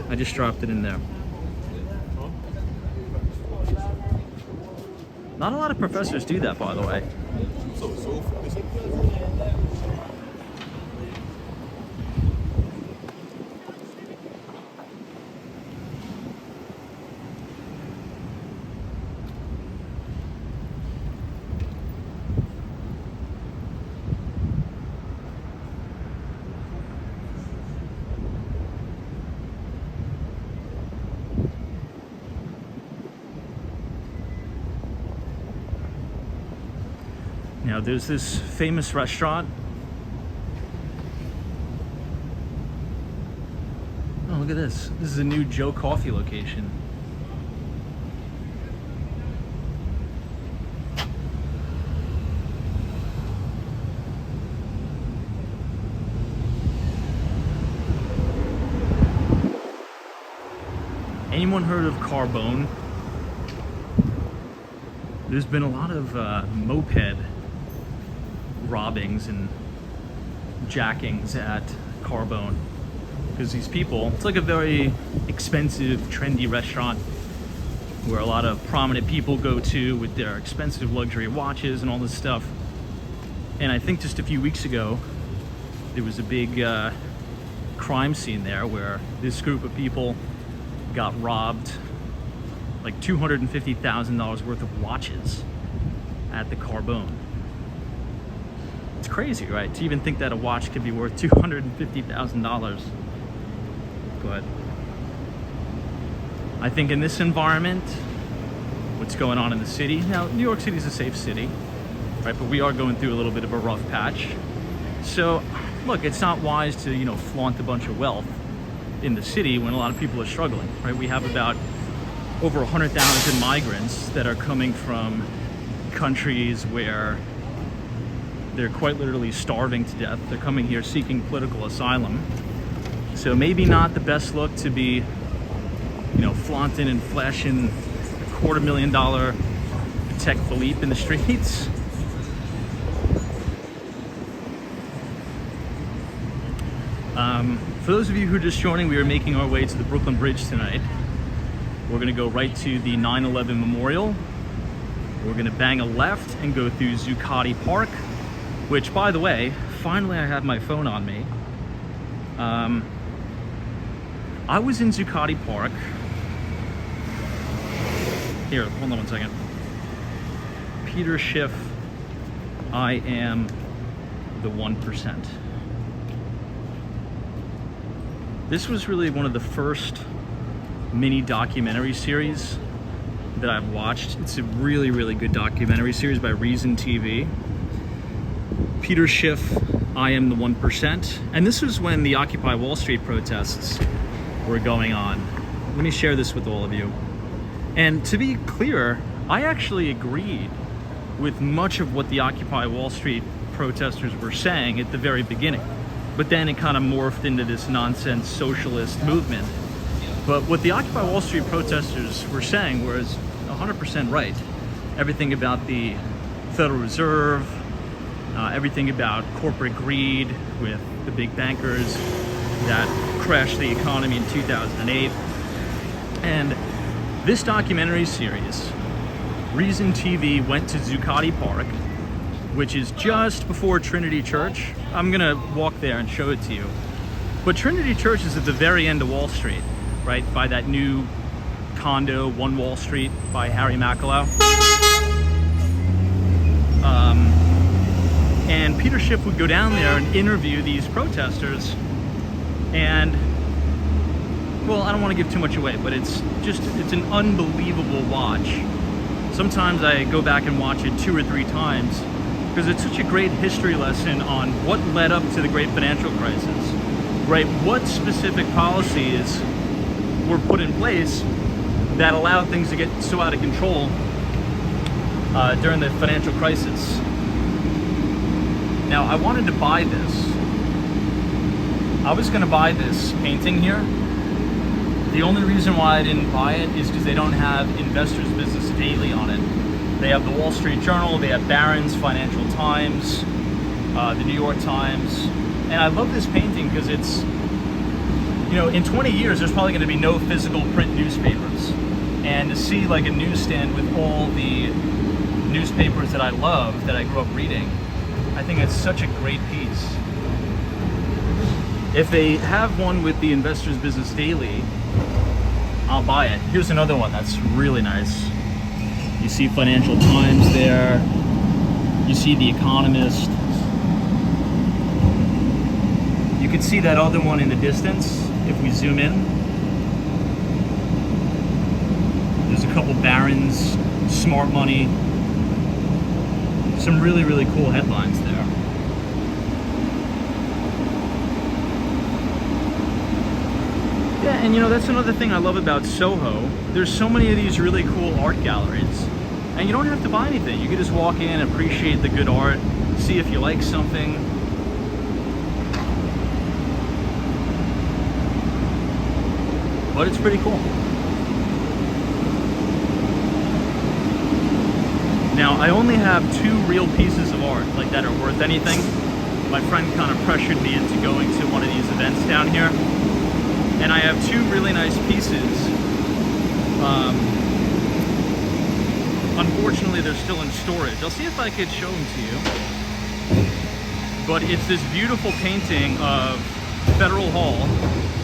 I just dropped it in there. Not a lot of professors do that, by the way. Now, there's this famous restaurant. Oh, look at this. This is a new Joe Coffee location. Anyone heard of Carbone? There's been a lot of moped robbings and jackings at Carbone because these people, it's like a very expensive, trendy restaurant where a lot of prominent people go to with their expensive luxury watches and all this stuff. And I think just a few weeks ago there was a big crime scene there where this group of people got robbed like $250,000 worth of watches at the Carbone. It's crazy, right? To even think that a watch could be worth $250,000. But I think in this environment, what's going on in the city, now New York City is a safe city, right? But we are going through a little bit of a rough patch. So look, it's not wise to, you know, flaunt a bunch of wealth in the city when a lot of people are struggling, right? We have about over 100,000 migrants that are coming from countries where they're quite literally starving to death. They're coming here seeking political asylum. So maybe not the best look to be, you know, flaunting and flashing a $250,000 Patek Philippe in the streets. For those of you who are just joining, we are making our way to the Brooklyn Bridge tonight. We're gonna go right to the 9/11 Memorial. We're gonna bang a left and go through Zuccotti Park, which, by the way, finally I have my phone on me. I was in Zuccotti Park. Here, hold on one second. Peter Schiff, I am the 1%. This was really one of the first mini documentary series that I've watched. It's a really, really good documentary series by Reason TV. Peter Schiff, I am the 1%. And this was when the Occupy Wall Street protests were going on. Let me share this with all of you. And to be clear, I actually agreed with much of what the Occupy Wall Street protesters were saying at the very beginning. But then it kind of morphed into this nonsense socialist movement. But what the Occupy Wall Street protesters were saying was 100% right. Everything about the Federal Reserve, everything about corporate greed with the big bankers that crashed the economy in 2008. And this documentary series, Reason TV went to Zuccotti Park, which is just before Trinity Church. I'm gonna walk there and show it to you. But Trinity Church is at the very end of Wall Street, right? By that new condo, One Wall Street by Harry Mackelow. And Peter Schiff would go down there and interview these protesters. And well, I don't want to give too much away, but it's an unbelievable watch. Sometimes I go back and watch it 2 or 3 times because it's such a great history lesson on what led up to the great financial crisis, right? What specific policies were put in place that allowed things to get so out of control during the financial crisis. Now, I wanted to buy this. I was going to buy this painting here. The only reason why I didn't buy it is because they don't have Investors Business Daily on it. They have the Wall Street Journal, they have Barron's, Financial Times, the New York Times. And I love this painting because it's, you know, in 20 years, there's probably going to be no physical print newspapers. And to see like a newsstand with all the newspapers that I love, that I grew up reading, I think it's such a great piece. If they have one with the Investors Business Daily, I'll buy it. Here's another one that's really nice. You see Financial Times there. You see The Economist. You can see that other one in the distance if we zoom in. There's a couple Barron's, Smart Money. Some really, really cool headlines there. Yeah, and you know, that's another thing I love about Soho. There's so many of these really cool art galleries, and you don't have to buy anything. You can just walk in, appreciate the good art, see if you like something. But it's pretty cool. Now, I only have 2 real pieces of art like that are worth anything. My friend kind of pressured me into going to one of these events down here. And I have 2 really nice pieces. Unfortunately, they're still in storage. I'll see if I could show them to you. But it's this beautiful painting of Federal Hall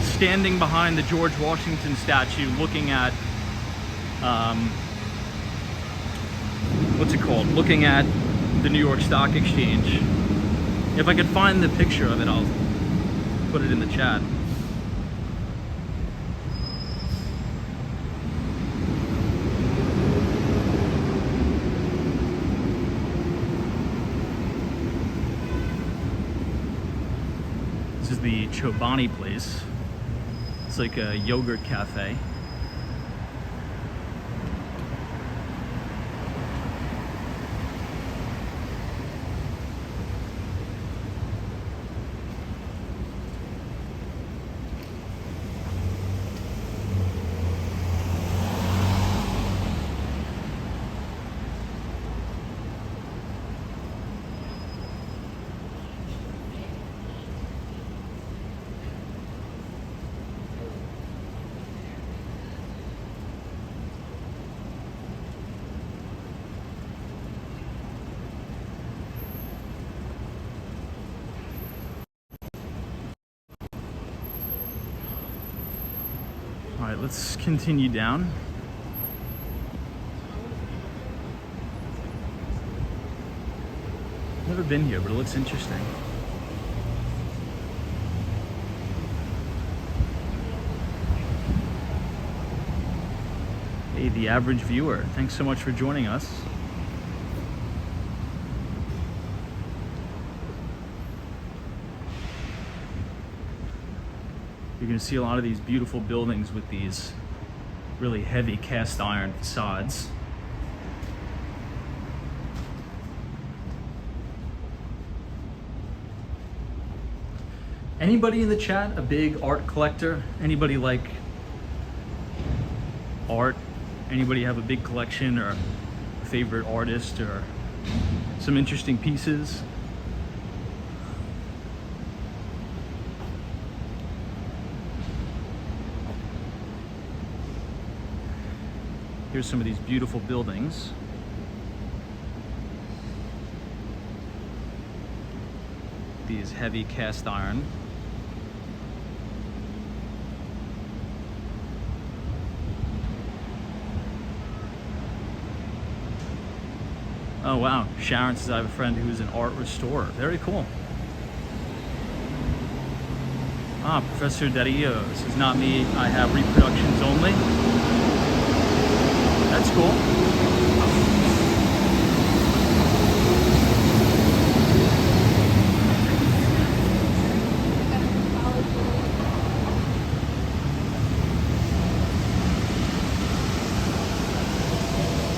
standing behind the George Washington statue looking at, what's it called? Looking at the New York Stock Exchange. If I could find the picture of it, I'll put it in the chat. This is the Chobani place. It's like a yogurt cafe. All right, let's continue down. Never been here, but it looks interesting. Hey, the average viewer, thanks so much for joining us. You're going to see a lot of these beautiful buildings with these really heavy cast iron facades. Anybody in the chat a big art collector? Anybody like art? Anybody have a big collection or a favorite artist or some interesting pieces? Here's some of these beautiful buildings. These heavy cast iron. Oh wow, Sharon says I have a friend who's an art restorer. Very cool. Ah, Professor Dario. This is not me. I have reproductions only. That's cool.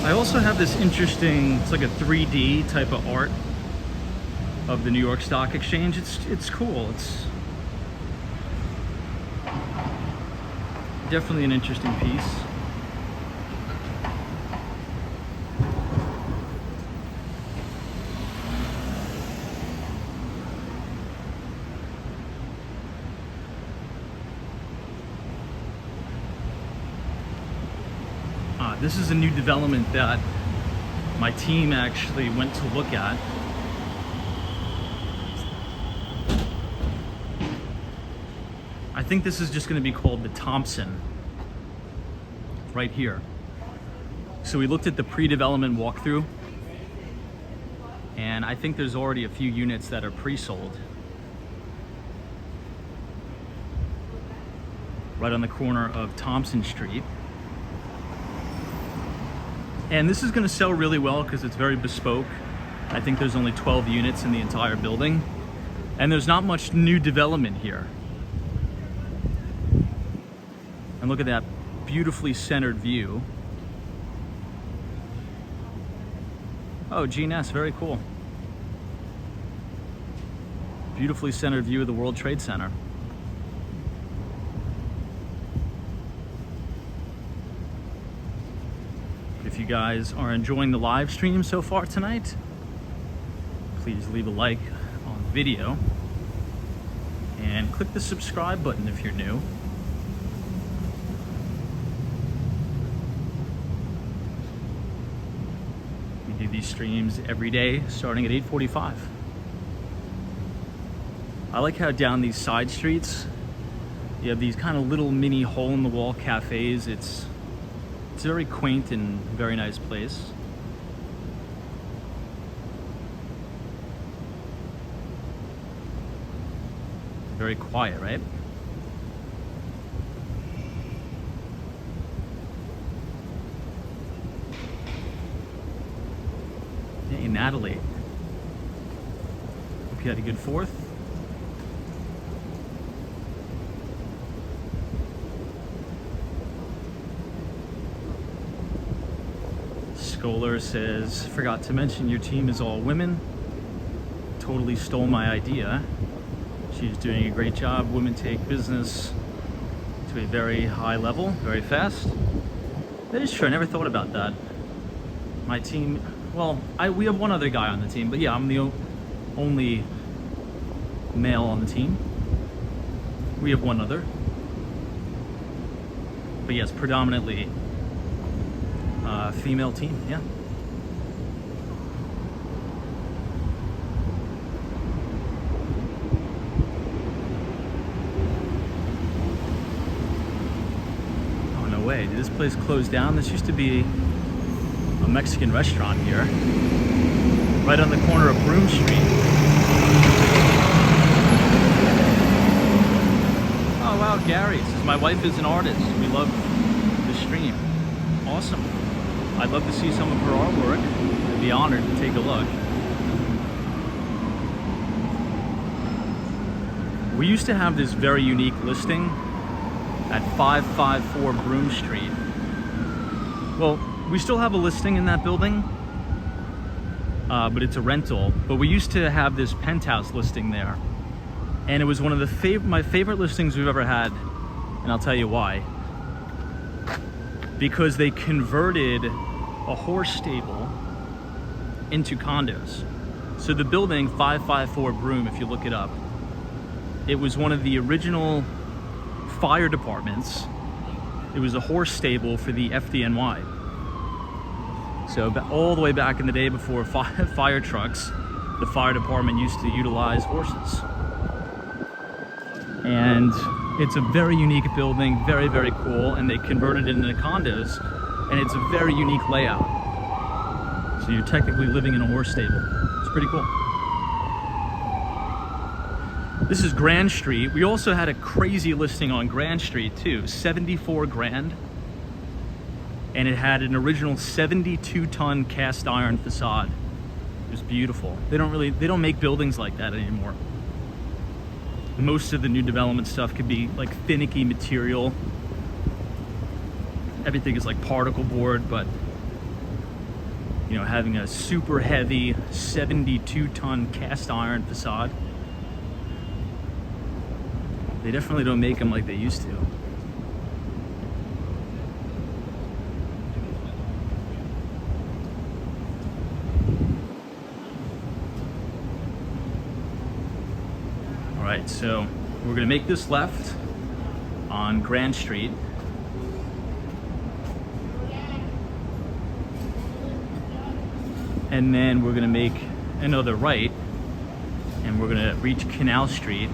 I also have this interesting, it's like a 3D type of art of the New York Stock Exchange. It's cool. It's definitely an interesting piece. This is a new development that my team actually went to look at. I think this is just going to be called the Thompson, right here. So we looked at the pre-development walkthrough, and I think there's already a few units that are pre-sold. Right on the corner of Thompson Street. And this is going to sell really well because it's very bespoke. I think there's only 12 units in the entire building. And there's not much new development here. And look at that beautifully centered view. Oh, GNS, very cool. Beautifully centered view of the World Trade Center. If you guys are enjoying the live stream so far tonight, please leave a like on the video and click the subscribe button if you're new. We do these streams every day starting at 8:45. I like how down these side streets you have these kind of little mini hole-in-the-wall cafes. It's a very quaint and very nice place. Very quiet, right? Hey, Natalie. Hope you had a good 4th. Scholar says, forgot to mention your team is all women. Totally stole my idea. She's doing a great job. Women take business to a very high level, very fast. That is true. I never thought about that. My team, well, we have one other guy on the team, but yeah, I'm the only male on the team. We have one other. But yes, predominantly female team, yeah. Oh, no way. Did this place close down? This used to be a Mexican restaurant here, right on the corner of Broome Street. Oh, wow, Gary says, my wife is an artist. We love the stream. Awesome. I'd love to see some of her artwork. I'd be honored to take a look. We used to have this very unique listing at 554 Broome Street. Well, we still have a listing in that building, but it's a rental. But we used to have this penthouse listing there. And it was one of the my favorite listings we've ever had. And I'll tell you why. Because they converted a horse stable into condos. So the building 554 Broome, if you look it up, it was one of the original fire departments. It was a horse stable for the FDNY. So all the way back in the day before fire trucks, the fire department used to utilize horses. And it's a very unique building, very, very cool, and they converted it into condos, and it's a very unique layout. So you're technically living in a horse stable. It's pretty cool. This is Grand Street. We also had a crazy listing on Grand Street too, 74 grand. And it had an original 72-ton cast iron facade. It was beautiful. They don't make buildings like that anymore. Most of the new development stuff could be like finicky material. Everything is like particle board, but you know, having a super heavy 72-ton cast iron facade, they definitely don't make them like they used to. All right, so we're gonna make this left on Grand Street. And then we're gonna make another right, and we're gonna reach Canal Street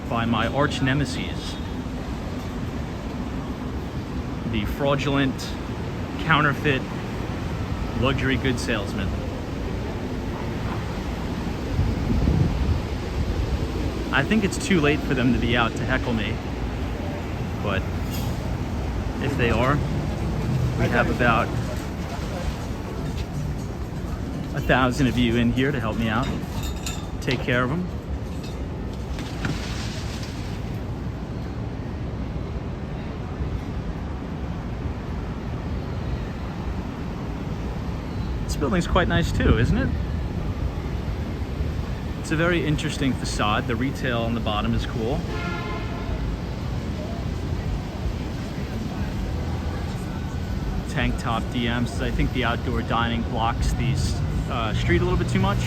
by my arch nemesis, the fraudulent, counterfeit, luxury goods salesman. I think it's too late for them to be out to heckle me, but if they are, we have about 1,000 of you in here to help me out, take care of them. This building's quite nice too, isn't it? It's a very interesting facade. The retail on the bottom is cool. Tank top DMs. I think the outdoor dining blocks the street a little bit too much.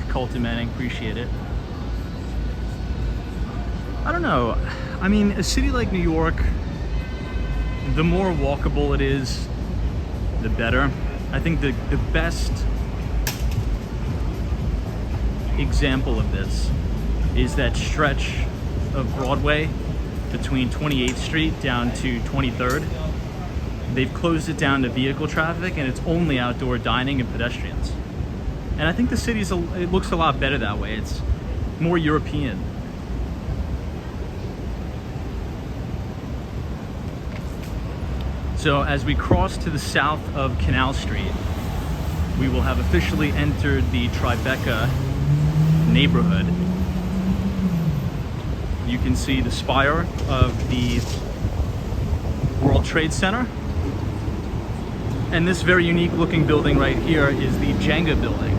Colton Manning, appreciate it. I don't know. I mean, a city like New York, the more walkable it is, the better. I think the best example of this is that stretch of Broadway between 28th Street down to 23rd. They've closed it down to vehicle traffic, and it's only outdoor dining and pedestrians. And I think the city's it looks a lot better that way. It's more European. So as we cross to the south of Canal Street, we will have officially entered the TRIBECA neighborhood. You can see the spire of the World Trade Center. And this very unique looking building right here is the Jenga building,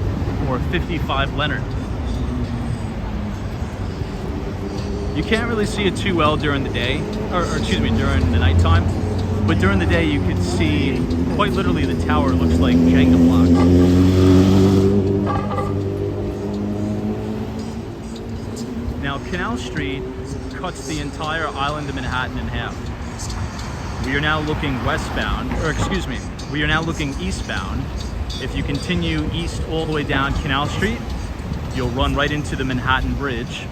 or 55 Leonard. You can't really see it too well during the day, or excuse me, during the nighttime. But during the day, you could see, quite literally, the tower looks like Jenga blocks. Now, Canal Street cuts the entire island of Manhattan in half. We are now looking westbound, or excuse me, we are now looking eastbound. If you continue east all the way down Canal Street, you'll run right into the Manhattan Bridge.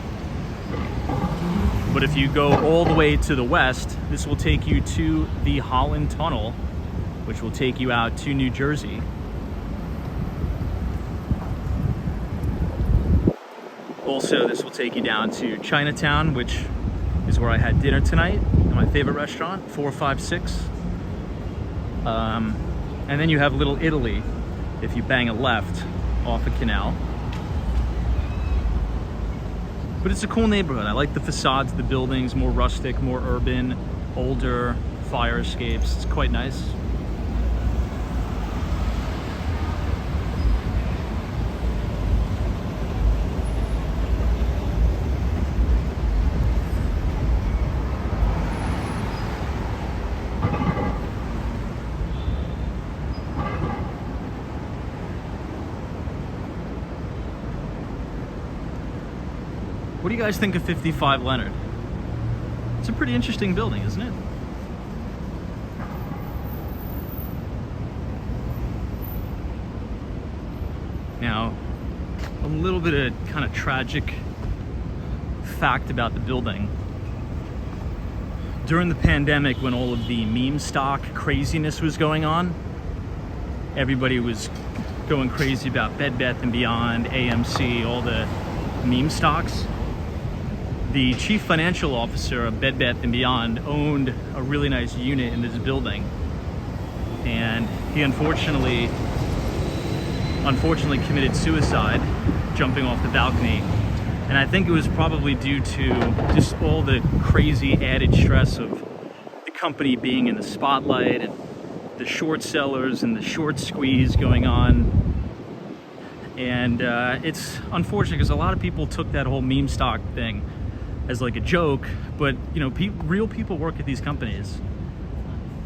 But if you go all the way to the west, this will take you to the Holland Tunnel, which will take you out to New Jersey. Also, this will take you down to Chinatown, which is where I had dinner tonight at my favorite restaurant, 456. And then you have Little Italy if you bang a left off a canal. But it's a cool neighborhood. I like the facades, the buildings, more rustic, more urban, older, fire escapes. It's quite nice. What do you guys think of 55 Leonard? It's a pretty interesting building, isn't it? Now, a little bit of kind of tragic fact about the building. During the pandemic, when all of the meme stock craziness was going on, everybody was going crazy about Bed Bath & Beyond, AMC, all the meme stocks. The chief financial officer of Bed Bath & Beyond owned a really nice unit in this building, and he unfortunately committed suicide jumping off the balcony. And I think it was probably due to just all the crazy added stress of the company being in the spotlight and the short sellers and the short squeeze going on. And it's unfortunate because a lot of people took that whole meme stock thing as like a joke, but you know, real people work at these companies.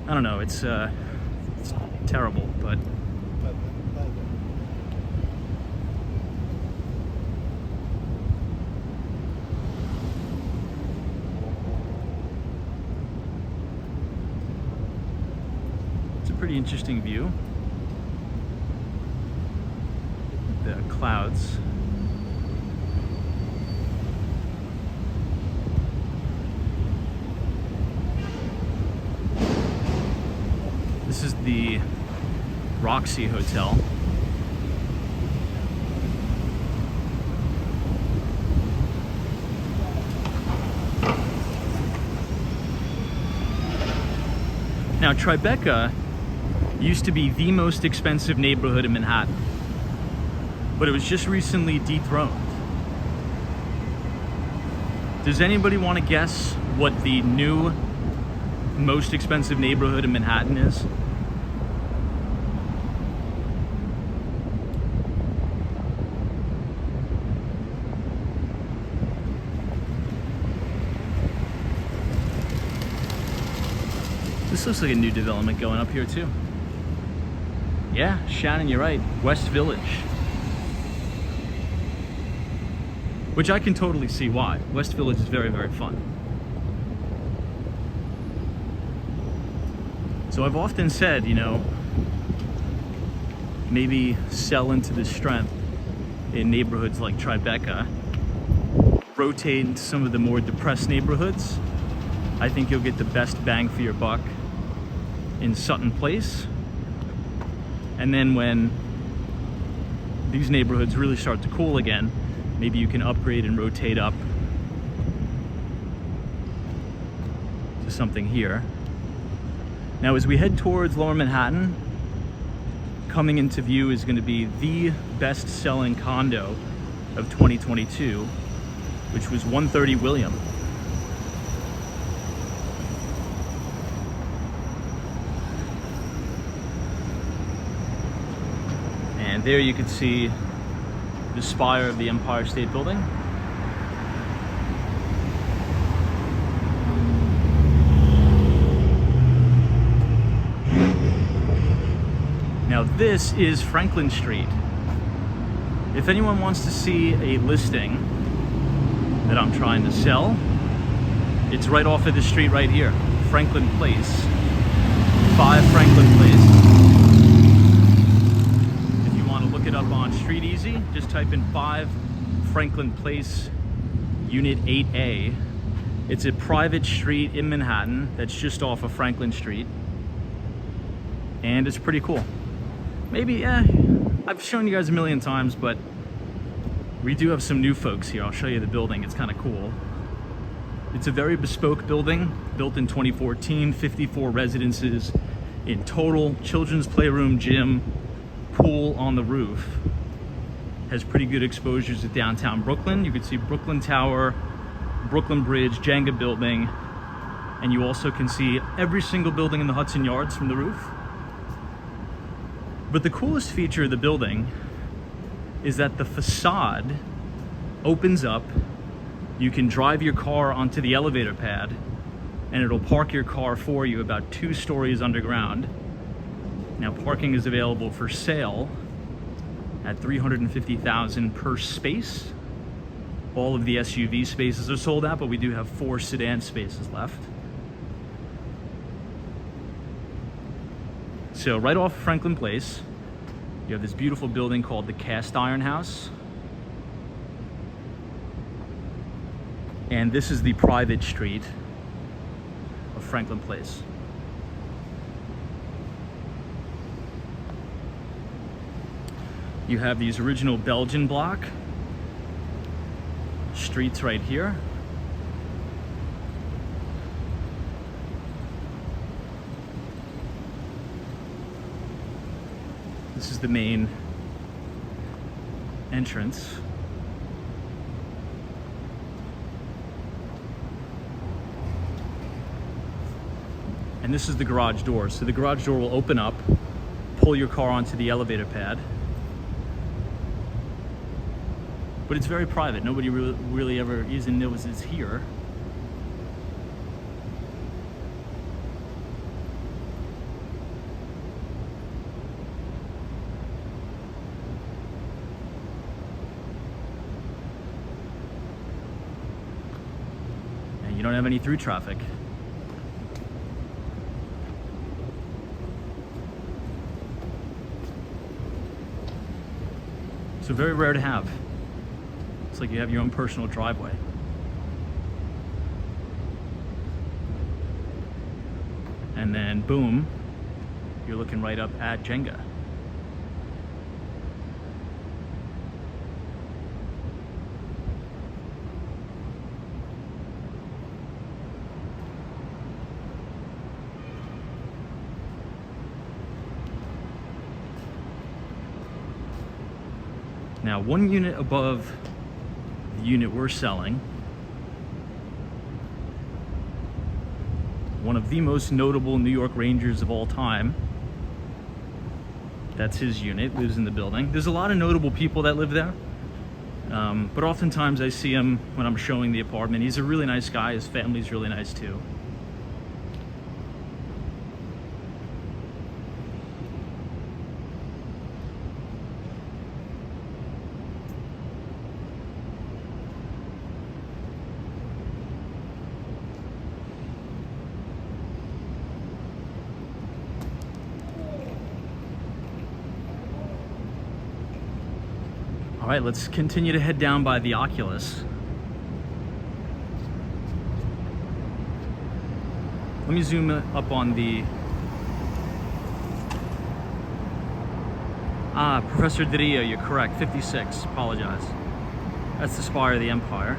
I don't know, it's terrible, but it's a pretty interesting view. The clouds. This is the Roxy Hotel. Now, TRIBECA used to be the most expensive neighborhood in Manhattan, but it was just recently dethroned. Does anybody want to guess what the new most expensive neighborhood in Manhattan is? This looks like a new development going up here too. Yeah, Shannon, you're right. West Village. Which I can totally see why. West Village is very, very fun. So I've often said, you know, maybe sell into the strength in neighborhoods like TRIBECA, rotate into some of the more depressed neighborhoods. I think you'll get the best bang for your buck in Sutton Place. And then when these neighborhoods really start to cool again, maybe you can upgrade and rotate up to something here. Now, as we head towards Lower Manhattan, coming into view is going to be the best-selling condo of 2022, which was 130 William. And there you can see the spire of the Empire State Building. Now this is Franklin Street. If anyone wants to see a listing that I'm trying to sell, it's right off of the street right here, Franklin Place, 5 Franklin Place. If you want to look it up on Street Easy, just type in 5 Franklin Place, Unit 8A. It's a private street in Manhattan that's just off of Franklin Street, and it's pretty cool. Maybe, I've shown you guys a million times, but we do have some new folks here. I'll show you the building. It's kind of cool. It's a very bespoke building, built in 2014, 54 residences in total, children's playroom, gym, pool on the roof. Has pretty good exposures to downtown Brooklyn. You can see Brooklyn Tower, Brooklyn Bridge, Jenga building, and you also can see every single building in the Hudson Yards from the roof. But the coolest feature of the building is that the facade opens up. You can drive your car onto the elevator pad and it'll park your car for you about 2 stories underground. Now, parking is available for sale at $350,000 per space. All of the SUV spaces are sold out, but we do have 4 sedan spaces left. So right off Franklin Place, you have this beautiful building called the Cast Iron House. And this is the private street of Franklin Place. You have these original Belgian block streets right here. This is the main entrance. And this is the garage door. So the garage door will open up, pull your car onto the elevator pad. But it's very private. Nobody really ever even knows it's here. And you don't have any through traffic. So very rare to have. It's like you have your own personal driveway. And then boom, you're looking right up at Jenga. Now, one unit above the unit we're selling, one of the most notable New York Rangers of all time, that's his unit, lives in the building. There's a lot of notable people that live there, but oftentimes I see him when I'm showing the apartment. He's a really nice guy. His family's really nice too. All right, let's continue to head down by the Oculus. Let me zoom up on the... Professor Dario, you're correct, 56, apologize. That's the Spire of the Empire.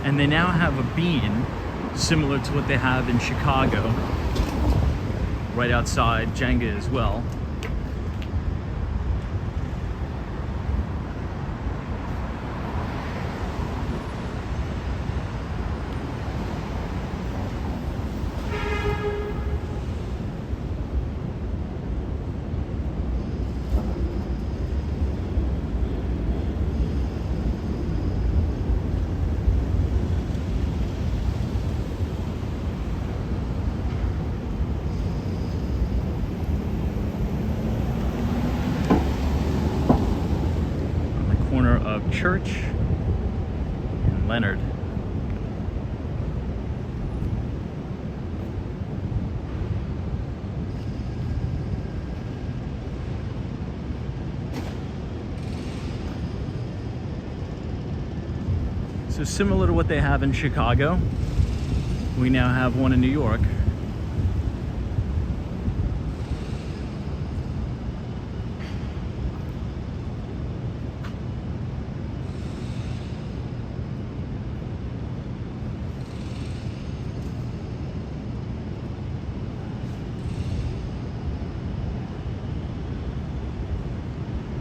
And they now have a bean similar to what they have in Chicago, right outside Jenga as well. Of Church and Leonard. So similar to what they have in Chicago, we now have one in New York.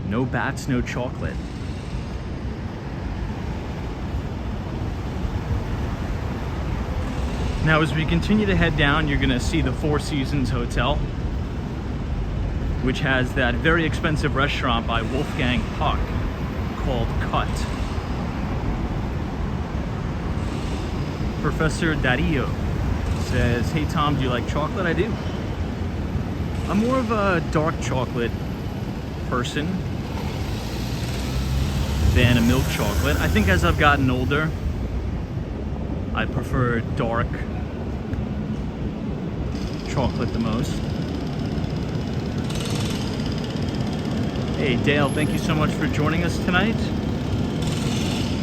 No bats, no chocolate. Now, as we continue to head down, you're gonna see the Four Seasons Hotel, which has that very expensive restaurant by Wolfgang Puck called Cut. Professor Dario says, "Hey Tom, do you like chocolate?" I do. I'm more of a dark chocolate person than a milk chocolate. I think as I've gotten older, I prefer dark chocolate the most. Hey Dale, thank you so much for joining us tonight.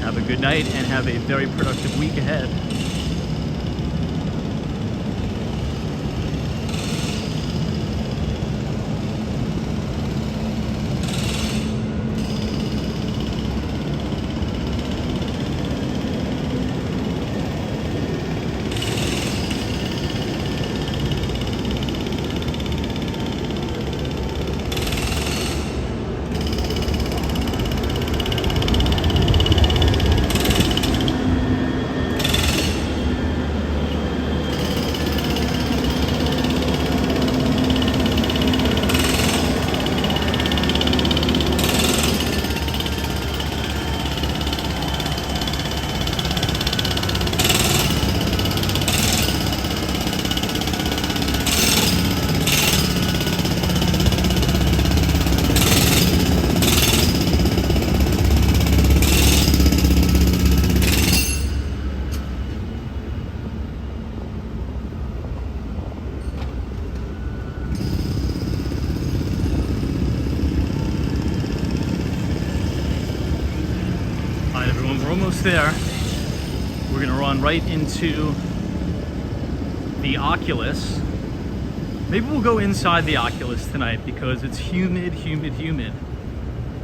Have a good night and have a very productive week ahead. We're almost there. We're gonna run right into the Oculus. Maybe we'll go inside the Oculus tonight because it's humid,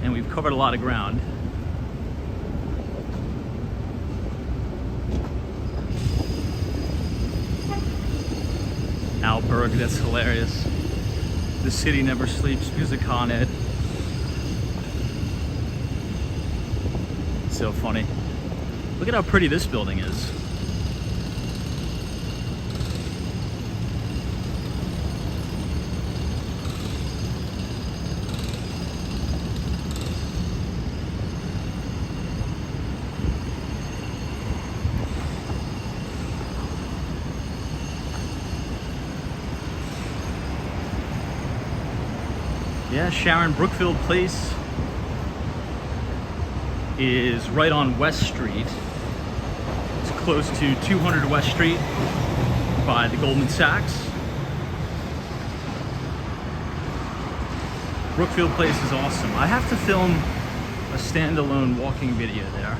and we've covered a lot of ground. Alberg, that's hilarious. The city never sleeps because of Con Ed. So funny. Look at how pretty this building is. Yeah, Sharon Brookfield Place is right on West Street. It's close to 200 West Street by the Goldman Sachs. Brookfield Place is awesome. I have to film a standalone walking video there.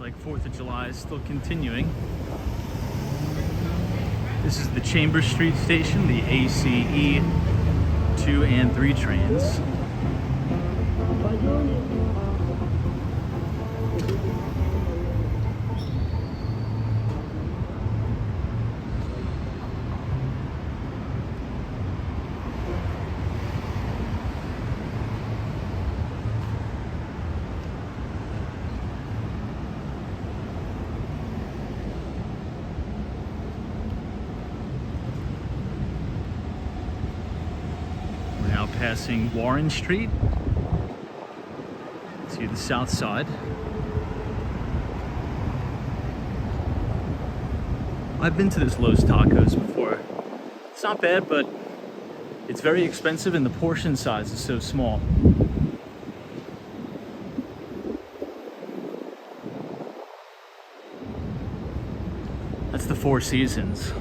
Like 4th of July is still continuing. This is the Chambers Street station, the ACE 2 and 3 trains. Passing Warren Street to the south side. I've been to this Los Tacos before. It's not bad, but it's very expensive and the portion size is so small. That's the Four Seasons.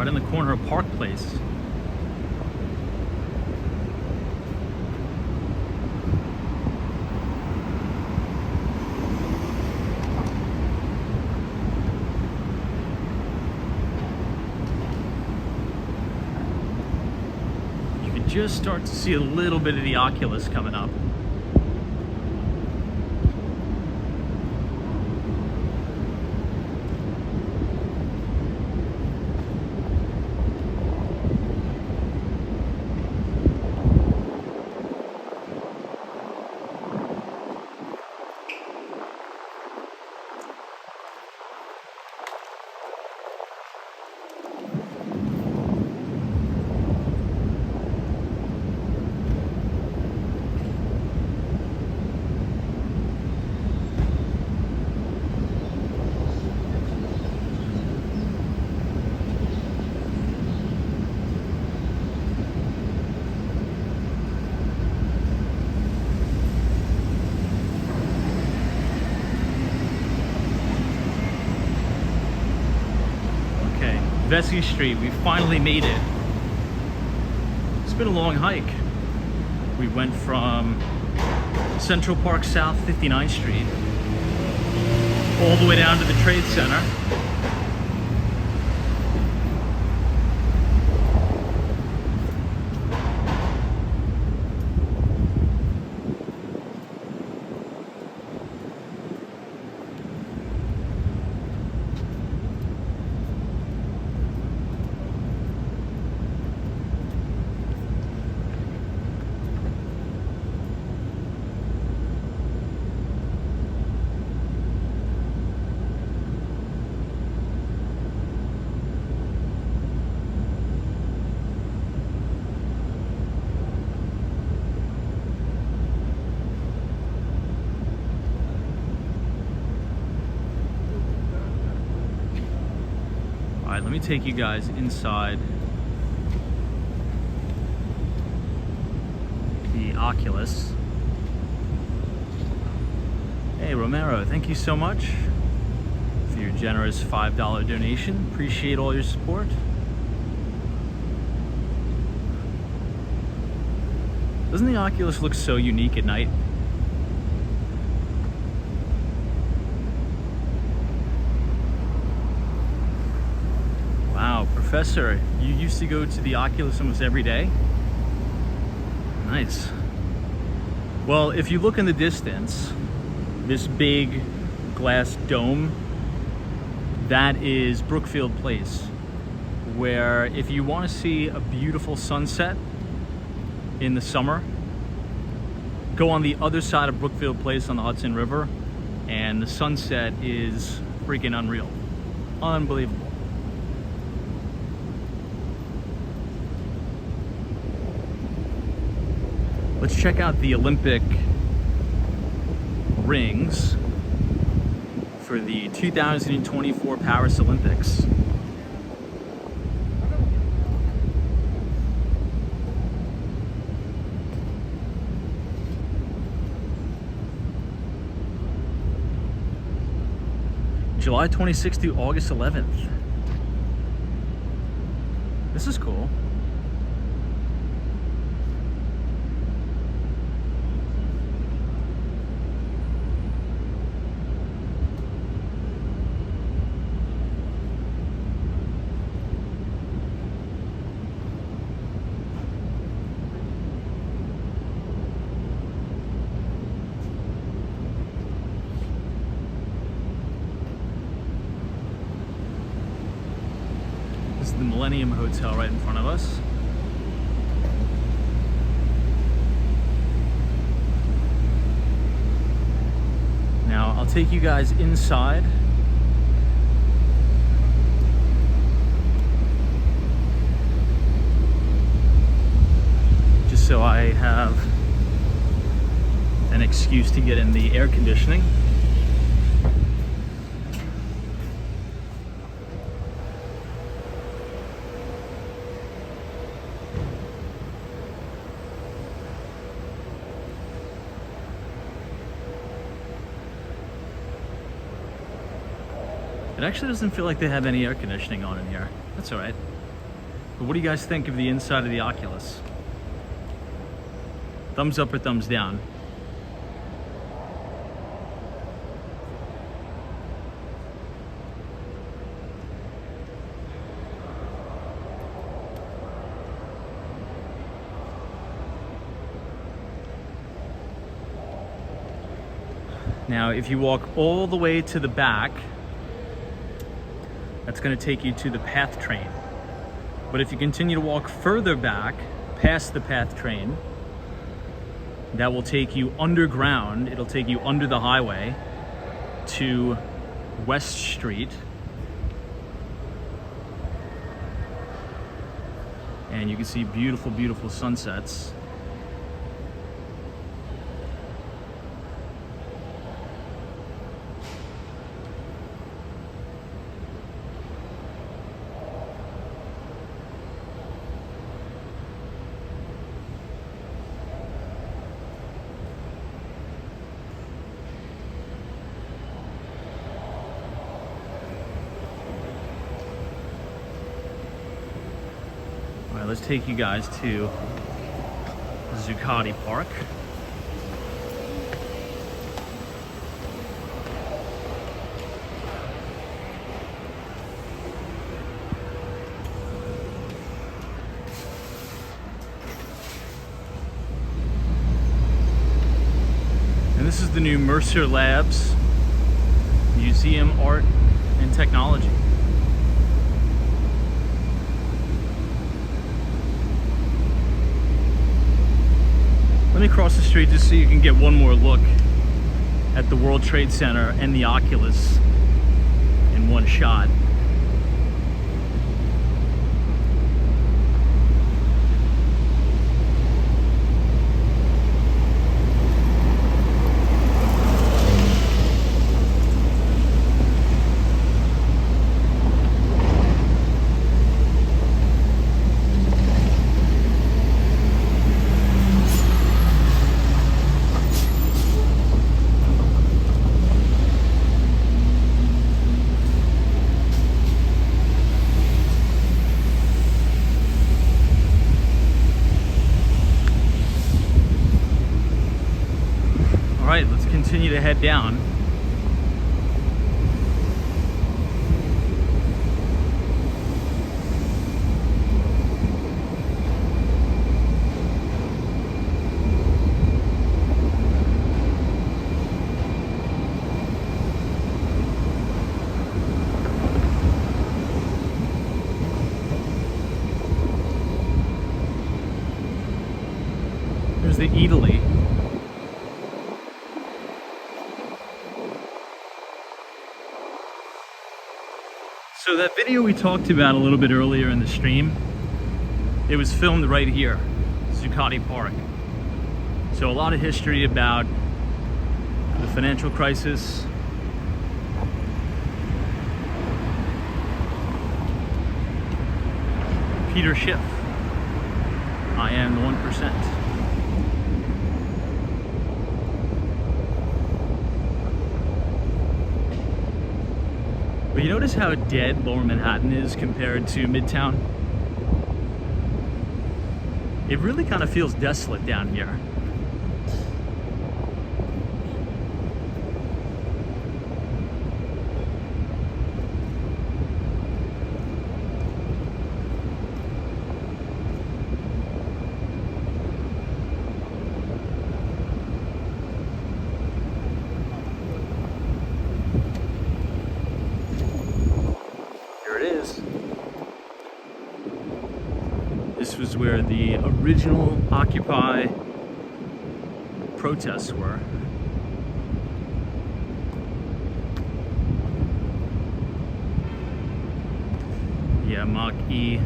right in the corner of Park Place. You can just start to see a little bit of the Oculus coming up. Vesey Street, we finally made it. It's been a long hike. We went from Central Park South 59th Street all the way down to the Trade Center. All right, let me take you guys inside the Oculus. Hey, Romero, thank you so much for your generous $5 donation. Appreciate all your support. Doesn't the Oculus look so unique at night? Wow, Professor, you used to go to the Oculus almost every day? Nice. Well, if you look in the distance, this big glass dome, that is Brookfield Place, where if you want to see a beautiful sunset in the summer, go on the other side of Brookfield Place on the Hudson River, and the sunset is freaking unreal. Unbelievable. Let's check out the Olympic rings for the 2024 Paris Olympics. July 26th to August 11th. This is cool. This is the Millennium Hotel right in front of us. Now, I'll take you guys inside. Just so I have an excuse to get in the air conditioning. It actually doesn't feel like they have any air conditioning on in here. That's all right. But what do you guys think of the inside of the Oculus? Thumbs up or thumbs down? Now, if you walk all the way to the back, that's going to take you to the PATH train. But if you continue to walk further back, past the PATH train, that will take you underground. It'll take you under the highway to West Street. And you can see beautiful, beautiful sunsets. All right, let's take you guys to Zuccotti Park. And this is the new Mercer Labs Museum Art and Technology. Let me cross the street just so you can get one more look at the World Trade Center and the Oculus in one shot. All right, let's continue to head down. There's the Eataly. So that video we talked about a little bit earlier in the stream, it was filmed right here, Zuccotti Park. So a lot of history about the financial crisis. Peter Schiff, I am the 1%. But you notice how dead Lower Manhattan is compared to Midtown? It really kind of feels desolate down here. This was where the original Occupy protests were. Yeah, Mach E.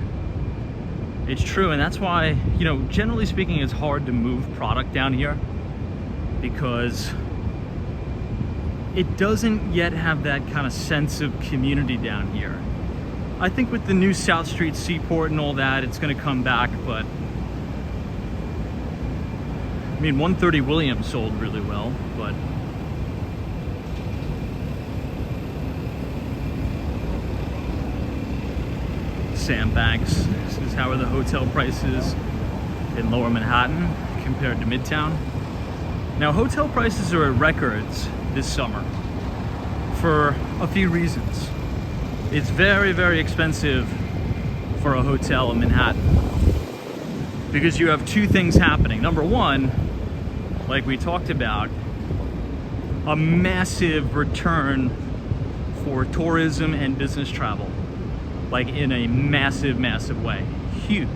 It's true, and that's why, you know, generally speaking, it's hard to move product down here because it doesn't yet have that kind of sense of community down here. I think with the new South Street Seaport and all that, it's going to come back, but I mean, 130 Williams sold really well, but Sam Banks. This is how are the hotel prices in Lower Manhattan compared to Midtown. Now, hotel prices are at records this summer for a few reasons. It's very, very expensive for a hotel in Manhattan because you have two things happening. Number one, like we talked about, a massive return for tourism and business travel, like in a massive, massive way. Huge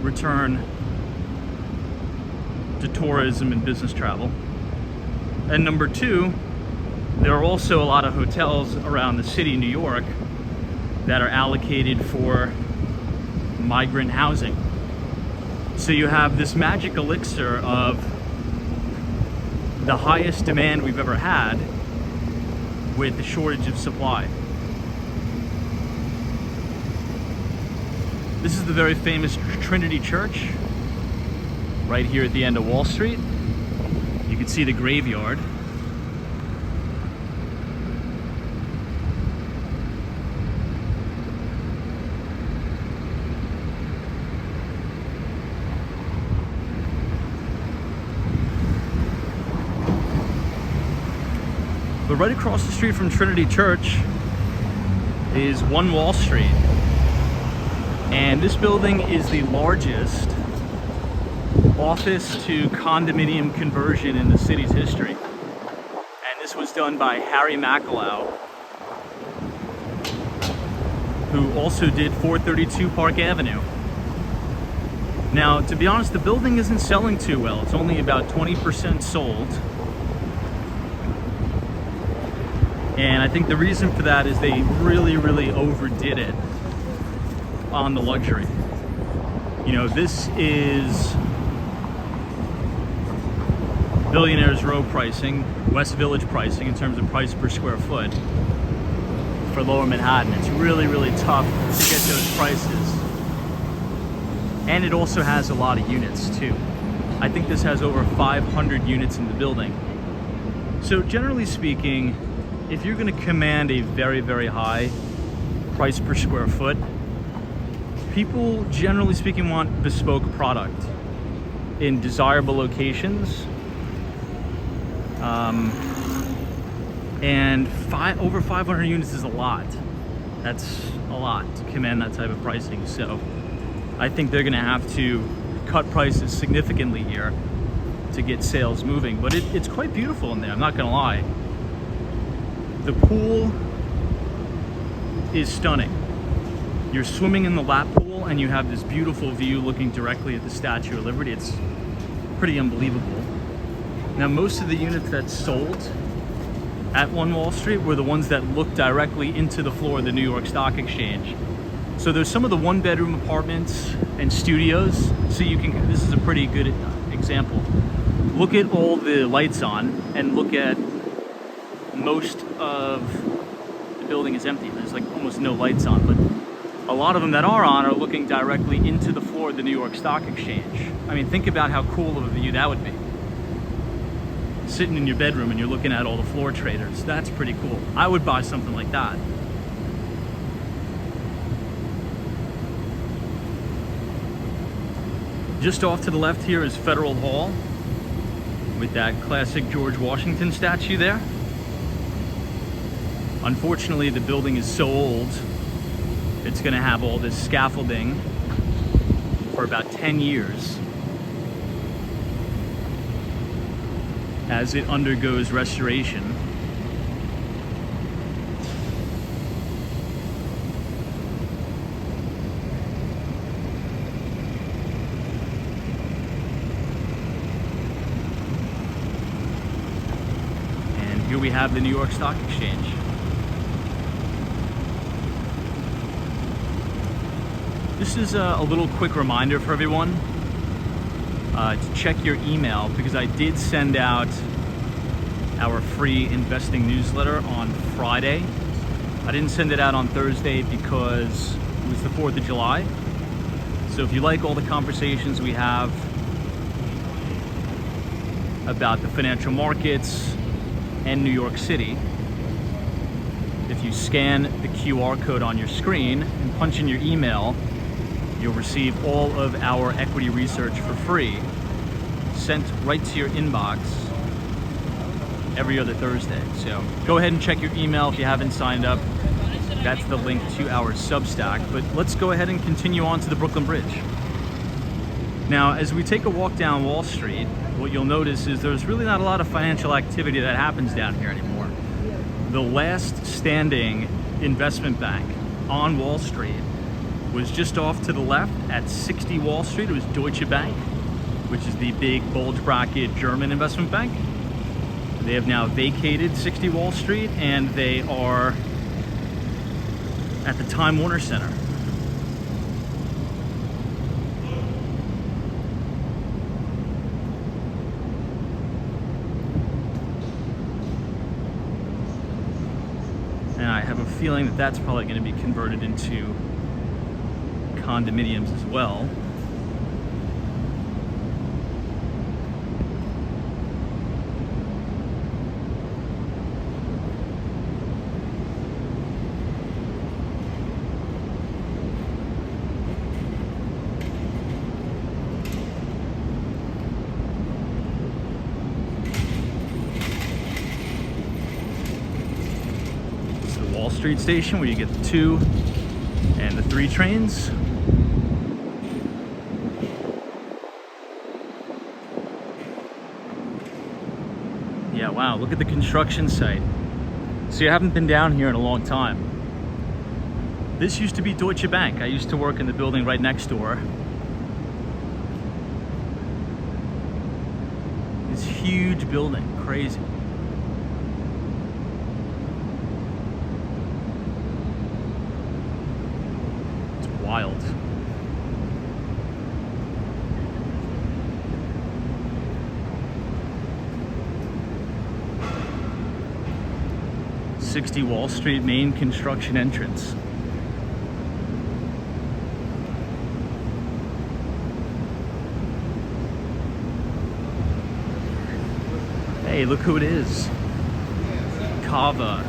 return to tourism and business travel. And number two, there are also a lot of hotels around the city, New York, that are allocated for migrant housing. So you have this magic elixir of the highest demand we've ever had with the shortage of supply. This is the very famous Trinity Church right here at the end of Wall Street. You can see the graveyard. But right across the street from Trinity Church is One Wall Street. And this building is the largest office to condominium conversion in the city's history. And this was done by Harry McAlow, who also did 432 Park Avenue. Now, to be honest, the building isn't selling too well. It's only about 20% sold. And I think the reason for that is they really, really overdid it on the luxury. You know, this is Billionaires Row pricing, West Village pricing in terms of price per square foot for Lower Manhattan. It's really, really tough to get those prices. And it also has a lot of units too. I think this has over 500 units in the building. So generally speaking, if you're going to command a very, very high price per square foot, people generally speaking want bespoke product in desirable locations. And over 500 units is a lot. That's a lot to command that type of pricing. So I think they're going to have to cut prices significantly here to get sales moving. But it's quite beautiful in there, I'm not going to lie. The pool is stunning. You're swimming in the lap pool and you have this beautiful view looking directly at the Statue of Liberty. It's pretty unbelievable. Now, most of the units that sold at One Wall Street were the ones that looked directly into the floor of the New York Stock Exchange. So there's some of the one-bedroom apartments and studios. So you can, this is a pretty good example. Look at all the lights on and look at most of the building is empty. There's like almost no lights on, but a lot of them that are on are looking directly into the floor of the New York Stock Exchange. I mean, think about how cool of a view that would be. Sitting in your bedroom and you're looking at all the floor traders. That's pretty cool. I would buy something like that. Just off to the left here is Federal Hall with that classic George Washington statue there. Unfortunately, the building is so old, it's going to have all this scaffolding for about 10 years as it undergoes restoration. And here we have the New York Stock Exchange. This is a little quick reminder for everyone to check your email, because I did send out our free investing newsletter on Friday. I didn't send it out on Thursday because it was the 4th of July. So if you like all the conversations we have about the financial markets and New York City, if If you scan the QR code on your screen and punch in your email, you'll receive all of our equity research for free, sent right to your inbox every other Thursday. So go ahead and check your email if you haven't signed up. That's the link to our Substack. But let's go ahead and continue on to the Brooklyn Bridge. Now, as we take a walk down Wall Street, what you'll notice is there's really not a lot of financial activity that happens down here anymore. The last standing investment bank on Wall Street was just off to the left at 60 Wall Street. It was Deutsche Bank, which is the big bulge bracket German investment bank. They have now vacated 60 Wall Street and they are at the Time Warner Center. And I have a feeling that that's probably going to be converted into condominiums as well. Wall Street station where you get the 2 and the 3 trains. Yeah, wow, look at the construction site. So you haven't been down here in a long time. This used to be Deutsche Bank. I used to work in the building right next door. This huge building, crazy. Wild. .60 Wall Street main construction entrance. Hey, look who it is. Kava.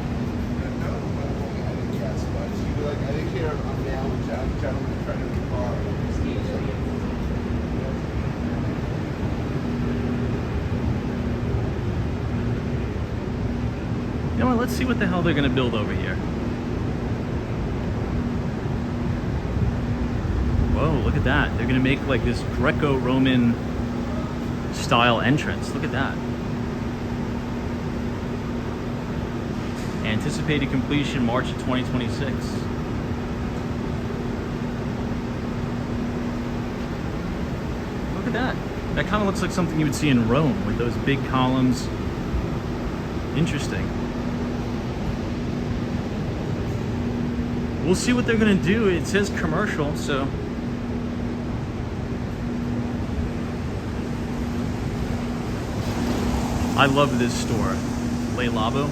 You know what, let's see what the hell they're gonna build over here. Whoa, look at that. They're gonna make like this Greco-Roman style entrance. Look at that. Anticipated completion March of 2026. Look at that. That kind of looks like something you would see in Rome with those big columns. Interesting. We'll see what they're gonna do. It says commercial, so. I love this store, Le Labo.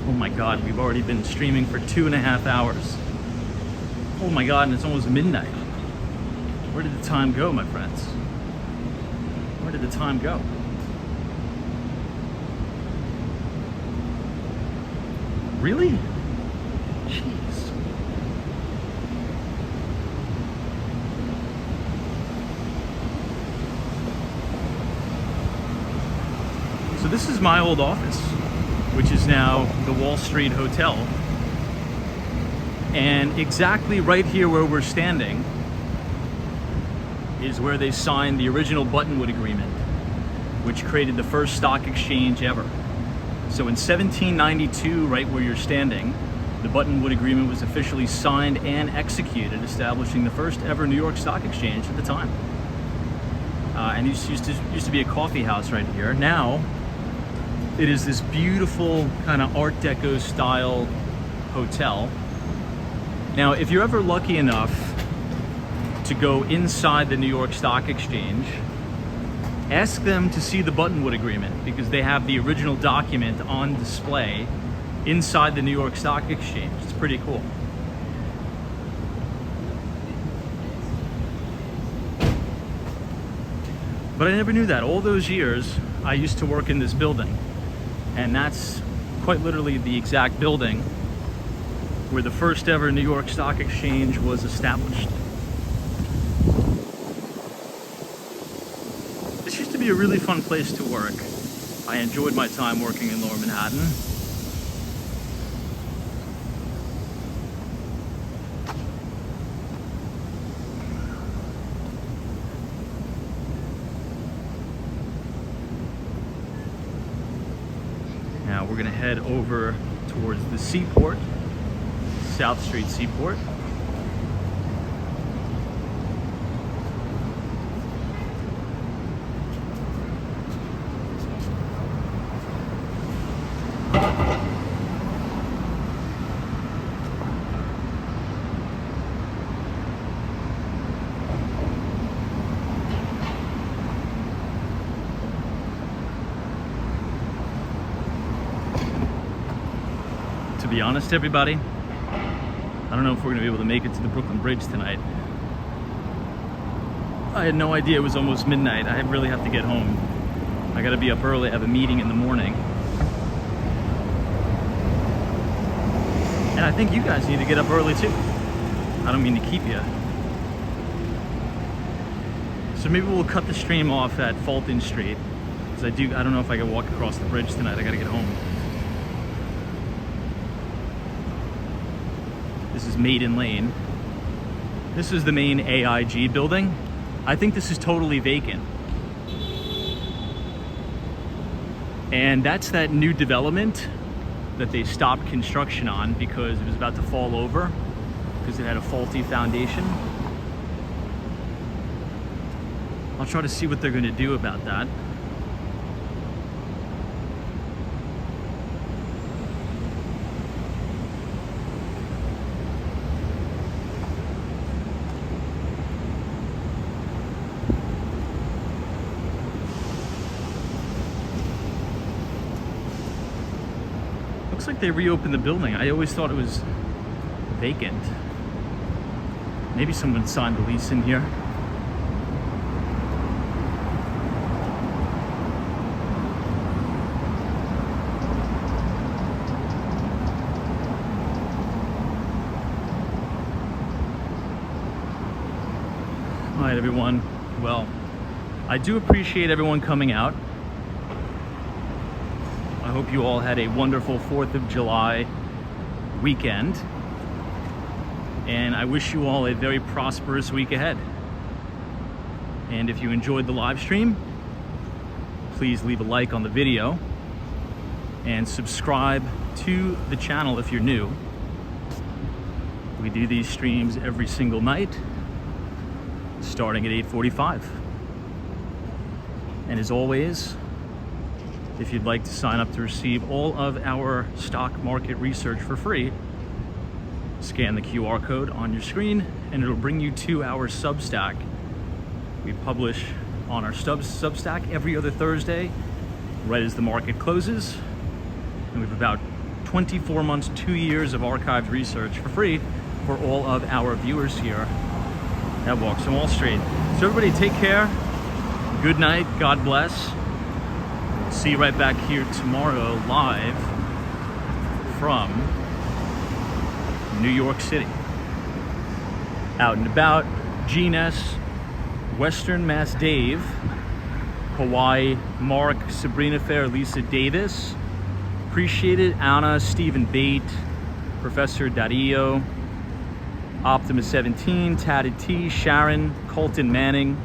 Oh my God, we've already been streaming for 2.5 hours. Oh my God, and it's almost midnight. Where did the time go, my friends? Where did the time go? Really? Jeez. So this is my old office, which is now the Wall Street Hotel. And exactly right here where we're standing is where they signed the original Buttonwood Agreement, which created the first stock exchange ever. So in 1792, right where you're standing, the Buttonwood Agreement was officially signed and executed, establishing the first ever New York Stock Exchange at the time. And it used to be a coffee house right here. Now, it is this beautiful kind of Art Deco style hotel. Now, if you're ever lucky enough to go inside the New York Stock Exchange, ask them to see the Buttonwood Agreement, because they have the original document on display inside the New York Stock Exchange. It's pretty cool. But I never knew that. All those years, I used to work in this building. And that's quite literally the exact building where the first ever New York Stock Exchange was established. This used to be a really fun place to work. I enjoyed my time working in Lower Manhattan. Now we're gonna head over towards the seaport, South Street Seaport. To be honest, everybody, I don't know if we're gonna be able to make it to the Brooklyn Bridge tonight. I had no idea it was almost midnight. I really have to get home. I gotta be up early. I have a meeting in the morning. And I think you guys need to get up early too. I don't mean to keep you. So maybe we'll cut the stream off at Fulton Street. Because I don't know if I can walk across the bridge tonight. I gotta get home. This is Maiden Lane. This is the main AIG building. I think this is totally vacant. And that's that new development that they stopped construction on because it was about to fall over because it had a faulty foundation. I'll try to see what they're gonna do about that. Looks like they reopened the building. I always thought it was vacant. Maybe someone signed the lease in here. All right, everyone. Well, I do appreciate everyone coming out. I hope you all had a wonderful 4th of July weekend. And I wish you all a very prosperous week ahead. And if you enjoyed the live stream, please leave a like on the video and subscribe to the channel if you're new. We do these streams every single night, starting at 8:45. And as always, if you'd like to sign up to receive all of our stock market research for free, scan the QR code on your screen and it'll bring you to our Substack. We publish on our Substack every other Thursday, right as the market closes. And we have about 24 months, 2 years of archived research for free for all of our viewers here at Walks on Wall Street. So everybody take care. Good night. God bless. See you right back here tomorrow live from New York City. Out and about, GNS, Western Mass Dave, Hawaii, Mark, Sabrina Fair, Lisa Davis. Appreciate it. Anna, Stephen Bate, Professor Dario, Optimus 17, Tatted T, Sharon, Colton Manning.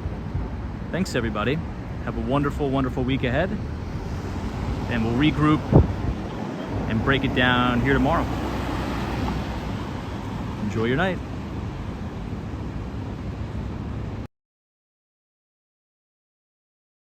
Thanks everybody. Have a wonderful, wonderful week ahead. And we'll regroup and break it down here tomorrow. Enjoy your night.